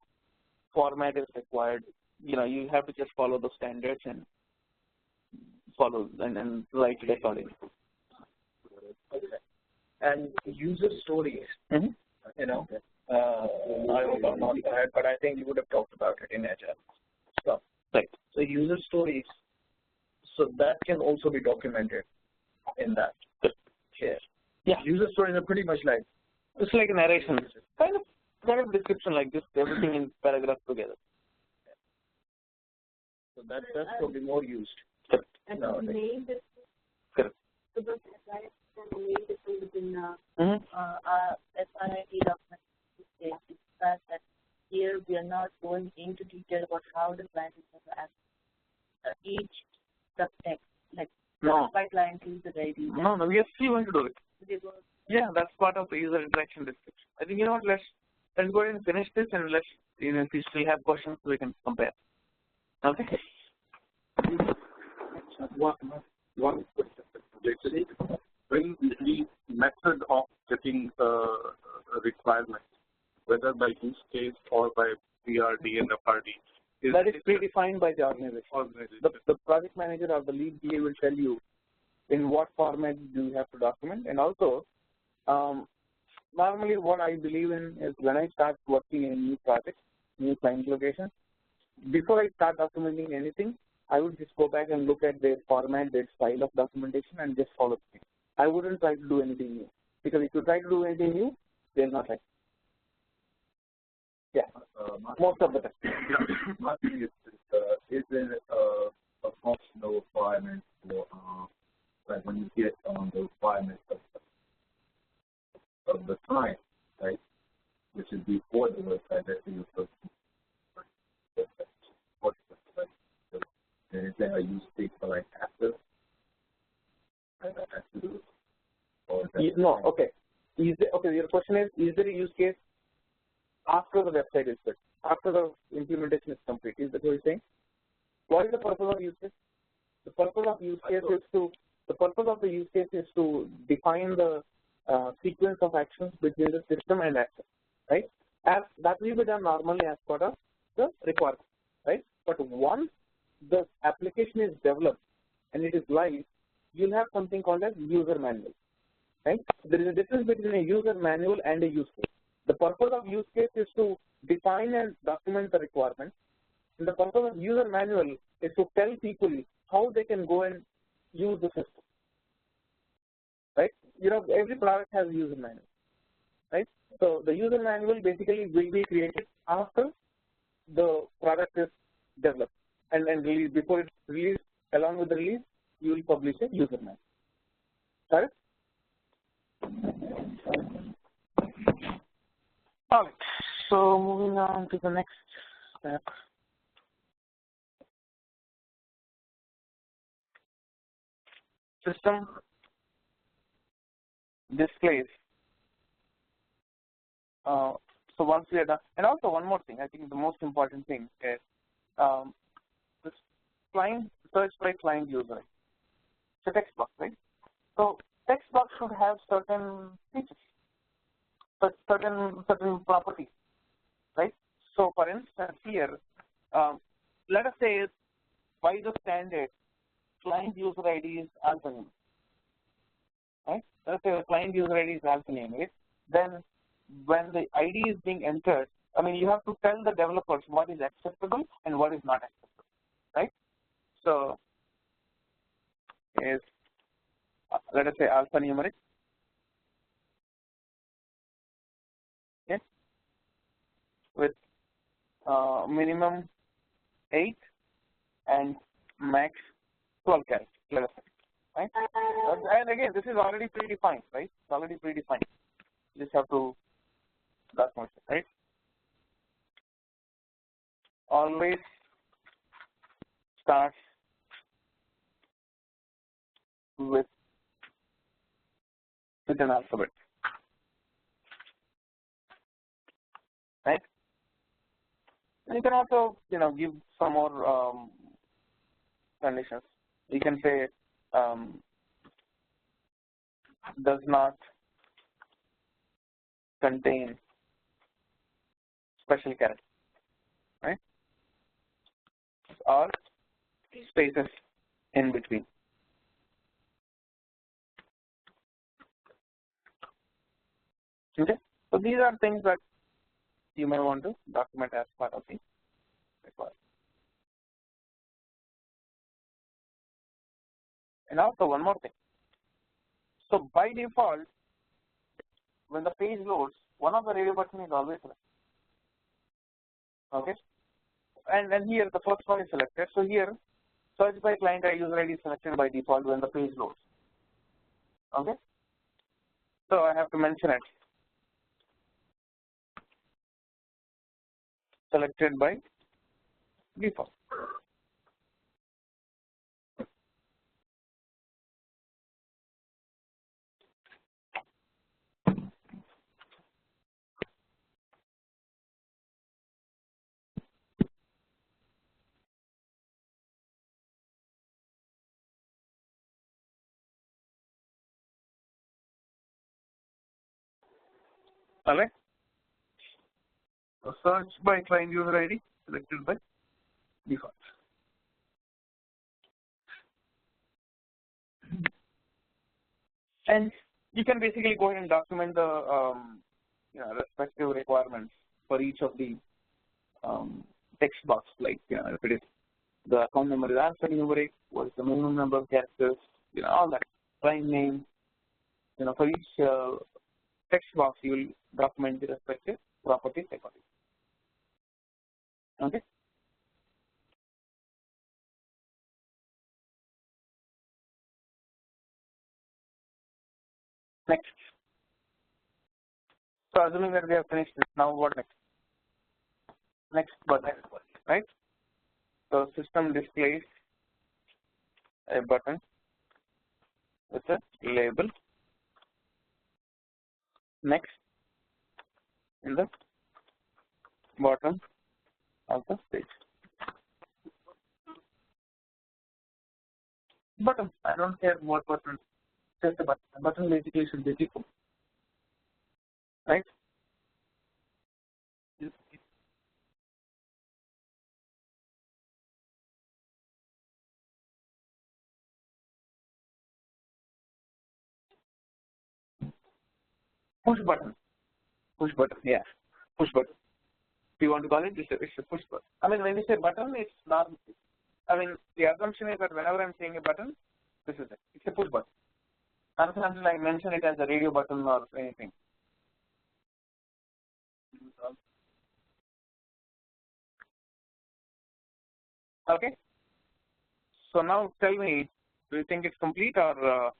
format is required. You know, you have to just follow the standards and follow and write it accordingly. Okay. And user stories, you know, I hope I'm not bad, but I think you would have talked about it in agile stuff. Right. So user stories, so that can also be documented in that. Here. Yeah. User stories are pretty much like, it's like a narration, kind of description like this, everything in paragraph together. So that's probably more used. Correct. And the main difference. Correct. So the main difference between SRIT document is the fact that here we are not going into detail about how the client is going to ask each subtext, like by client user ID. No, we are still going to do it. Yeah, that's part of the user interaction description. I think, you know what, let's go ahead and finish this, and let's, you know, if you still have questions, we can compare. Okay. One question. Actually, when the method of getting a requirement, whether by use case or by BRD and FRD, That is predefined by the organization. The project manager or the lead BA will tell you in what format do you have to document, and also normally what I believe in is when I start working in a new project, new client location, before I start documenting anything, I would just go back and look at their format, their style of documentation, and just follow it. I wouldn't try to do anything new, because if you try to do anything new, they'll not like it. Yeah, most of the time. My thing is there a functional requirement for like when you get the requirements of the client, right? Which is before the website that you first. And is there a use case for like after? No, okay. Okay, your question is there a use case after the website is built, after the implementation is complete? Is that what you're saying? What is the purpose of use case? The purpose of use case is to define the sequence of actions between the system and access, right? As that will be done normally as part of the requirement, right? But once the application is developed and it is live, you'll have something called as user manual, right? There is a difference between a user manual and a use case. The purpose of use case is to define and document the requirements, and the purpose of user manual is to tell people how they can go and use the system, right? You know, every product has a user manual, right? So the user manual basically will be created after the product is developed and released. Before it's released, along with the release, you will publish a user manual. Got it? All right. So moving on to the next step. System displays. So once we are done, and also one more thing, I think the most important thing is this client search by client user. It's a text box, right? So text box should have certain features, but certain properties, right? So for instance, here, let us say by the standard, client user ID is alphanumeric, right? Let us say the client user ID is alphanumeric. Then when the ID is being entered, I mean, you have to tell the developers what is acceptable and what is not acceptable, right? So is let us say alphanumeric, okay, with minimum 8 and max 12 characters, let us say, right? And again, this is already predefined, right? It's already predefined. You just have to document it, right? Always starts with an alphabet, right? And you can also, give some more conditions. You can say does not contain special characters, right? Or spaces in between. Okay, so these are things that you may want to document as part of the requirement. And also one more thing. So by default, when the page loads, one of the radio button is always selected. Okay, and here the first one is selected. So here, search by client user ID is selected by default when the page loads. Okay, so I have to mention it. Selected by default. Alright. So search by client user ID selected by default. And you can basically go ahead and document the respective requirements for each of the text box, like if it is the account number is alphanumeric, what is the minimum number of characters, all that, client name, for each text box you will document the respective properties accordingly. Okay. Next. So assuming that we have finished this, now what next? Next button, right? So system displays a button with a label next in the bottom of the page. Button, I don't care what button, just a button. A button basically should be equal, right? Push button, yeah, push button. If you want to call it, it's a push button. I mean, when you say button, it's not. I mean, the assumption is that whenever I'm saying a button, this is it. It's a push button. Until I mention it as a radio button or anything. Okay. So now tell me, do you think it's complete or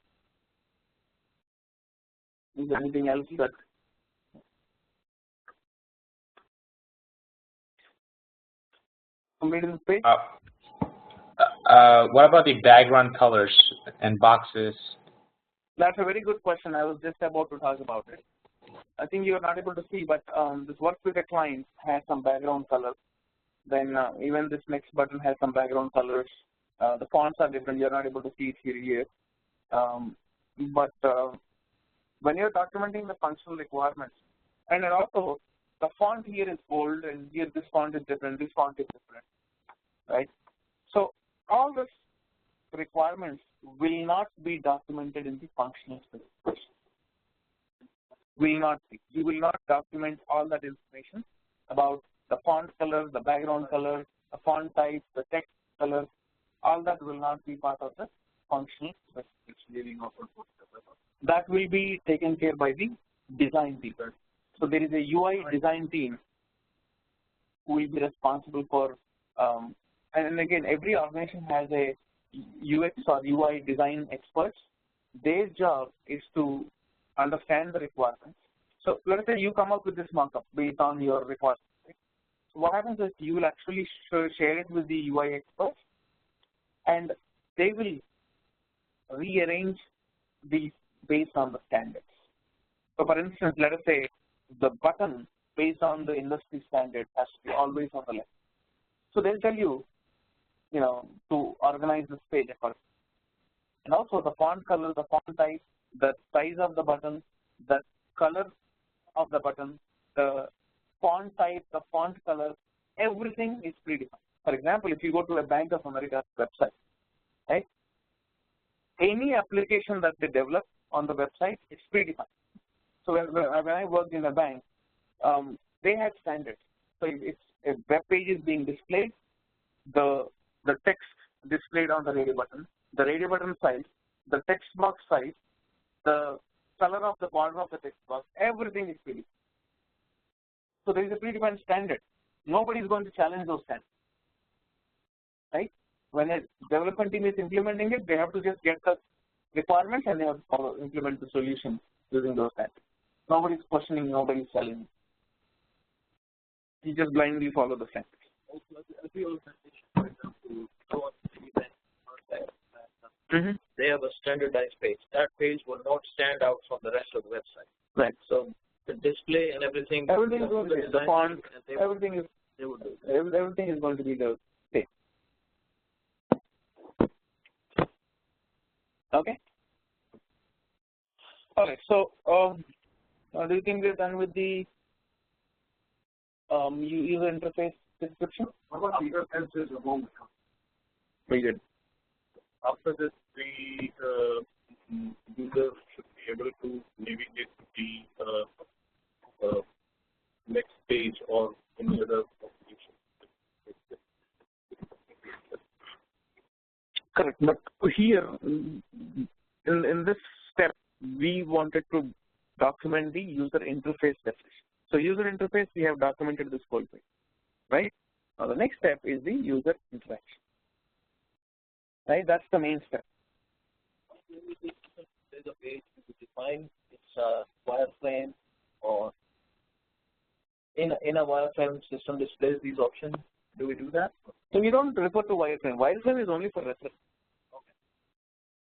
is there anything else that? Complete in the page? What about the background colors and boxes? That's a very good question. I was just about to talk about it. I think you are not able to see, but this work with a client has some background color. Then even this next button has some background colors. The fonts are different. You're not able to see it here. But when you're documenting the functional requirements, and also the font here is bold, and here this font is different, this font is different, right? So all these requirements will not be documented in the functional specification. Will not be. You will not document all that information about the font color, the background color, the font type, the text color. All that will not be part of the functional specification. That will be taken care by the design team. So there is a UI design team who will be responsible for, and again, every organization has a UX or UI design experts. Their job is to understand the requirements. So let's say you come up with this markup based on your requirements. Right? So what happens is you will actually share it with the UI experts, and they will rearrange these based on the standards. So for instance, let us say the button based on the industry standard has to be always on the left. So they'll tell you, to organize this page accordingly. And also the font color, the font type, the size of the button, the color of the button, the font type, the font color, everything is predefined. For example, if you go to a Bank of America's website, right? Any application that they develop on the website is predefined. So when I worked in a bank, they had standards. So if a web page is being displayed, the text displayed on the radio button size, the text box size, the color of the border of the text box, everything is predefined. So there is a predefined standard. Nobody is going to challenge those standards, right? When a development team is implementing it, they have to just get the requirements and they have to implement the solution using those standards. Nobody is questioning, nobody is challenging. You just blindly follow the standards. They have a standardized page. That page will not stand out from the rest of the website. Right. So the display and everything. Everything is going to be the font. Everything is going to be the same. Okay. All right. So, do you think we're done with the user interface description? What about the answers a moment ago? We did. After this, the user should be able to navigate the next page or any other application. Correct. But here, in this step, we wanted to document the user interface definition. So user interface, we have documented this whole page, right? Now the next step is the user interaction, right? That's the main step. There's a page to define its wireframe, or in a wireframe system displays these options. Do we do that? So we don't refer to wireframe. Wireframe is only for reference. Okay.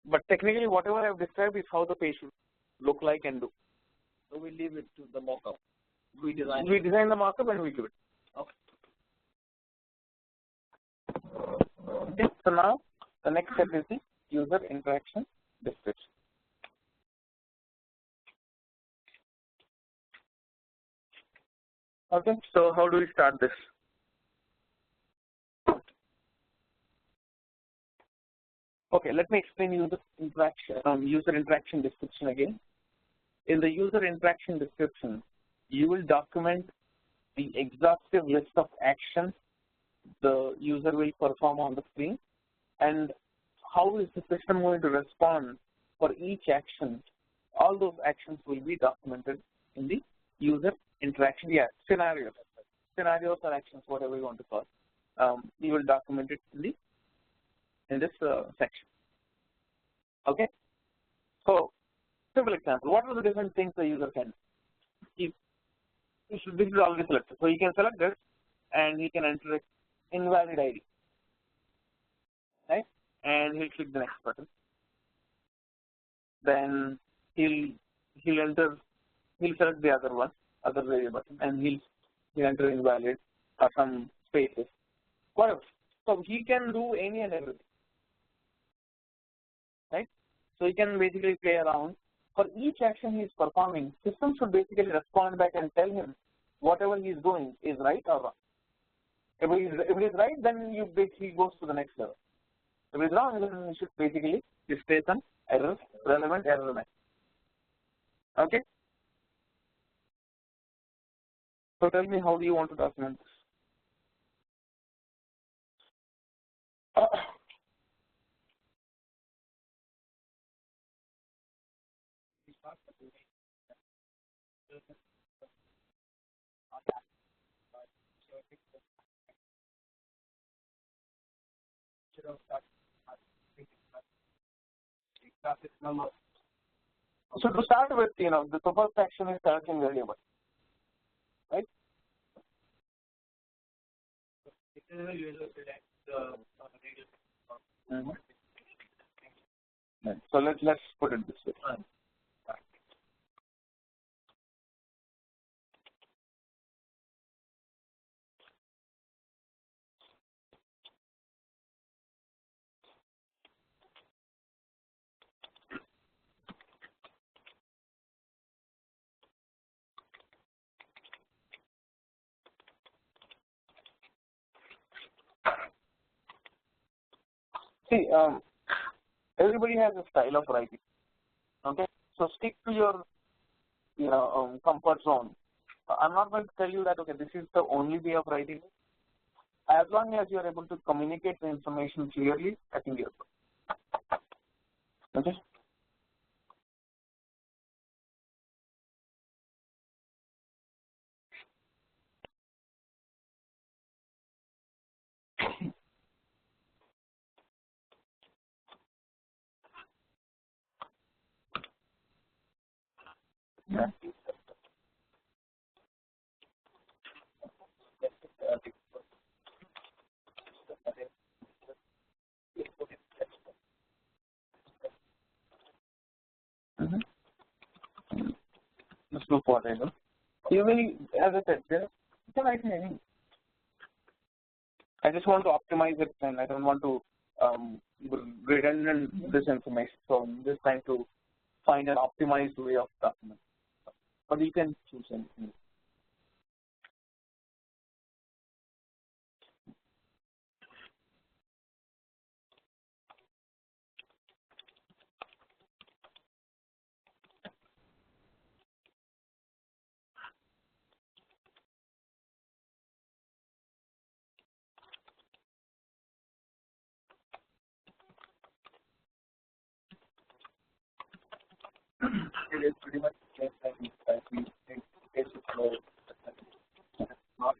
But technically, whatever I've described is how the page should look like and do. So we leave it to the mockup. We design the markup and we do it. Okay. Okay. So now the next step is the user interaction description. Okay. So how do we start this? Okay, let me explain user interaction description again. In the user interaction description, you will document the exhaustive list of actions the user will perform on the screen, and how is the system going to respond for each action. All those actions will be documented in the user interaction. Yeah, scenarios or actions, whatever you want to call. You will document it in this section. Okay. So, simple example. What are the different things the user can do? This is already selected. So he can select this, and he can enter it invalid ID, right? And he'll click the next button. Then he'll select the other variable button, and he'll enter invalid or some spaces, whatever. So he can do any and everything, right? So he can basically play around. For each action he's performing, system should basically respond back and tell him whatever he's doing is right or wrong. If it is right, then you basically goes to the next level. If it is wrong, then you should basically display some errors, relevant error message. Okay? So tell me, how do you want to document this? So to start with, the first action is selecting variable, right? So let's put it this way. See, everybody has a style of writing. Okay, so stick to your, comfort zone. I'm not going to tell you that okay, this is the only way of writing. As long as you are able to communicate the information clearly, I think you're good. Okay. Yeah. Let's go for it. Even as I said, you can write anything. I just want to optimize it, and I don't want to redundant this information. So I'm just trying to find an optimized way of document. But you can choose anything. It is pretty much the same thing that we think basic flow. Not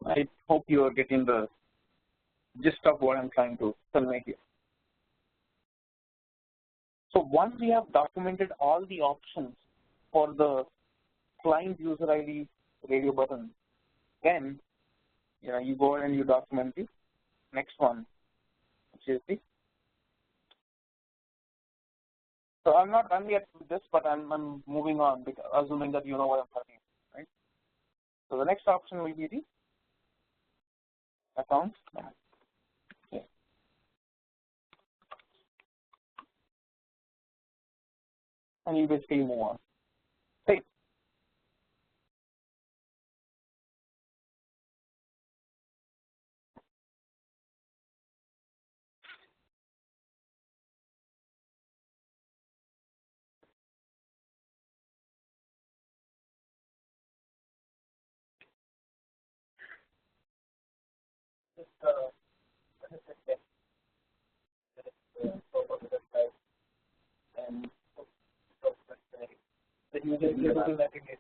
I hope you are getting the gist of what I'm trying to convey here. So once we have documented all the options for the client user ID radio button, then you go ahead and you document the next one, which is the. So I'm not done yet with this, but I'm moving on, because, assuming that you know what I'm talking about, right? So the next option will be the account. Okay. And you basically move on. Save. And the user is able to navigate.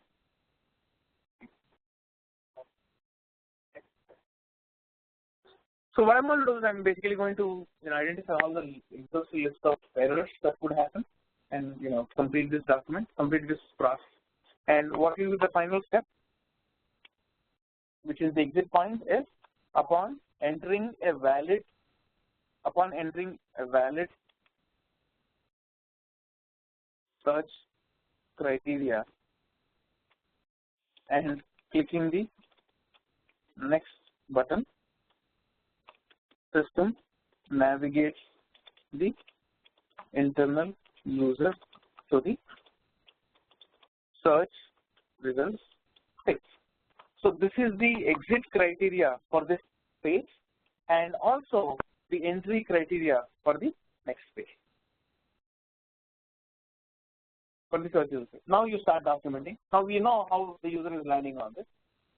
So what I'm going to do is I'm basically going to identify all the exhaustive list of errors that could happen, and complete this document, complete this process. And what will be the final step, which is the exit point, is upon entering a valid search criteria and clicking the next button, system navigates the internal user to the search results page. So this is the exit criteria for this page, and also the entry criteria for the next page, for the search user page. Now you start documenting. Now we know how the user is landing on this.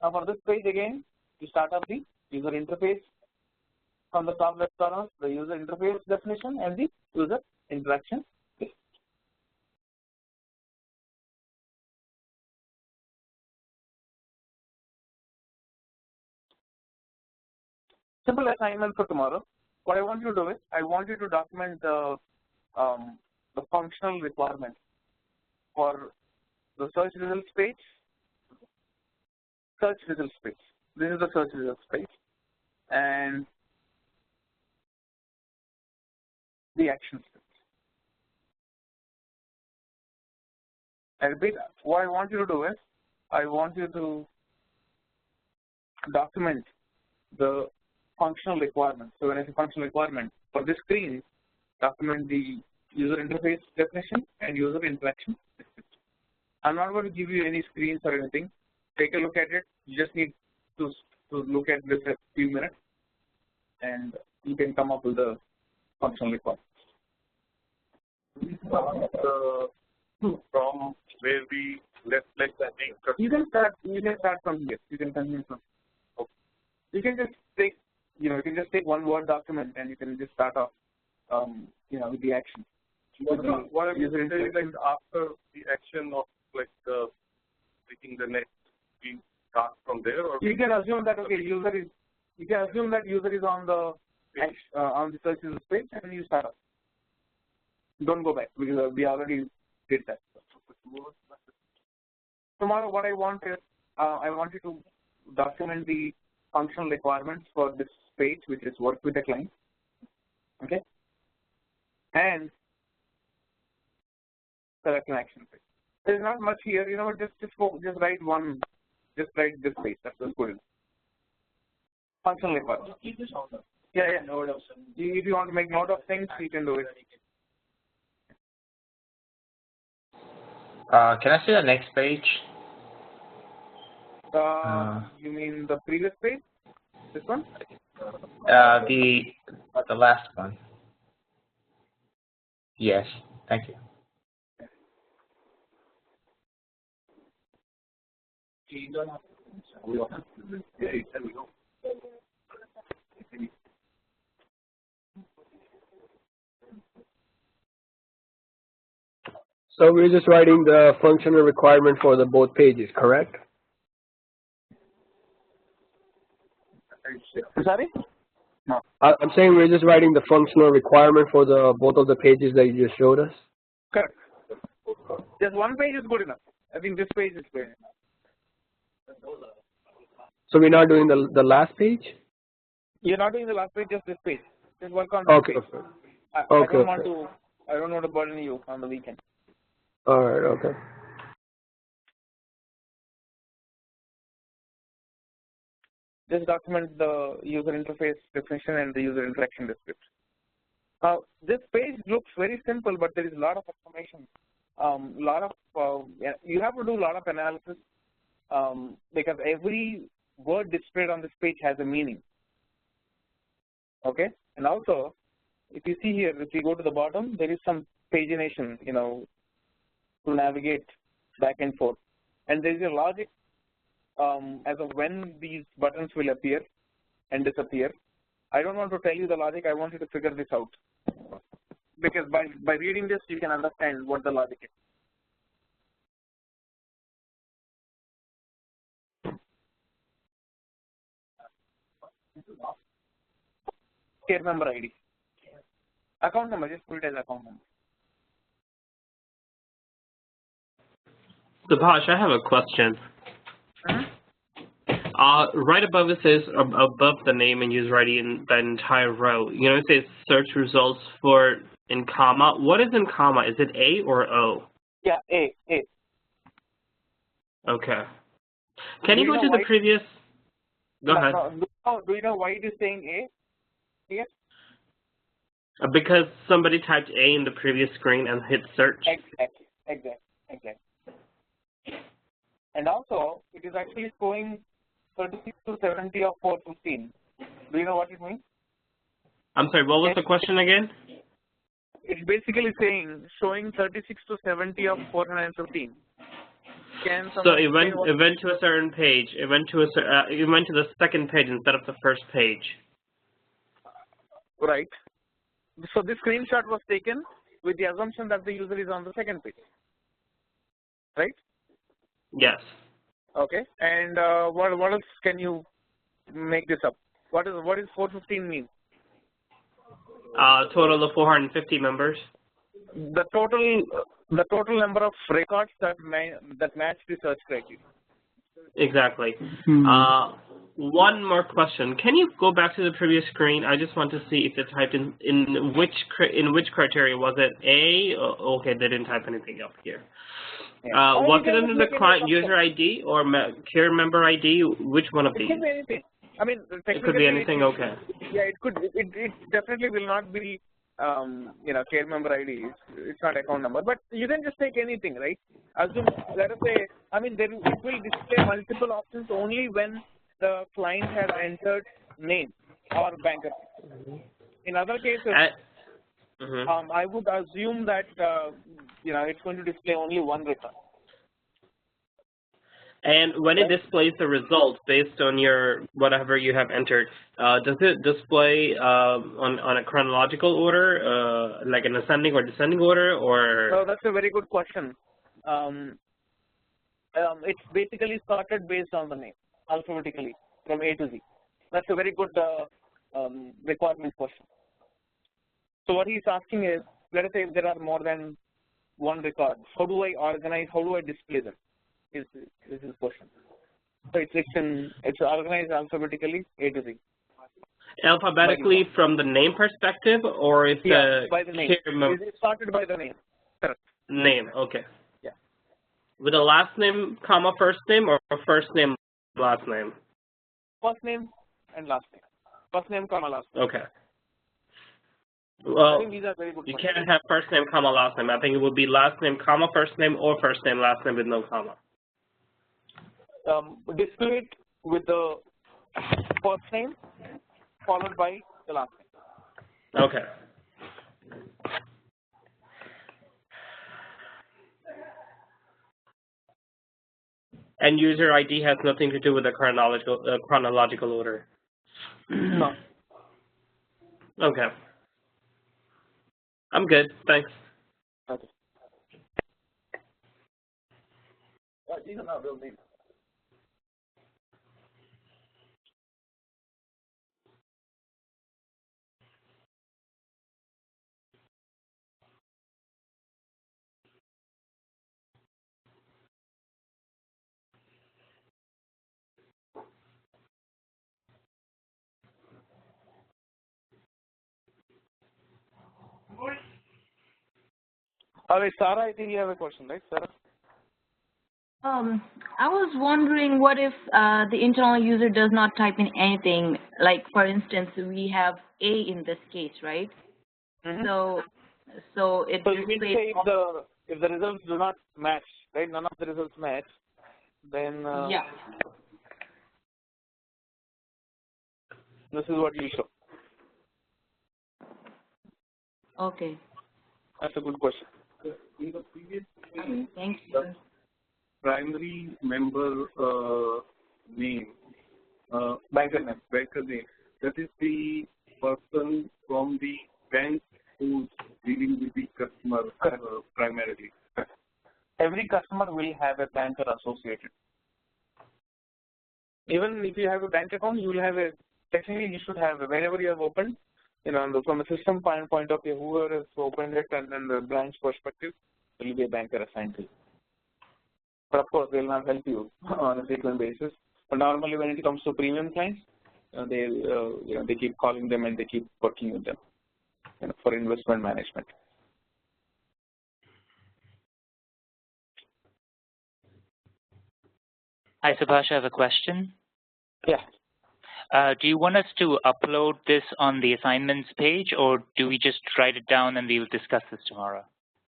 Now for this page again, you start up the user interface. From the top left corner, the user interface definition and the user interaction page. Simple assignment for tomorrow. what I want you to do is, I want you to document the functional requirement for the search results page. Search results page. This is the search results page, and the actions page. I repeat, what I want you to do is, I want you to document the functional requirement. So when I say functional requirement, for this screen, document the user interface definition and user interaction. I'm not going to give you any screens or anything. Take a look at it. You just need to look at this a few minutes, and you can come up with the functional requirements. From where we left like that. You can start from here. You can continue from. Okay. You can just take, you can just take one Word document and you can just start off, with the action. What I'm saying is, like, after the action of clicking the next, we start from there, or you can assume that user is on the search results page, and you start off. Don't go back because we already did that. Tomorrow, what I want is, I want you to document the functional requirements for this page, which is work with the client. Okay, and select an action page. There's not much here, just write this page. That's good enough. Functional requirements. Yeah. If you want to make note of things, you can do it. Can I see the next page? You mean the previous page? This one? The last one. Yes, thank you. So we're just writing the functional requirement for the both pages, correct? Sorry? No. I'm saying we're just writing the functional requirement for the both of the pages that you just showed us. Correct. Just one page is good enough. I think this page is good enough. So we're not doing the last page? You're not doing the last page, just this page. Just work on this page. Okay. I don't want to burden you on the weekend. All right. Okay. Just document the user interface definition and the user interaction description. This page looks very simple, but there is a lot of information. You have to do a lot of analysis because every word displayed on this page has a meaning. Okay, and also, if you see here, if you go to the bottom, there is some pagination, to navigate back and forth, and there is a logic as of when these buttons will appear and disappear. I don't want to tell you the logic. I want you to figure this out, because by reading this, you can understand what the logic is. Care member ID. Account number, just put it as account number. Subhash, I have a question. Right above it says, above the name and user ID in that entire row, it says search results for in comma. What is in comma? Is it A or O? Yeah, A. Okay. Can you go to the previous? Go ahead. Do you know why it is saying A? Yes. Because somebody typed A in the previous screen and hit search. Exactly. And also, it is actually showing 36 to 70 of 415. Do you know what it means? I'm sorry, what was the question again? It's basically showing 36 to 70 of 415. So it went to a certain page. It went to the second page instead of the first page. Right. So this screenshot was taken with the assumption that the user is on the second page. Right? Yes. Okay. And what else can you make this up? What is 415 mean? Total of 450 members. The total number of records that match the search criteria. Exactly. One more question. Can you go back to the previous screen? I just want to see if they typed in which criteria. Was it A? Okay, they didn't type anything up here. Yeah. Was it under the client user ID or care member ID? Which one of these? It could be anything. I mean, it could be anything. Okay. Yeah, it could. It definitely will not be care member ID. It's not account number, but you can just take anything, right? Assume, let us say, I mean, it will display multiple options only when the client has entered name or banker. In other cases, I would assume that it's going to display only one record. And when it displays the results based on your whatever you have entered, does it display on a chronological order, like an ascending or descending order, or? No, that's a very good question. It's basically sorted based on the name, alphabetically from A to Z. That's a very good requirement question. So what he's asking is, let us say if there are more than one record, how do I organize? How do I display them? This is the question. So it's organized alphabetically A to Z. Alphabetically from the name perspective, or is by the name? It's sorted by the name. Correct. Name. Okay. Yeah. With a last name, comma first name, or first name, last name? First name and last name. First name, comma last name. Okay. Well, I think these are very good you questions. can't have first name, comma last name. I think it would be last name, comma first name, or first name, last name with no comma. Display it with the first name followed by the last name. Okay. And user ID has nothing to do with the chronological order. No. Okay. I'm good. Thanks. Okay. These are not real names. All right, Sarah, I think you have a question, right, Sarah? I was wondering what if the internal user does not type in anything, like for instance, we have A in this case, right? So it you mean to say if the results do not match, right? None of the results match, then yeah. This is what you show. Okay. That's a good question. In the previous Thank you. Primary member name, banker name, that is the person from the bank who's dealing with the customer primarily. Every customer will have a banker associated. Even if you have a bank account, you will have technically you should have whenever you have opened, from a system point of view, whoever has opened it and then the branch perspective, there will be a banker assigned to you. But of course, they will not help you on a frequent basis. But normally, when it comes to premium clients, they keep calling them and they keep working with them, for investment management. Hi, Subhash, I have a question. Yeah. Do you want us to upload this on the assignments page, or do we just write it down and we'll discuss this tomorrow?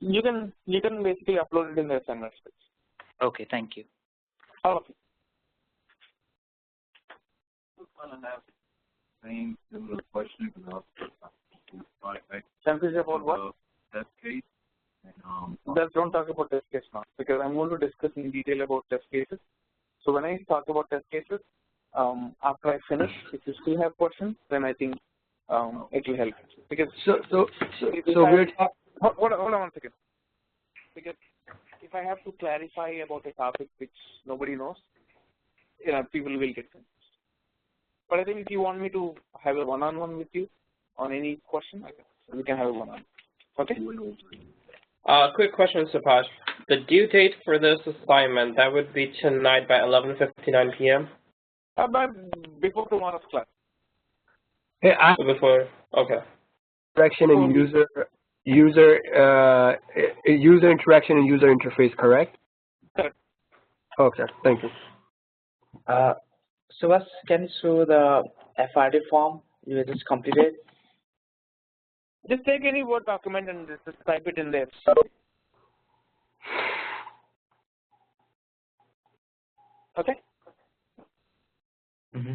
You can basically upload it in the assignments page. Okay, thank you. Okay. Same similar question about what? Test case. Just don't talk about test case now, because I'm going to discuss in detail about test cases. So when I talk about test cases, after I finish, if you still have questions, then I think it will help. Because so we're talking. Hold on 1 second. Because if I have to clarify about a topic which nobody knows, people will get confused. But I think if you want me to have a one-on-one with you, on any question, we can have one on. Okay? Quick question, Subhash. The due date for this assignment, that would be tonight by 11:59 p.m.? Before tomorrow's class. Hey, Before, okay. Interaction and user interaction and user interface, correct? Correct. Okay, thank you. Subhash, can you show the FRD form you just completed? Just take any Word document and just type it in there. Okay? Mm-hmm.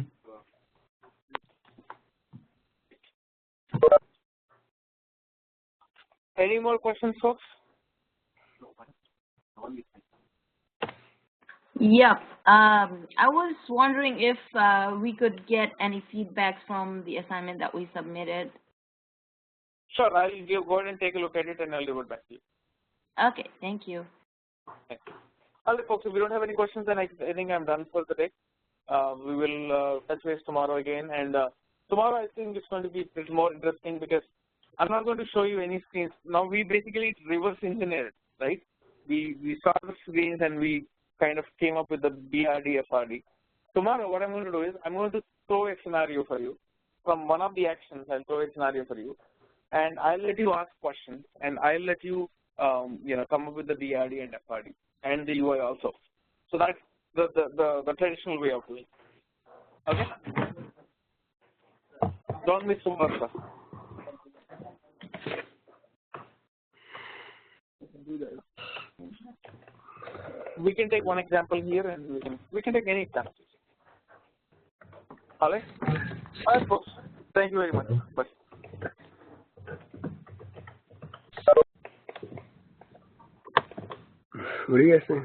Any more questions, folks? Yeah. I was wondering if we could get any feedback from the assignment that we submitted. Sure, I'll go ahead and take a look at it and I'll revert back to you. Okay, thank you. Thank you. All right, folks, if we don't have any questions, then I think I'm done for the day. We will touch base tomorrow again. And tomorrow I think it's going to be a bit more interesting because I'm not going to show you any screens. Now we basically reverse engineered, right? We saw the screens and we kind of came up with the BRD, FRD. Tomorrow what I'm going to do is I'm going to throw a scenario for you. From one of the actions, I'll throw a scenario for you. And I'll let you ask questions and I'll let you, come up with the BRD and FRD and the UI also. So that's the traditional way of doing it. Okay? Don't miss too much, sir. We can take one example here and we can take any example. All right? All right, folks. Thank you very much. Bye. What do you guys think?